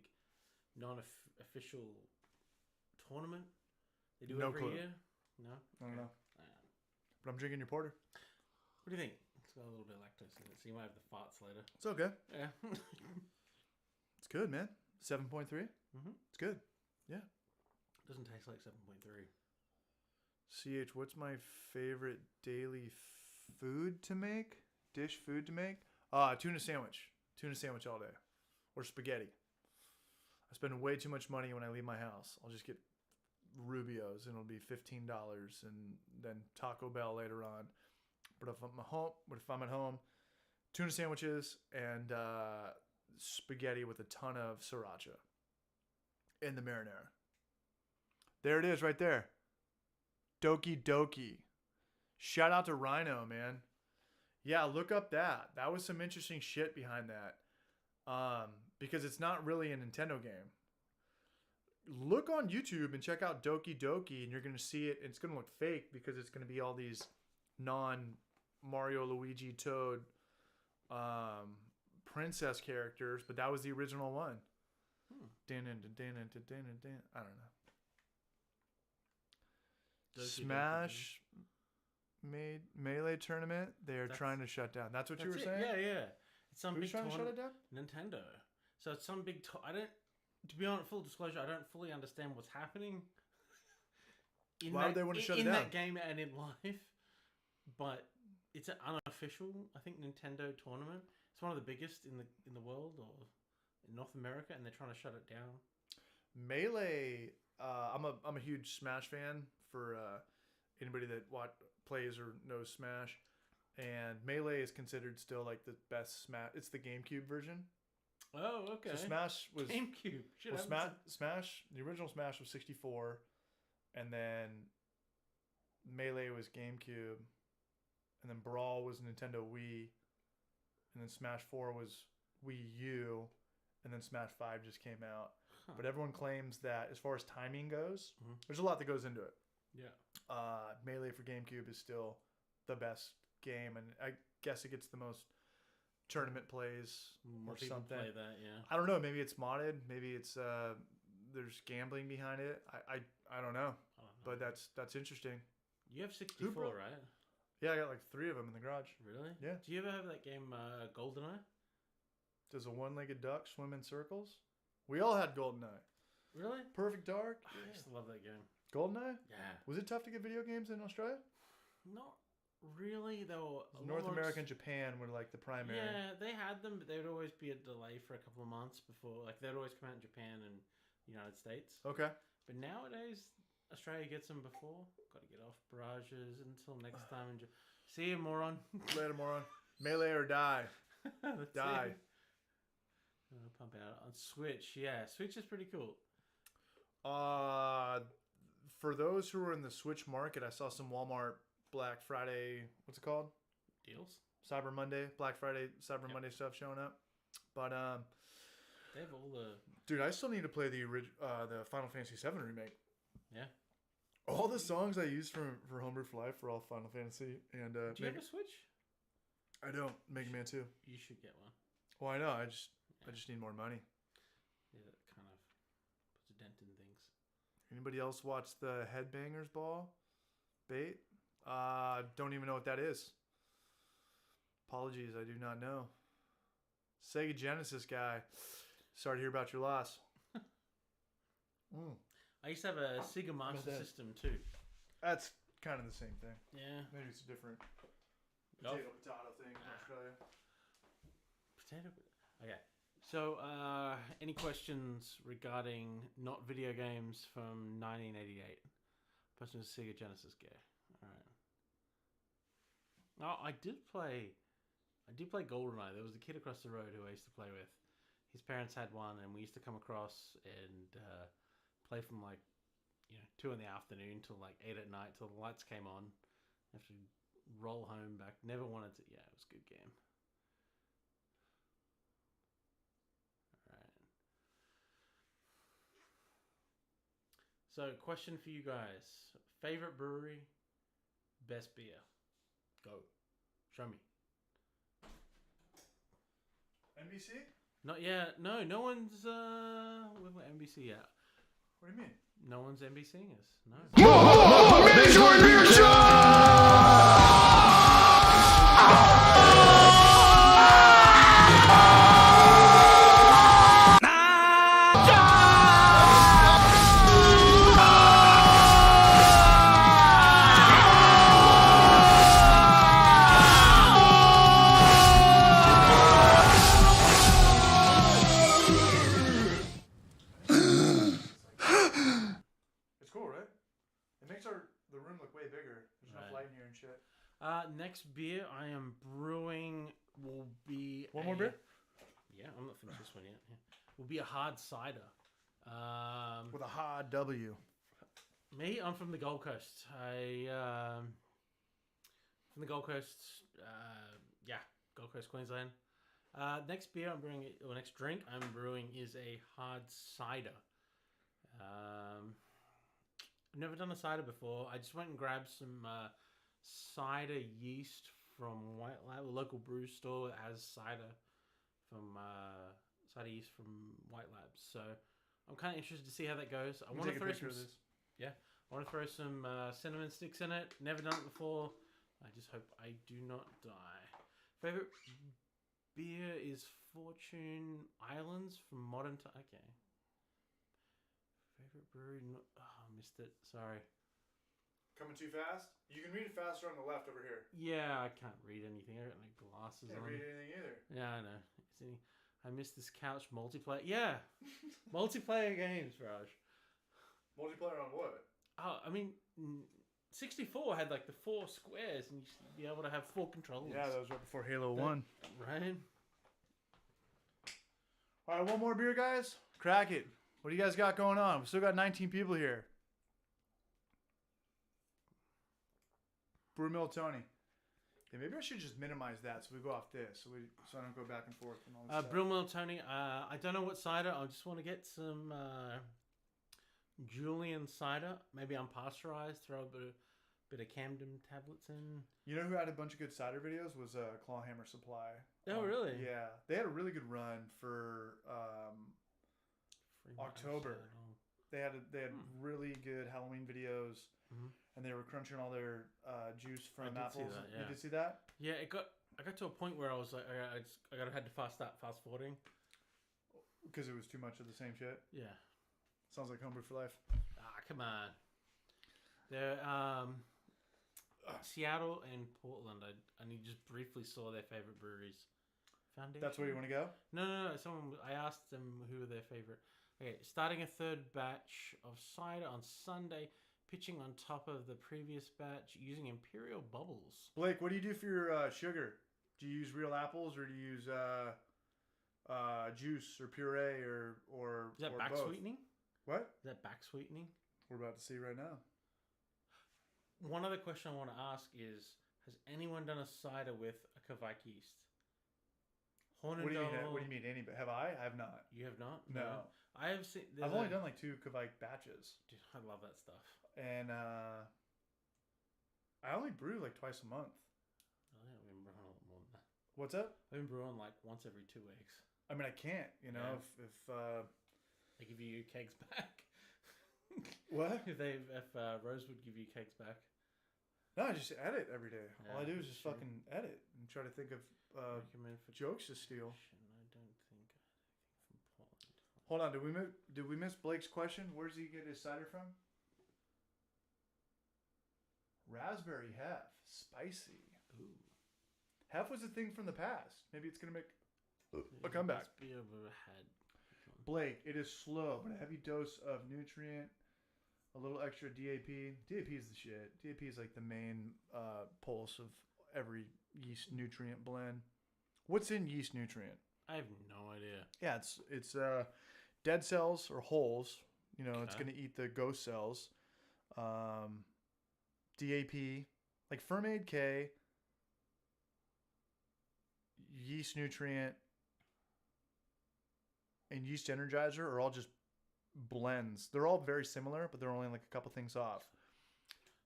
non-official tournament they do No every clue. year. No, I don't know. Uh, But I'm drinking your porter. What do you think? It's got a little bit of lactose in it, so you might have the farts later. It's okay. Yeah. It's good, man. 7.3. It's good. Doesn't taste like 7.3. CH, what's my favorite daily food to make? Dish food to make? Tuna sandwich. Tuna sandwich all day. Or spaghetti. I spend way too much money when I leave my house. I'll just get Rubio's and it'll be $15 and then Taco Bell later on. But if I'm at home, tuna sandwiches and spaghetti with a ton of sriracha in the marinara. There it is right there. Doki Doki. Shout out to Rhino, man. Yeah, look up that. That was some interesting shit behind that. Because it's not really a Nintendo game. Look on YouTube and check out Doki Doki, and you're going to see it. It's going to look fake because it's going to be all these non-Mario, Luigi, Toad, princess characters, but that was the original one. I don't know. Smash Melee tournament. They are trying to shut down. That's what you were saying? Yeah. It's some Who's big trying to shut it down? Nintendo. So it's some big. I don't. To be honest, full disclosure, I don't fully understand what's happening. Why would they want to shut it in down? that game and in life? But it's an unofficial, I think, Nintendo tournament. It's one of the biggest in the world or in North America, and they're trying to shut it down. Melee. I'm a huge Smash fan. For anybody that plays or knows Smash, and Melee is considered still like the best Smash. It's the GameCube version. Oh, okay. So Smash was GameCube. Smash. The original Smash was 64, and then Melee was GameCube, and then Brawl was Nintendo Wii, and then Smash 4 was Wii U, and then Smash 5 just came out. Huh. But everyone claims that as far as timing goes, there's a lot that goes into it. Yeah. Melee for GameCube is still the best game, and I guess it gets the most tournament plays More or people something. play that, yeah. I don't know. Maybe it's modded. Maybe it's there's gambling behind it. I don't know. But that's interesting. You have 64, right? Yeah, I got like 3 of them in the garage. Really? Yeah. Do you ever have that game GoldenEye? Does a one-legged duck swim in circles? We all had GoldenEye. Really? Perfect Dark. I used to love that game. GoldenEye? Yeah. Was it tough to get video games in Australia? Not really, though. North America and Japan were like the primary. Yeah, they had them, but there would always be a delay for a couple of months before. Like, they'd always come out in Japan and the United States. Okay. But nowadays, Australia gets them before. Got to get off barrages until next time. See you, moron. Later, moron. Melee or die. Die. Pump out on Switch. Yeah, Switch is pretty cool. For those who are in the Switch market, I saw some Walmart Black Friday. What's it called? Deals. Cyber Monday, Black Friday, Cyber Monday stuff showing up. But they have all the. Dude, I still need to play the Final Fantasy VII remake. Yeah. All the songs I used for Homebrew for Life for all Final Fantasy and. Do you have a Switch? I don't. Mega Man 2. You should get one. Well, I know. I just need more money. Yeah, that kind of puts a dent in things. Anybody else watch the Headbangers Ball? Bait? Don't even know what that is. Apologies, I do not know. Sega Genesis guy. Sorry to hear about your loss. I used to have a Sega Master System too. That's kind of the same thing. Yeah. Maybe it's a different Nope. potato thing in Australia. Okay. So, any questions regarding not video games from 1988? Person with Sega Genesis guy. All right. Oh, I did play GoldenEye. There was a kid across the road who I used to play with. His parents had one, and we used to come across and play from 2 in the afternoon till 8 at night till the lights came on. Have to roll home back. Never wanted to. Yeah, it was a good game. So, question for you guys. Favorite brewery, best beer. Go. Show me. NBC? Not yet. No one's with NBC yet. What do you mean? No one's NBCing us. No. Mandatory Beer Show! It's cool, right? It makes the room look way bigger. There's enough light in here and shit. Next beer I am brewing will be One more beer? Yeah, I'm not finished this one yet. Yeah. Will be a hard cider. With a hard W. Me, I'm from the Gold Coast. From the Gold Coast, Gold Coast, Queensland. Next beer I'm brewing, or next drink I'm brewing is a hard cider. I've never done a cider before. I just went and grabbed some cider yeast from White Lab, a local brew store that has cider yeast from White Labs. So I'm kind of interested to see how that goes. I want to throw some. Yeah, I want to throw some cinnamon sticks in it. Never done it before. I just hope I do not die. Favorite beer is Fortune Islands from Modern Time. Okay. Favorite brewery? Oh, I missed it. Sorry. Coming too fast? You can read it faster on the left over here. Yeah, I can't read anything. I got no glasses Can't on. read anything either. Yeah, I know. I missed this couch multiplayer. Yeah, multiplayer games, Raj. Multiplayer on what? Oh, I mean, 64 had like the 4 squares, and you should be able to have 4 controllers. Yeah, that was right before Halo 1. Right? All right, one more beer, guys. Crack it. What do you guys got going on? We still got 19 people here. Brew Mill Tony. Yeah, maybe I should just minimize that so we go off this, so I don't go back and forth and all this stuff. Brewmill Tony. I don't know what cider. I just want to get some Julian cider. Maybe unpasteurized. Throw a bit of Camden tablets in. You know who had a bunch of good cider videos was Clawhammer Supply. Oh, really? Yeah, they had a really good run for Free October. cider. They had really good Halloween videos, Mhm. and they were crunching all their juice from did see apples. that, You yeah. did see that? Yeah, I got to a point where I was like, I had to start fast forwarding. Because it was too much of the same shit. Yeah. Sounds like homebrew for life. Ah, come on. There, Seattle and Portland. I only just briefly saw their favorite breweries. Foundation. That's where you want to go? No. I asked them who were their favorite. Okay, starting a third batch of cider on Sunday, pitching on top of the previous batch using Imperial bubbles. Blake, what do you do for your sugar? Do you use real apples or do you use juice or puree or Is that or back both? sweetening? What? Is that back sweetening? We're about to see right now. One other question I want to ask is: has anyone done a cider with a Kveik yeast? What do you mean? What do you mean? Any? Have I? I have not. You have not? No. I have seen. I've only done like 2 Kveik batches, Dude, I love that stuff. and I only brew like twice a month. I think I've been brewing a lot more than that. What's up? I've been brewing like once every 2 weeks. I mean, I can't. You know, Yeah. if They give you kegs back. what? if Rose would give you kegs back. No, I just edit every day. All I Yeah, do is just sure. fucking edit and try to think of Recommend for jokes to steal. I don't think I had anything from Portland. Hold on, did we miss Blake's question? Where does he get his cider from? Raspberry hef, spicy. Ooh. Hef was a thing from the past. Maybe it's gonna make a comeback. Best beer I've ever had. Blake, it is slow, but a heavy dose of nutrient, a little extra DAP. DAP is the shit. DAP is like the main pulse of every yeast nutrient blend. What's in yeast nutrient? I have no idea. Yeah, it's dead cells or holes. You know, it's Okay. going to eat the ghost cells. DAP, like Fermaid K, yeast nutrient, and yeast energizer are all just blends. They're all very similar, but they're only like a couple things off.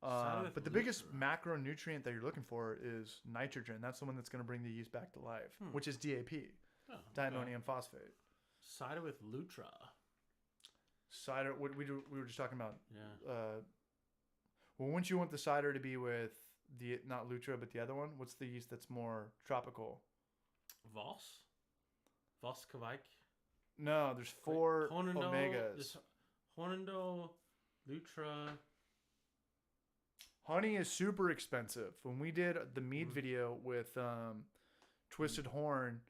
Cider with But the biggest Lutra. macronutrient that you're looking for is nitrogen. That's the one that's going to bring the yeast back to life, which is DAP, Oh, diammonium phosphate. cider with Lutra. Cider. What we were just talking about. Yeah. Well, wouldn't you want the cider to be with the not Lutra but the other one? What's the yeast that's more tropical? Voss. Voss Kveik. No, there's 4 Hornindal, omegas. there's Hornindal, Lutra. Honey is super expensive. When we did the mead video with Twisted Horn,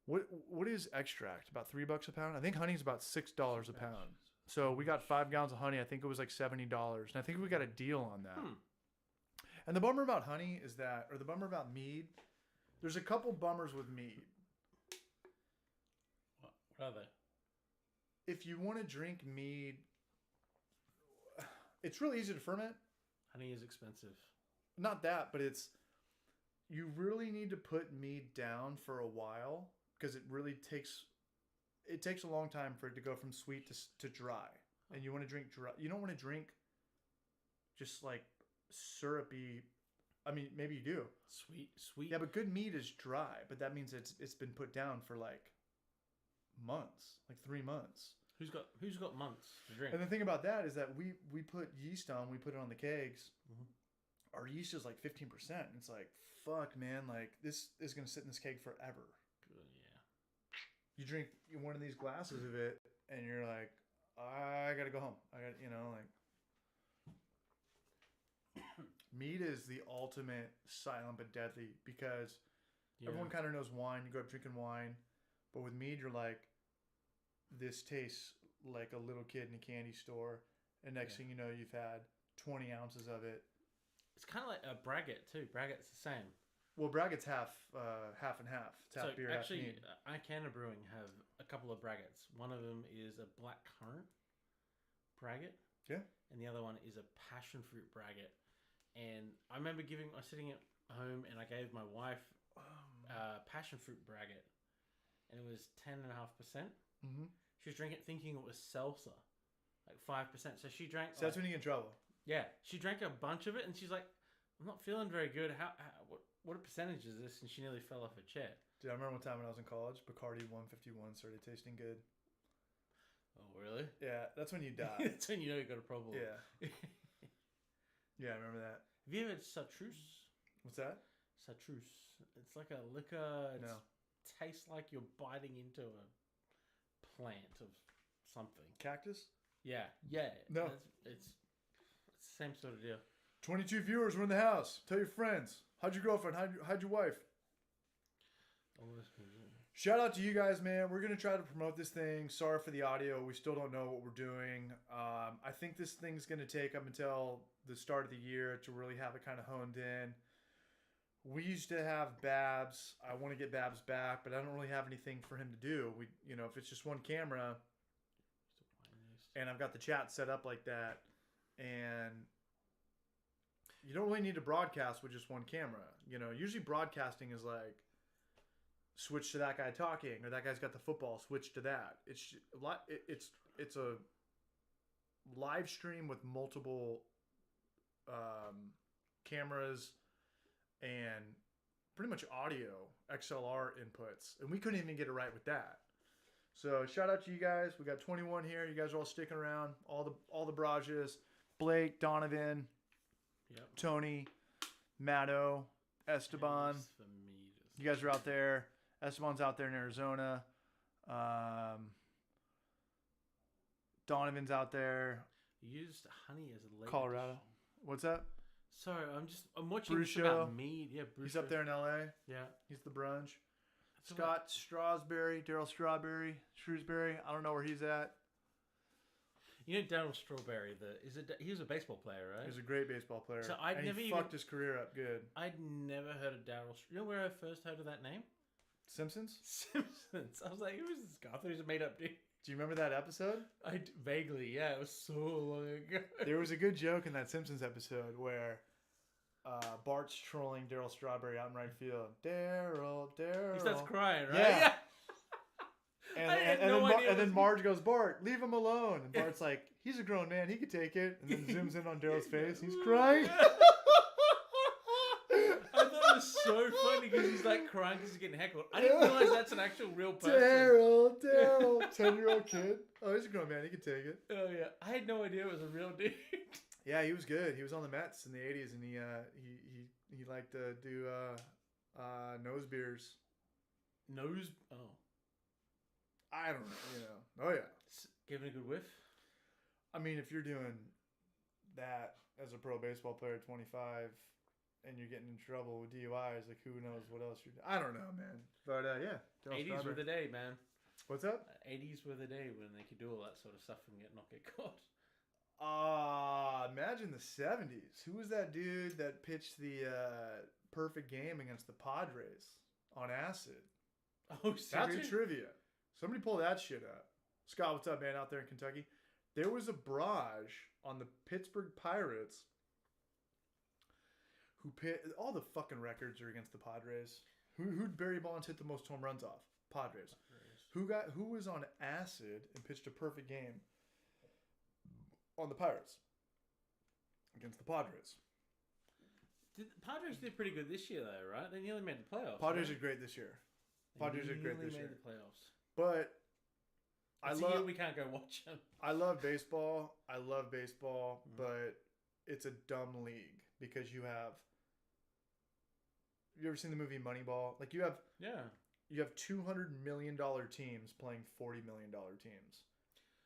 what is extract? About $3 a pound? I think honey's about $6 a pound. So we got 5 gallons of honey. I think it was like $70, and I think we got a deal on that. And the bummer about honey is that, or the bummer about mead, there's a couple bummers with mead. What are they? If you want to drink mead, it's really easy to ferment. Honey is expensive. Not that, but you really need to put mead down for a while because it really takes a long time for it to go from sweet to dry. And you want to drink dry. You don't want to drink just like syrupy. I mean, maybe you do. Sweet. Yeah, but good mead is dry, but that means it's been put down for like months, like 3 months. Who's got months to drink? And the thing about that is that we put yeast on, we put it on the kegs, our yeast is like 15%. And it's like, fuck, man, like this is gonna sit in this keg forever. Good, yeah. You drink one of these glasses of it, and you're like, I gotta go home. I got, mead is the ultimate silent but deadly because everyone kind of knows wine. You go up drinking wine, but with mead, you're like, this tastes like a little kid in a candy store, and next thing you know, you've had 20 ounces of it. It's kind of like a braggot too. Braggott's the same. Well, braggott's half and half. It's half beer, actually, half mead. Icana Brewing have a couple of braggots. One of them is a black currant braggot. Yeah. And the other one is a passion fruit braggot. And I remember sitting at home, and I gave my wife passion fruit braggot, and it was 10.5%. Mm-hmm. She was drinking it thinking it was seltzer, like 5%. So she drank. So that's when you get in trouble. Yeah, she drank a bunch of it, and she's like, "I'm not feeling very good. What percentage is this?" And she nearly fell off her chair. Dude, I remember one time when I was in college, Bacardi 151 started tasting good. Oh, really? Yeah, that's when you die. That's when you know you got a problem. Yeah. Yeah, I remember that. Have you ever had Chartreuse? What's that? Chartreuse. It's like a liquor. It No. tastes like you're biting into a plant of something. Cactus? Yeah. Yeah. No. It's the same sort of deal. 22 viewers were in the house. Tell your friends. How'd your girlfriend? How'd your wife? Shout out to you guys, man. We're going to try to promote this thing. Sorry for the audio. We still don't know what we're doing. I think this thing's going to take up until the start of the year to really have it kind of honed in. We used to have Babs. I want to get Babs back, but I don't really have anything for him to do. If it's just one camera and I've got the chat set up like that, and you don't really need to broadcast with just one camera. Usually broadcasting is like, switch to that guy talking, or that guy's got the football, switch to that. It's a live stream with multiple cameras and pretty much audio XLR inputs, and we couldn't even get it right with that. So shout out to you guys. We got 21 here. You guys are all sticking around. All the Brages, Blake, Donovan, Tony, Matto, Esteban. You guys are out there. Esteban's out there in Arizona. Donovan's out there. You used honey as a late Colorado. addition. What's that? Sorry, I'm watching Bruce this about Show. mead. Yeah, Bruce He's up there in LA. Yeah. He's the brunch. So Scott Strasberry, Daryl Shrewsbury. I don't know where he's at. You know Daryl Strawberry, he was a baseball player, right? He's a great baseball player. So I'd and never he even fucked his career up good. I'd never heard of Daryl. You know where I first heard of that name? Simpsons? Simpsons. I was like, who is this guy? I thought he was a made up dude. Do you remember that episode? Vaguely, yeah. It was so long ago. There was a good joke in that Simpsons episode where Bart's trolling Daryl Strawberry out in right field. Daryl. He starts crying, right? Yeah. And And then Marge goes, Bart, leave him alone. And Bart's like, he's a grown man. He could take it. And then zooms in on Daryl's face. He's crying. I thought it was so funny because he's like crying because he's getting heckled. I didn't realize that's an actual real person. Daryl. 10-year-old kid. Oh, he's a grown man. He could take it. Oh, yeah. I had no idea it was a real dude. Yeah, he was good. He was on the Mets in the 80s, and he liked to do nose beers. Nose? Oh. I don't know, Oh, yeah. Giving a good whiff? I mean, if you're doing that as a pro baseball player at 25 and you're getting in trouble with DUIs, like who knows what else you're doing. I don't know, man. But, yeah. Daryl 80s were the day, man. What's up? 80s were the day when they could do all that sort of stuff and not get caught. Imagine the 70s. Who was that dude that pitched the perfect game against the Padres on acid? Oh, seriously? That's a trivia. Somebody pull that shit up. Scott, what's up, man, out there in Kentucky? There was a barrage on the Pittsburgh Pirates who all the fucking records are against the Padres. Who'd Barry Bonds hit the most home runs off? Padres. Who was on acid and pitched a perfect game on the Pirates against the Padres? The Padres did pretty good this year, though, right? They nearly made the playoffs. Padres right? are great this year. They Padres are great this nearly year. made the playoffs. But It's a year we can't go watch them. I love baseball, but it's a dumb league because you ever seen the movie Moneyball? Like you have $200 million teams playing $40 million teams.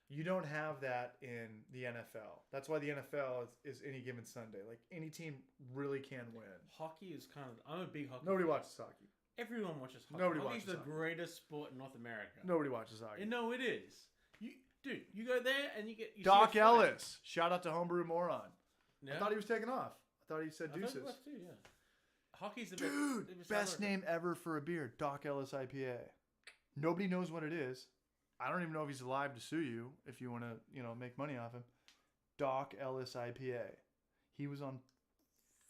You don't have that in the NFL. That's why the NFL is any given Sunday. Like any team really can win. Hockey is kind of. I'm a big hockey. Nobody fan. watches hockey. Everyone watches hockey. Nobody Hockey's watches the hockey. greatest sport in North America. Nobody watches hockey. No, it is. You go there and you get. You Doc see a fight. Ellis. Shout out to Homebrew Moron. Yeah? I thought he was taking off. I thought he said I thought deuces. it was too, yeah. Hockey's the Dude, best. best name ever for a beer. Doc Ellis IPA. Nobody knows what it is. I don't even know if he's alive to sue you if you want to, make money off him. Doc Ellis IPA. He was on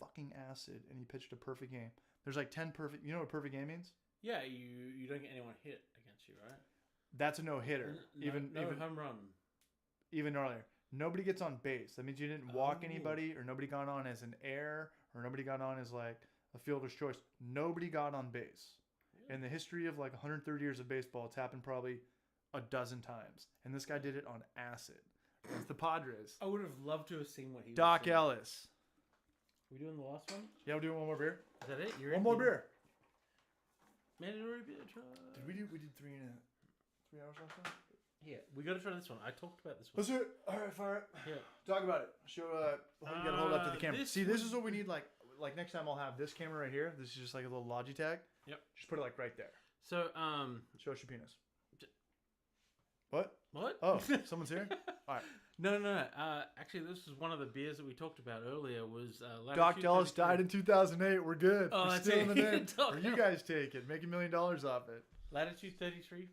fucking acid and he pitched a perfect game. There's like 10 perfect. You know what perfect game means? Yeah, you don't get anyone hit against you, right? That's a no hitter. No even home run. even earlier. Nobody gets on base. That means you didn't walk Oh. anybody, or nobody got on as an error, or nobody got on as like a fielder's choice. Nobody got on base. In the history of like 130 years of baseball, it's happened probably a dozen times. And this guy did it on acid. It's the Padres. I would have loved to have seen what he. Doc was saying. Ellis. We doing the last one? Yeah, we're doing one more beer. Is that it? You're One in? more beer. Mandatory beer try. We did 3 hours last time? Yeah, we got to try this one. I talked about this one. Let's do it. All right, fire it. Yeah. Talk about it. Show. You gotta hold up to the camera. This See, this was- is what we need. Like next time, I'll have this camera right here. This is just like a little Logitech. Yep. Just put it like right there. So Show us your penis. What? what? Oh, someone's here. All right. No. Actually, this is one of the beers that we talked about earlier. Was Doc Ellis died in 2008. We're good. Oh, We're that's still in the it. name. Doc Or you guys take it. Make $1 million off it. Latitude 33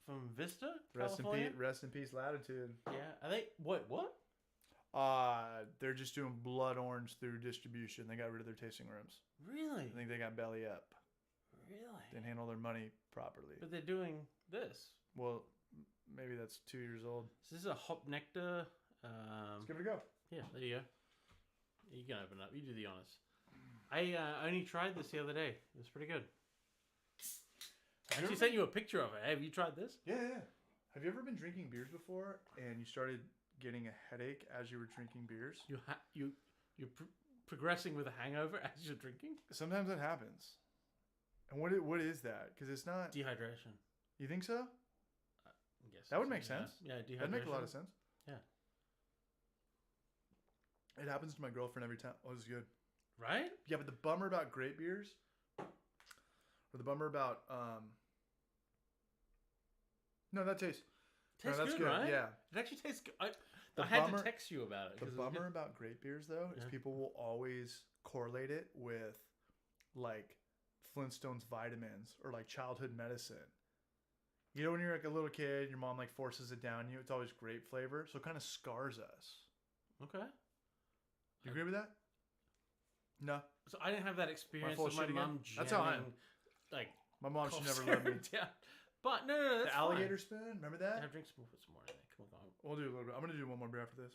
from Vista, Rest in California. peace. Rest in peace, Latitude. Yeah. Are they? What? They're just doing blood orange through distribution. They got rid of their tasting rooms. Really? I think they got belly up. Really? Didn't handle their money properly. But they're doing this. Well, maybe that's 2 years old. So this is a hop nectar. Let's give it a go. Yeah, there you go. You can open it up. You do the honors. I only tried this the other day. It was pretty good. I actually sent you a picture of it. Have you tried this? Yeah. Have you ever been drinking beers before and you started getting a headache as you were drinking beers? You're progressing with a hangover as you're drinking. Sometimes that happens. And what is that? Because it's not. Dehydration. You think so? Yes. That would make sense. Yeah, dehydration. That'd make a lot of sense. Yeah. It happens to my girlfriend every time. Oh, this is good. Right? Yeah, but the bummer about grape beers, or the bummer about no, that tastes. Tastes no, that's good, right? Yeah. It actually tastes good. I The had bummer- to text you about it. The 'cause it was bummer good. about grape beers, though, is Yeah. people will always correlate it with like Flintstones vitamins or like childhood medicine. You know, when you're like a little kid, your mom like forces it down you. It's always grape flavor, so it kind of scars us. Okay. Do you agree with that? No, So I didn't have that experience full of of my shit again? mom jamming, That's how I am. like, my mom should cough never let me. syrup down. But no, that's The alligator spoon, remember fine. that? Have drinks. We'll put some more in there. Come on. We'll do a little bit. I'm gonna do one more beer after this.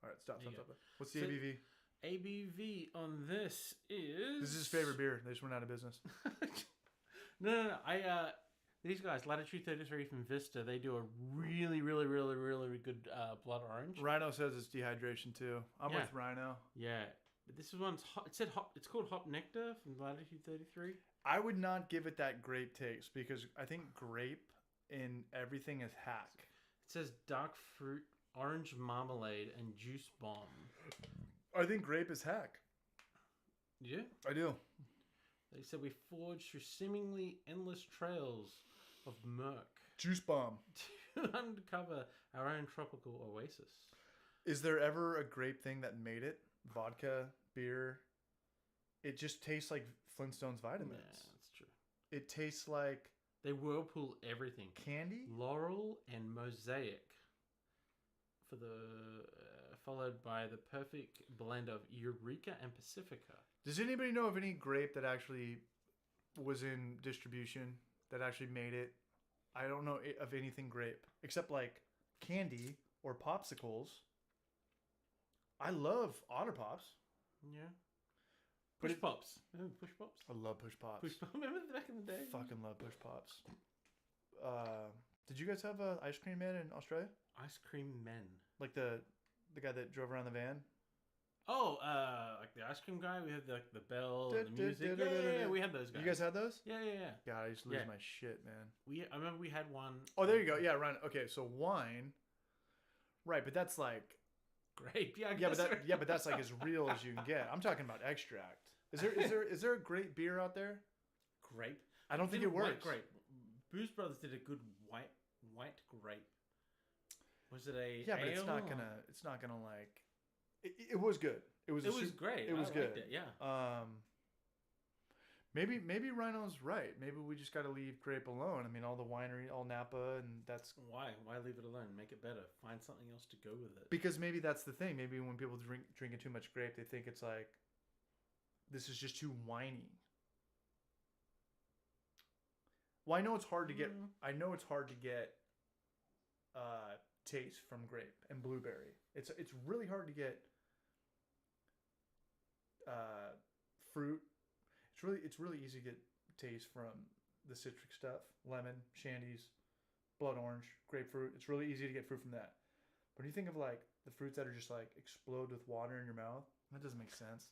All right, stop. There you What's the So- ABV? ABV on this is. This is his favorite beer. They just went out of business. No. These guys, Latitude 33 from Vista, they do a really good blood orange. Rhino says it's dehydration too. I'm Yeah. with Rhino. Yeah, but this one's hot. It said hop. It's called Hop Nectar from Latitude 33. I would not give it that grape taste because I think grape in everything is hack. It says dark fruit, orange marmalade, and juice bomb. I think grape is hack. Yeah. I do. They said we forged through seemingly endless trails of murk Juice bomb. to uncover our own tropical oasis. Is there ever a grape thing that made it? Vodka, beer. It just tastes like Flintstones vitamins. Yeah, that's true. It tastes like They whirlpool everything. candy. Laurel and Mosaic for the followed by the perfect blend of Eureka and Pacifica. Does anybody know of any grape that actually was in distribution that actually made it? I don't know of anything grape except like candy or popsicles. I love Otter Pops. Yeah. But Push it- Pops. Remember Push Pops? I love Push Pops. Push Pops. Remember back in the day? Fucking love Push Pops. Did you guys have a ice cream man in Australia? Ice Cream Men. Like the guy that drove around the van? Oh, like the ice cream guy. We had the bell and the music. Yeah, we had those guys. You guys had those? Yeah. God, I used to lose Yeah. my shit, man. I remember we had one. Oh, there you go. Yeah, right. Okay, so wine. Right, but that's like Grape. Yeah, I yeah, guess but that's like as real as you can get. I'm talking about extract. Is there a great beer out there? grape. I don't think Did it a white works. grape. Booze Brothers did a good white grape. Was it a Yeah, but ale it's not gonna like. It was good. It was great. It was I good. liked it, yeah. Maybe Rhino's right. Maybe we just got to leave grape alone. I mean, all the winery, all Napa, and that's Why leave it alone? Make it better. Find something else to go with it. because maybe that's the thing. Maybe when people drinking too much grape, they think it's like this is just too whiny. Well, I know it's hard to get. I know it's hard to get taste from grape and blueberry. It's really hard to get fruit. It's really easy to get taste from the citric stuff, lemon, shandies, blood orange, grapefruit. It's really easy to get fruit from that. But when you think of like the fruits that are just like explode with water in your mouth, that doesn't make sense.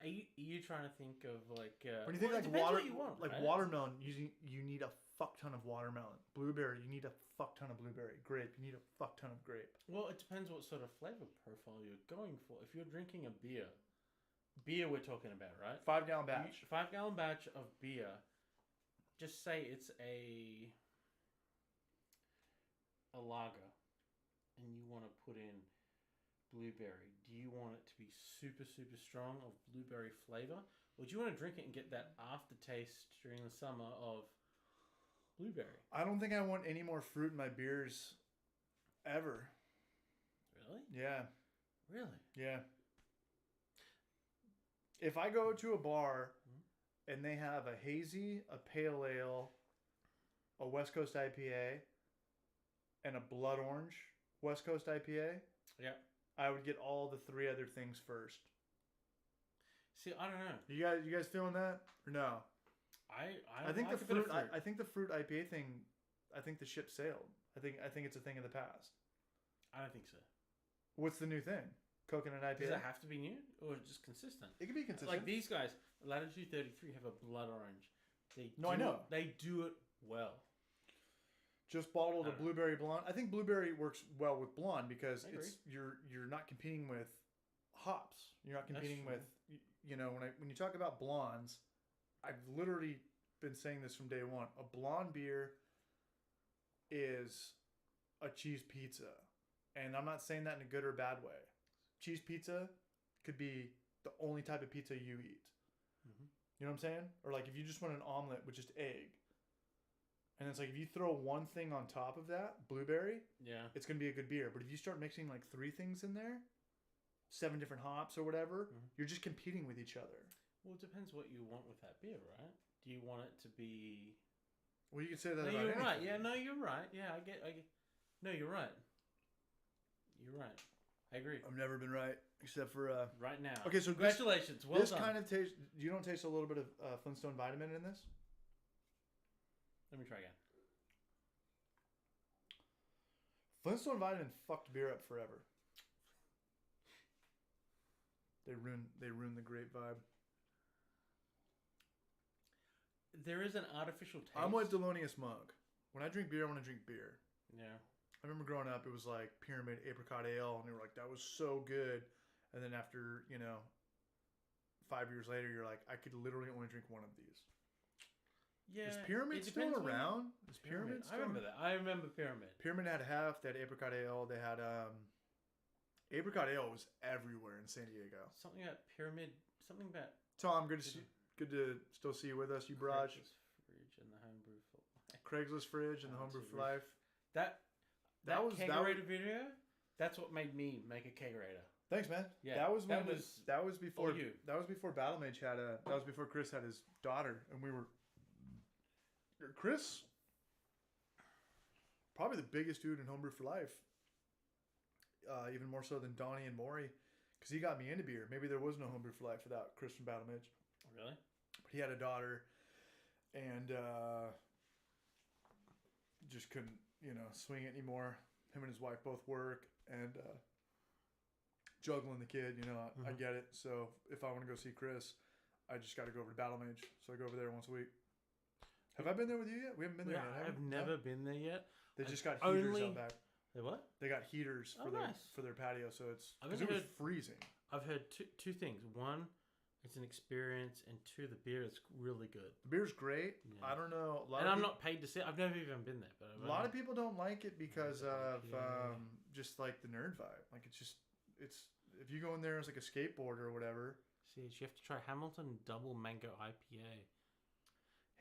Are you trying to think of like When you think it like depends water, what you want, like right? watermelon, you need a fuck ton of watermelon. Blueberry, you need a fuck ton of blueberry. Grape, you need a fuck ton of grape. Well, it depends what sort of flavor profile you're going for. If you're drinking a beer we're talking about, right? 5-gallon batch. 5-gallon batch of beer. Just say it's a lager, and you want to put in blueberry. Do you want it to be super strong of blueberry flavor, or do you want to drink it and get that aftertaste during the summer of blueberry? I don't think I want any more fruit in my beers ever. Really? Yeah. Really? Yeah. If I go to a bar and they have a hazy, a pale ale, a West Coast IPA, and a blood orange West Coast IPA, Yeah. I would get all the three other things first. See, I don't know. You guys feeling that or no? I think like the a bit of fruit. I think the fruit IPA thing. I think the ship sailed. I think it's a thing of the past. I don't think so. What's the new thing? Coconut IPA. Does it have to be new or just consistent? It can be consistent. Like these guys, Latitude 33 have a blood orange. I know. They do it well. Just bottled a I don't know. blueberry blonde. I think blueberry works well with blonde because I agree. it's you're not competing with hops. You're not competing true. with when you talk about blondes, I've literally been saying this from day one. A blonde beer is a cheese pizza, and I'm not saying that in a good or bad way. Cheese pizza could be the only type of pizza you eat. Mhm. You know what I'm saying? Or like if you just want an omelet with just egg. And it's like if you throw one thing on top of that, blueberry, Yeah. it's going to be a good beer. But if you start mixing like 3 things in there, 7 different hops or whatever, you're just competing with each other. Well, it depends what you want with that beer, right? Do you want it to be? Well, you can say that No, about you're anything. right. Yeah, no, you're right. Yeah, I get. No, you're right. You're right. I agree. I've never been right, except for... Right now. Okay, so congratulations. Well this done. kind of taste... You don't taste a little bit of Flintstone vitamin in this? Let me try again. Flintstone vitamin fucked beer up forever. They ruined the grape vibe. There is an artificial taste. I'm with Delonious Monk. When I drink beer, I want to drink beer. Yeah. I remember growing up, it was like Pyramid Apricot Ale, and they were like, that was so good. And then after, 5 years later, you're like, I could literally only drink one of these. Yeah. Is Pyramid it still depends when- around? Is Pyramid still I remember that. I remember Pyramid. Pyramid had half. They had Apricot Ale. They had Apricot Ale was everywhere in San Diego. Something about Pyramid. Something about Tom, good to still see you with us. You barrage. Craigslist fridge and the homebrew for life. Craigslist fridge and the Oh, homebrew gee for whiz. life. That That was kegerator video. That's what made me make a kegerator. Thanks, man. Yeah, that was that was before all you. that was before Battlemage had that was before Chris had his daughter, and we were Chris, probably the biggest dude in homebrew for life. Even more so than Donnie and Maury, because he got me into beer. Maybe there was no homebrew for life without Chris from Battlemage. Really? But he had a daughter, and just couldn't swing it anymore. Him and his wife both work, and juggling the kid, you know, I Mhm. get it. So if I want to go see Chris, I just got to go over to Battle Mage. So I go over there once a week. Have I been there with you yet? We haven't been there yet. have I've we? No? never been there yet. They I've just got heaters only- out back. They what? They got heaters Oh, for their nice. for their patio, so it's I've because it only was heard- freezing. I've heard two things. One, it's an experience, and two, the beer is really good. The beer's great. Yeah. I don't know. And I'm not paid to sit. I've never even been there, but A lot of people don't like it because of IPA. just like the nerd vibe. Like it's if you go in there as like a skateboarder or whatever. See, you have to try Hamilton Double Mango IPA.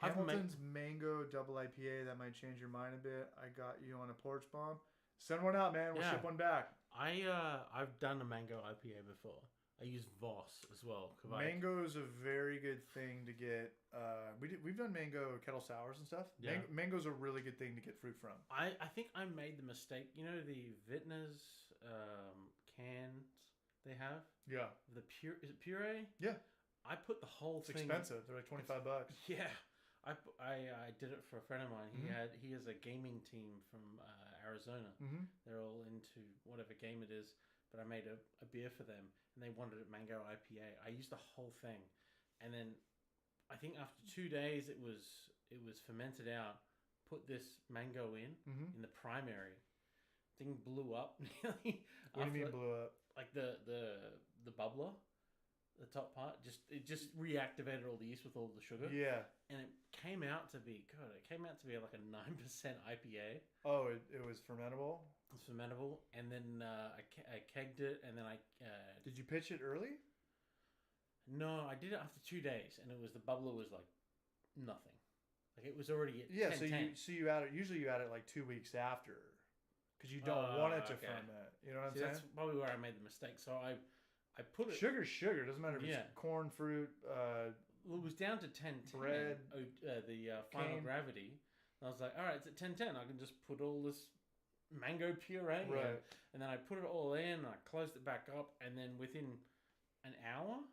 I've Hamilton's Mango Double IPA, that might change your mind a bit. I got you on a porch bomb. Send one out, man. We'll Yeah. ship one back. I've done a mango IPA before. I use Voss as well. 'Cause Mango is a very good thing to get. We've done mango kettle sours and stuff. Yeah. Mango's a really good thing to get fruit from. I think I made the mistake. You know the Vitner's cans they have? Yeah, The pure is it puree? yeah. I put the whole It's thing. expensive. They're like $25. Yeah, I did it for a friend of mine. Mhm. He has a gaming team from Arizona. Mm-hmm. They're all into whatever game it is. But I made a beer for them, and they wanted a mango IPA. I used the whole thing, and then I think after 2 days it was fermented out. Put this mango Mm-hmm. in the primary. Thing blew up nearly. What do you mean after- blew up? Like the bubbler, the top part, it just reactivated all the yeast with all the sugar, Yeah. and it came out to be good. It came out to be like a 9% IPA. Oh, it was fermentable. It's fermentable, and then I kegged it, and then I Did you pitch it early? no, I did it after 2 days, and the bubbler was like nothing. Like it was already at Yeah. 10. So you add it. Usually you add it like 2 weeks after, because you don't want it to okay. ferment. You know what See, I'm that's saying? probably where I made the mistake. So I put it. Sugar's sugar. Doesn't matter if Yeah. it's corn, fruit. Well, it was down to 10:10. Bread, The final cane. gravity. And I was like, all right, it's at 10:10. I can just put all this mango puree in. Right. And then I put it all in. And I closed it back up, and then within an hour,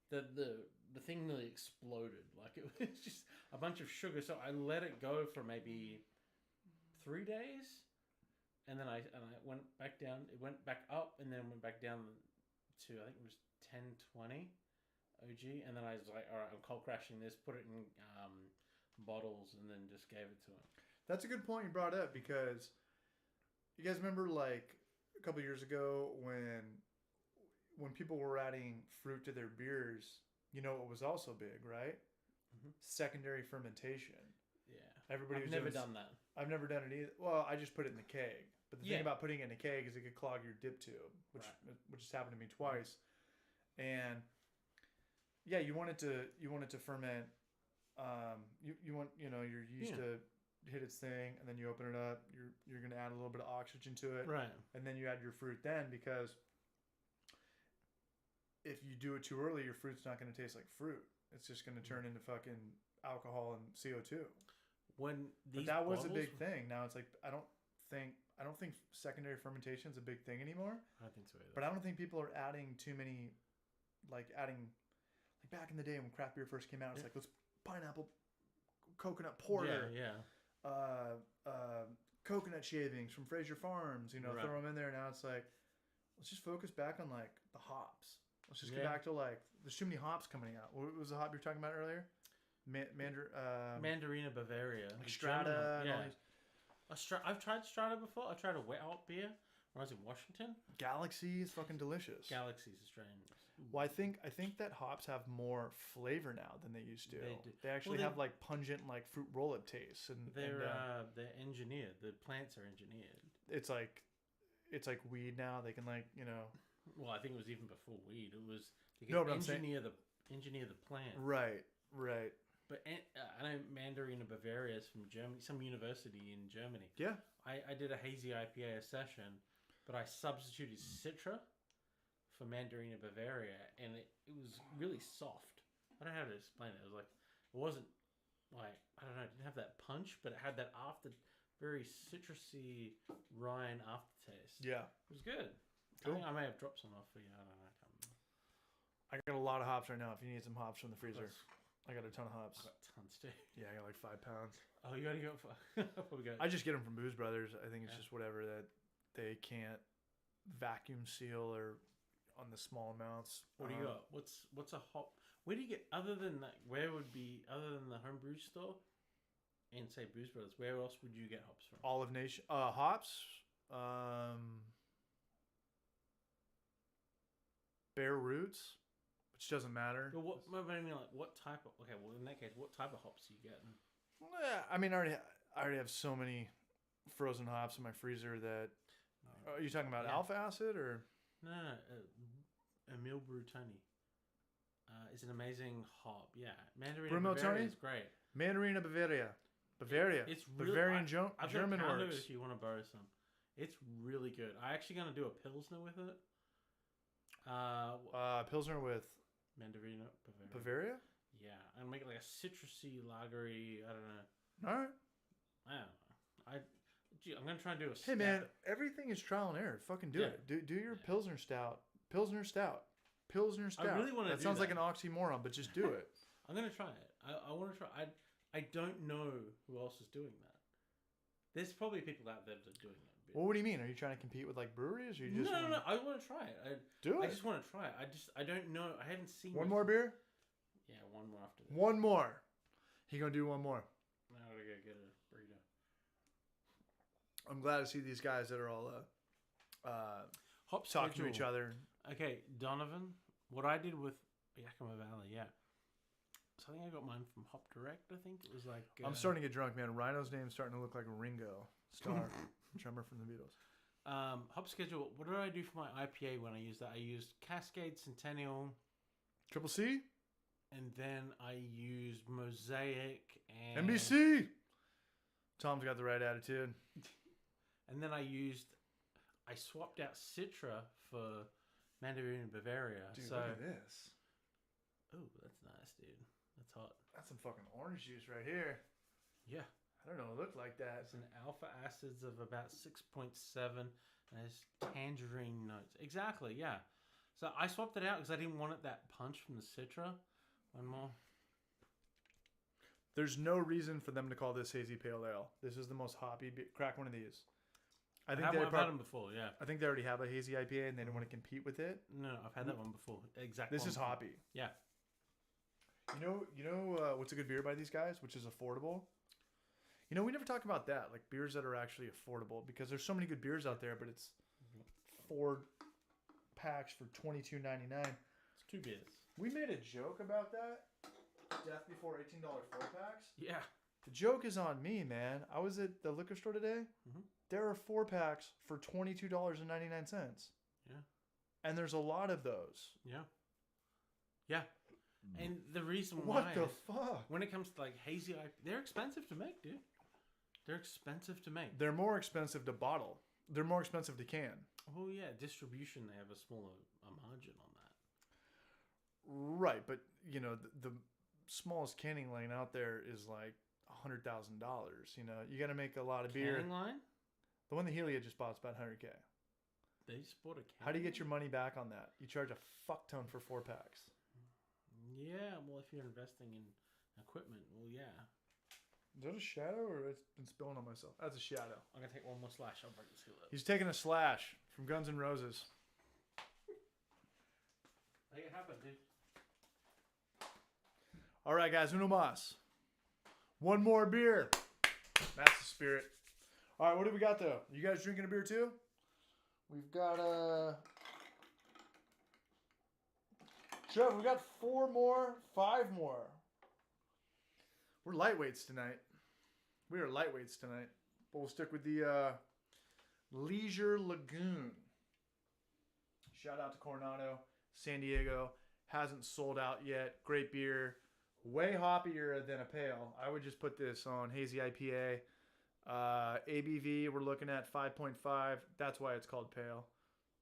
the thing nearly exploded. Like it was just a bunch of sugar. So I let it go for maybe 3 days, and then I went back down. It went back up, and then went back down to I think it was 10:20 OG, and then I was like, all right, I'm cold crashing this. Put it in bottles, and then just gave it to him. That's a good point you brought up, because you guys remember like a couple years ago when people were adding fruit to their beers. You know what was also big, right? Mhm. Secondary fermentation. Yeah, Everybody I've was never doing done that. I've never done it either. Well, I just put it in the keg. But the Yeah. thing about putting it in a keg is it could clog your dip tube, which has happened to me twice. And yeah, you want it to ferment. You want your yeast Yeah. to hit its thing, and then you open it up. You're gonna add a little bit of oxygen to it, Right. and then you add your fruit. Then, because if you do it too early, your fruit's not gonna taste like fruit. It's just gonna turn into fucking alcohol and CO2. When But these that was a bottles- big thing. Now it's like I don't think secondary fermentation is a big thing anymore. I don't think so either. But I don't think people are adding too many, like back in the day when craft beer first came out. It's Yeah. like let's pineapple, coconut porter, Yeah. coconut shavings from Fraser Farms. Right. Throw them in there. Now it's like let's just focus back on like the hops. Let's just get Yeah. back to like there's too many hops coming out. What was the hop you were talking about earlier? Mandarina Bavaria. the Strata German one. and all Yeah. these I've tried Strata before. I tried a wet hop beer when I was in Washington. Galaxy is fucking delicious. Galaxy's Australian. Well, I think that hops have more flavor now than they used to. They do. They actually Well, have like pungent like fruit roll-up tastes, and They're engineered. The plants are engineered. it's like weed now. They can Well, I think it was even before weed. It was they No, could but I'm saying- engineer the plant. right. But I know Mandarina Bavaria is from Germany, some university in Germany. Yeah, I did a hazy IPA session, but I substituted Citra for Mandarina Bavaria, and it was really soft. I don't know how to explain it. It was like it wasn't like I don't know. It didn't have that punch, but it had that very citrusy Rhine aftertaste. yeah. It was good. Cool. I think I may have dropped some off for you. I don't know. I can't remember. I got a lot of hops right now. If you need some hops from the freezer, That's- I got a ton of I've hops. got tons too. Yeah, I got like 5 pounds. Oh, you gotta go for. What we got? I just get them from Booze Brothers. I think it's Yeah. just whatever that they can't vacuum seal or on the small amounts. What do you got? What's a hop? Where do you get other than that? Where would be other than the homebrew store and say Booze Brothers? Where else would you get hops from? Olive Nation hops. Bare Roots, which doesn't matter. But what? I mean, like, what type of? Okay, well, in that case, what type of hops are you getting? Yeah, I mean, I already have so many frozen hops in my freezer that. Are you talking about Yeah. Alpha Acid or? No, Emil Brutoni. It's an amazing hop. Yeah, Mandarin Bruno Bavaria Tony? is great. Mandarina Bavaria. Bavaria. It's really, Bavarian I've German got a pound of it works. if you want to borrow some. It's really good. I'm actually going to do a Pilsner with it. Pilsner with Mandarina Bavaria. Bavaria? Yeah, and make it like a citrusy, lagery. I don't know. All right. I don't know. I'm gonna try and do a. Hey stout. man, everything is trial and error. Fucking do Yeah. it. Do your Yeah. Pilsner Stout. Pilsner Stout. Pilsner Stout. really wanna That do sounds like that. an oxymoron, but just do it. I'm gonna try it. I want to try. I don't know who else is doing that. There's probably people out there that are doing it. Well, what do you mean? Are you trying to compete with like breweries, or you just No. wanna I want to try it. do I it? just want to try it. I don't know. I haven't seen One much- more beer. Yeah, one more after this. One more. He gonna do one more. Now I gotta go get a burrito. I'm glad to see these guys that are all Hop talking to each schedule. other. Okay, Donovan. What I did with Yakima Valley, yeah. So I think I got mine from Hop Direct. I think it was like. I'm starting to get drunk, man. Rhino's name's starting to look like Ringo Starr, drummer from the Beatles. Hop schedule. What did I do for my IPA when I used that? I used Cascade Centennial, Triple C, and then I used Mosaic and NBC. Tom's got the right attitude. And then I swapped out Citra for Mandarin Bavaria. Dude, so, look at this. oh, that's nice, dude. That's hot. That's some fucking orange juice right here. Yeah. I don't know. It looked like that. It's an alpha acids of about 6.7 and it's tangerine notes. Exactly, yeah. So I swapped it out because I didn't want it that punch from the Citra. One more. There's no reason for them to call this hazy pale ale. This is the most hoppy. Crack one of these. I think I've they had them before, yeah. I think they already have a hazy IPA and they don't want to compete with it. No, I've had that one before. Exactly. This is hoppy. Yeah. You know what's a good beer by these guys, which is affordable? You know, we never talk about that, like beers that are actually affordable, because there's so many good beers out there, but it's 4 packs for $22.99. It's 2 beers. We made a joke about that. Death before $18 4-packs. Yeah. The joke is on me, man. I was at the liquor store today. Mhm. There are 4-packs for $22.99. Yeah. And there's a lot of those. Yeah. Yeah. And the reason why What the is fuck? when it comes to like hazy IPA, they're expensive to make, dude. They're expensive to make. They're more expensive to bottle. They're more expensive to can. Oh yeah, distribution, they have a smaller margin on that. Right, but you know the smallest canning line out there is like $100,000. You know, you got to make a lot of beer. Canning line? The one that Helia just bought is about $100K. They just bought a can. How do you get your money back on that? You charge a fuck ton for 4-packs. Yeah, well, if you're investing in equipment, well, yeah. Is that a shadow or it's been spilling on myself? That's a shadow. I'm gonna take one more slash. I'll break the seal up. He's taking a slash from Guns N' Roses. Make it happen, dude. All right, guys, uno más. One more beer. That's the spirit. All right, what do we got though? You guys drinking a beer too? We've got Trev, we got 4 more, 5 more. We're lightweights tonight. We are lightweights tonight. But we'll stick with the Leisure Lagoon. Shout out to Coronado, San Diego. Hasn't sold out yet. Great beer. Way hoppier than a pale. I would just put this on hazy IPA. ABV we're looking at 5.5. That's why it's called pale.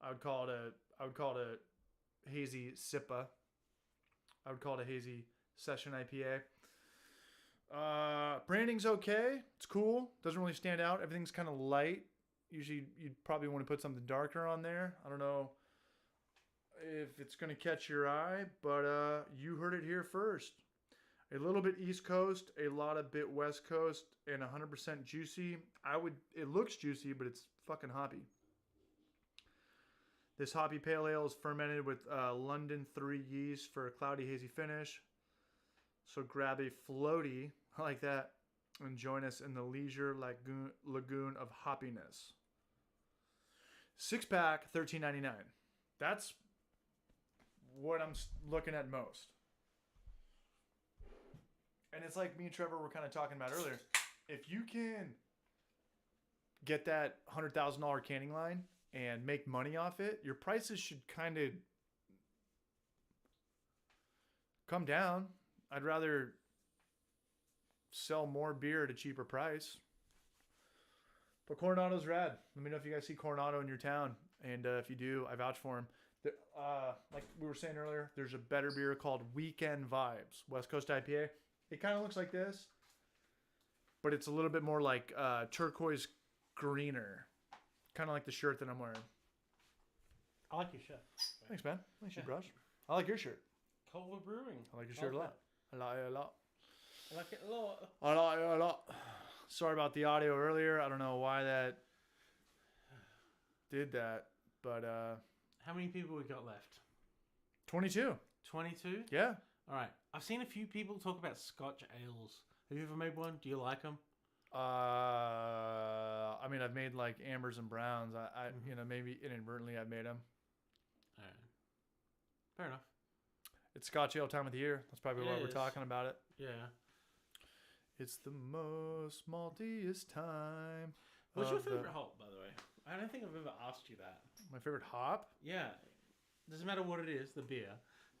I would call it a hazy SIPA. I would call it a hazy session IPA. Branding's okay. It's cool. Doesn't really stand out. Everything's kind of light. Usually you'd probably want to put something darker on there. I don't know if it's going to catch your eye, but you heard it here first. A little bit East Coast, a lot of bit West Coast, and 100% juicy. It looks juicy, but it's fucking hoppy. This hoppy pale ale is fermented with London 3 yeast for a cloudy, hazy finish. So grab a floaty like that and join us in the leisure lagoon of hoppiness. 6-pack, $13.99. That's what I'm looking at most. And it's like me and Trevor were kind of talking about earlier. If you can get that $100,000 canning line and make money off it, your prices should kind of come down. I'd rather sell more beer at a cheaper price. But Coronado's rad. Let me know if you guys see Coronado in your town. And if you do, I vouch for him. Like we were saying earlier, there's a better beer called Weekend Vibes, West Coast IPA. It kind of looks like this, but it's a little bit more like turquoise greener. Kind of like the shirt that I'm wearing. I like your shirt. Thanks, man. Nice shirt, Josh. I like your shirt. Culver Brewing. I like your shirt a lot. I like it a lot. I like it a lot. I like it a lot. Sorry about the audio earlier. I don't know why that did that, but How many people we got left? 22. 22? Yeah. All right. I've seen a few people talk about Scotch ales. Have you ever made one? Do you like them? I mean, I've made like ambers and browns. Maybe inadvertently I've made them. All right. Fair enough. It's Scotch ale time of the year. That's probably why we're talking about it. Yeah. It's the most maltiest time. What's your favorite hop, by the way? I don't think I've ever asked you that. My favorite hop? Yeah. Doesn't matter what it is, the beer.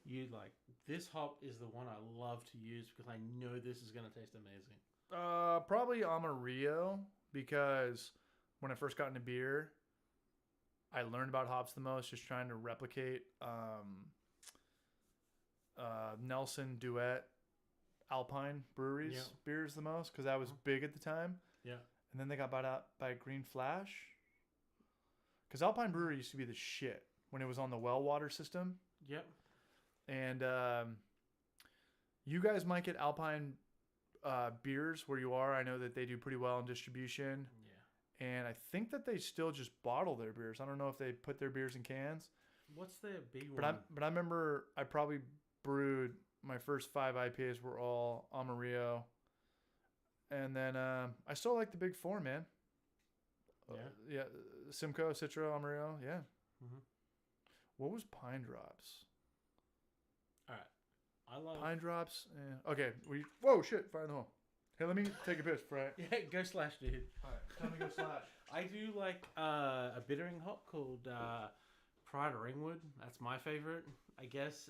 You like, this hop is the one I love to use because I know this is going to taste amazing. Probably Amarillo, because when I first got into beer, I learned about hops the most, just trying to replicate Nelson Duet Alpine Breweries beers the most, because that was big at the time. Yeah. And then they got bought out by Green Flash. Because Alpine Brewery used to be the shit when it was on the well water system. Yep. And you guys might get Alpine beers where you are. I know that they do pretty well in distribution. Yeah. And I think that they still just bottle their beers. I don't know if they put their beers in cans. What's their big one? But I remember I probably brewed my first 5 IPAs were all Amarillo. And then I still like the big 4, man. Yeah, Simcoe, Citra, Amarillo, yeah. Mm-hmm. What was Pine Drops? All right. I love Pine Drops. Okay. Whoa, shit. Fire in the hole. Hey, let me take a piss, Frank. Yeah, go slash, dude. All right. Time to go slash. I do like a bittering hop called Pride of Ringwood. That's my favorite. I guess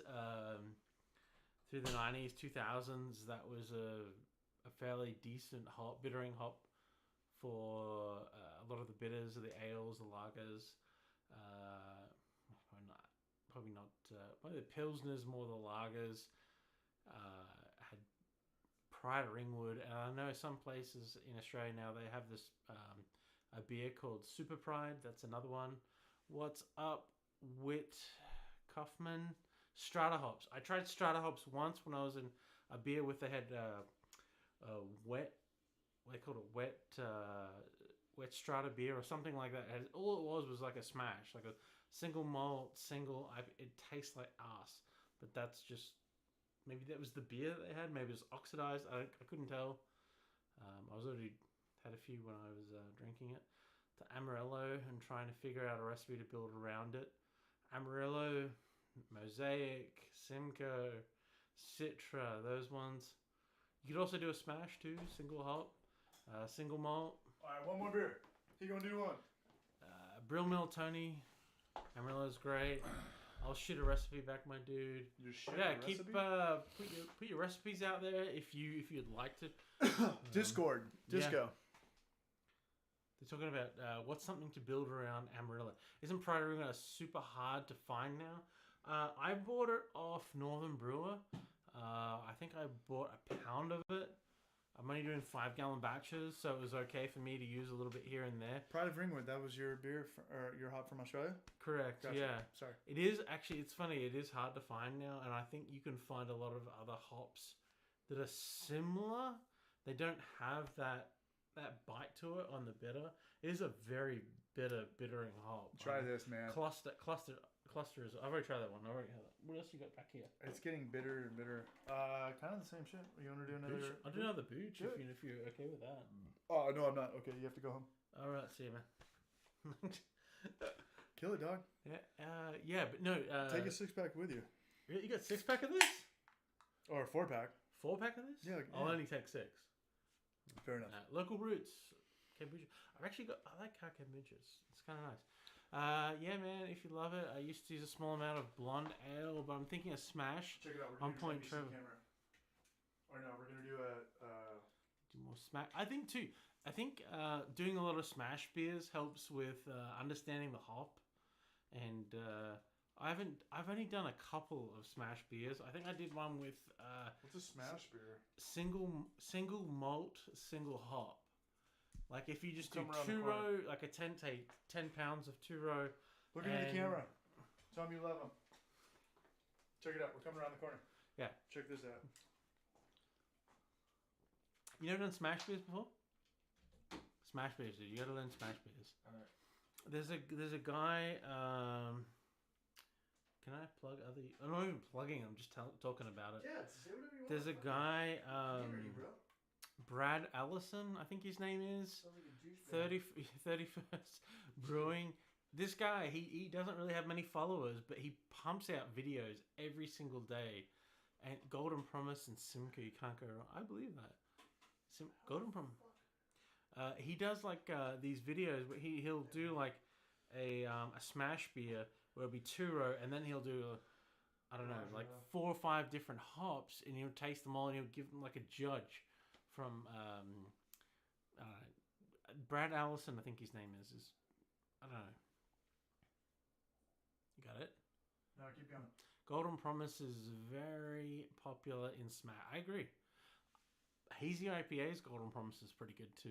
through the 90s, 2000s, that was a fairly decent bittering hop for a lot of the bitters, the ales, the lagers. Probably not. The pilsners, more the lagers. Had Pride of Ringwood, and I know some places in Australia now they have this a beer called Super Pride. That's another one. What's up, Whit Kaufman? Strata hops. I tried Strata hops once when I was in a beer with they had wet. What they called it, wet Strata beer or something like that. All it was like a smash, like a single malt, it tastes like ass. But that's just, maybe that was the beer that they had. Maybe it was oxidized. I couldn't tell. I was already had a few when I was drinking it. To Amarillo and trying to figure out a recipe to build around it. Amarillo, Mosaic, Simcoe, Citra, those ones. You could also do a smash too, single hop, single malt. All right, one more beer. He gonna do one. Brill Mill Tony, Amarillo's great. I'll shoot a recipe back, my dude. Keep put your recipes out there if you'd like to. Discord, Disco. Yeah. They're talking about what's something to build around Amarillo. Isn't Pride of Ringwood super hard to find now? I bought it off Northern Brewer. I think I bought a pound of it. I'm only doing 5-gallon batches, so it was okay for me to use a little bit here and there. Pride of Ringwood, that was your beer or your hop from Australia? Correct. Gotcha. Yeah. Sorry. It is actually. It's funny. It is hard to find now, and I think you can find a lot of other hops that are similar. They don't have that that bite to it on the bitter. It is a very bittering hop. Try this, man. Cluster is. I've already tried that one. I already had that. What else you got back here? It's getting bitter and bitter. Kind of the same shit. You want to do another? Booch? I'll do another booch Do if you're okay with that. Oh no, I'm not. Okay, you have to go home. All right, see you, man. Kill it, dog. Yeah, but no. Take a 6-pack with you, You got 6-pack of this? or a 4-pack. 4-pack of this? Yeah, I'll yeah. only take 6. Fair enough. Local roots, kombucha. I like kombuchas. It's kind of nice. Yeah, man. If you love it, I used to use a small amount of blonde ale, but I'm thinking of Smash. Check it out. On point, Trevor. camera. Or no, we're gonna do a. Do more Smash. I think too. I think doing a lot of Smash beers helps with understanding the hop, and I've only done a couple of Smash beers. I think I did one with What's a smash beer? single malt, single hop. Like if you just do Come around the two corner. row, like a 10 pounds of two row. Look into the And- camera. Tell them you love them. Check it out. We're coming around the corner. Yeah. Check this out. You never done Smash beers before? Smash beers, dude. You gotta learn Smash beers. There's a guy. Can I plug other? I'm not even plugging. I'm just talking about it. Yeah, say whatever you want. There's a guy. bro. Brad Allison, I think his name is. Sounds like a douchebag. 31st Brewing. This guy, he doesn't really have many followers, but he pumps out videos every single day. And Golden Promise and Simcoe, you can't go wrong. I believe that. Golden Promise. He does like these videos where he'll do like a smash beer where it'll be 2-row, and then he'll do I don't know, like 4 or 5 different hops, and he'll taste them all, and he'll give them like a judge from Brad Allison, I think his name is I don't know. You got it? No, keep going. Golden Promise is very popular in Smash. I agree. Hazy IPA's Golden Promise is pretty good too.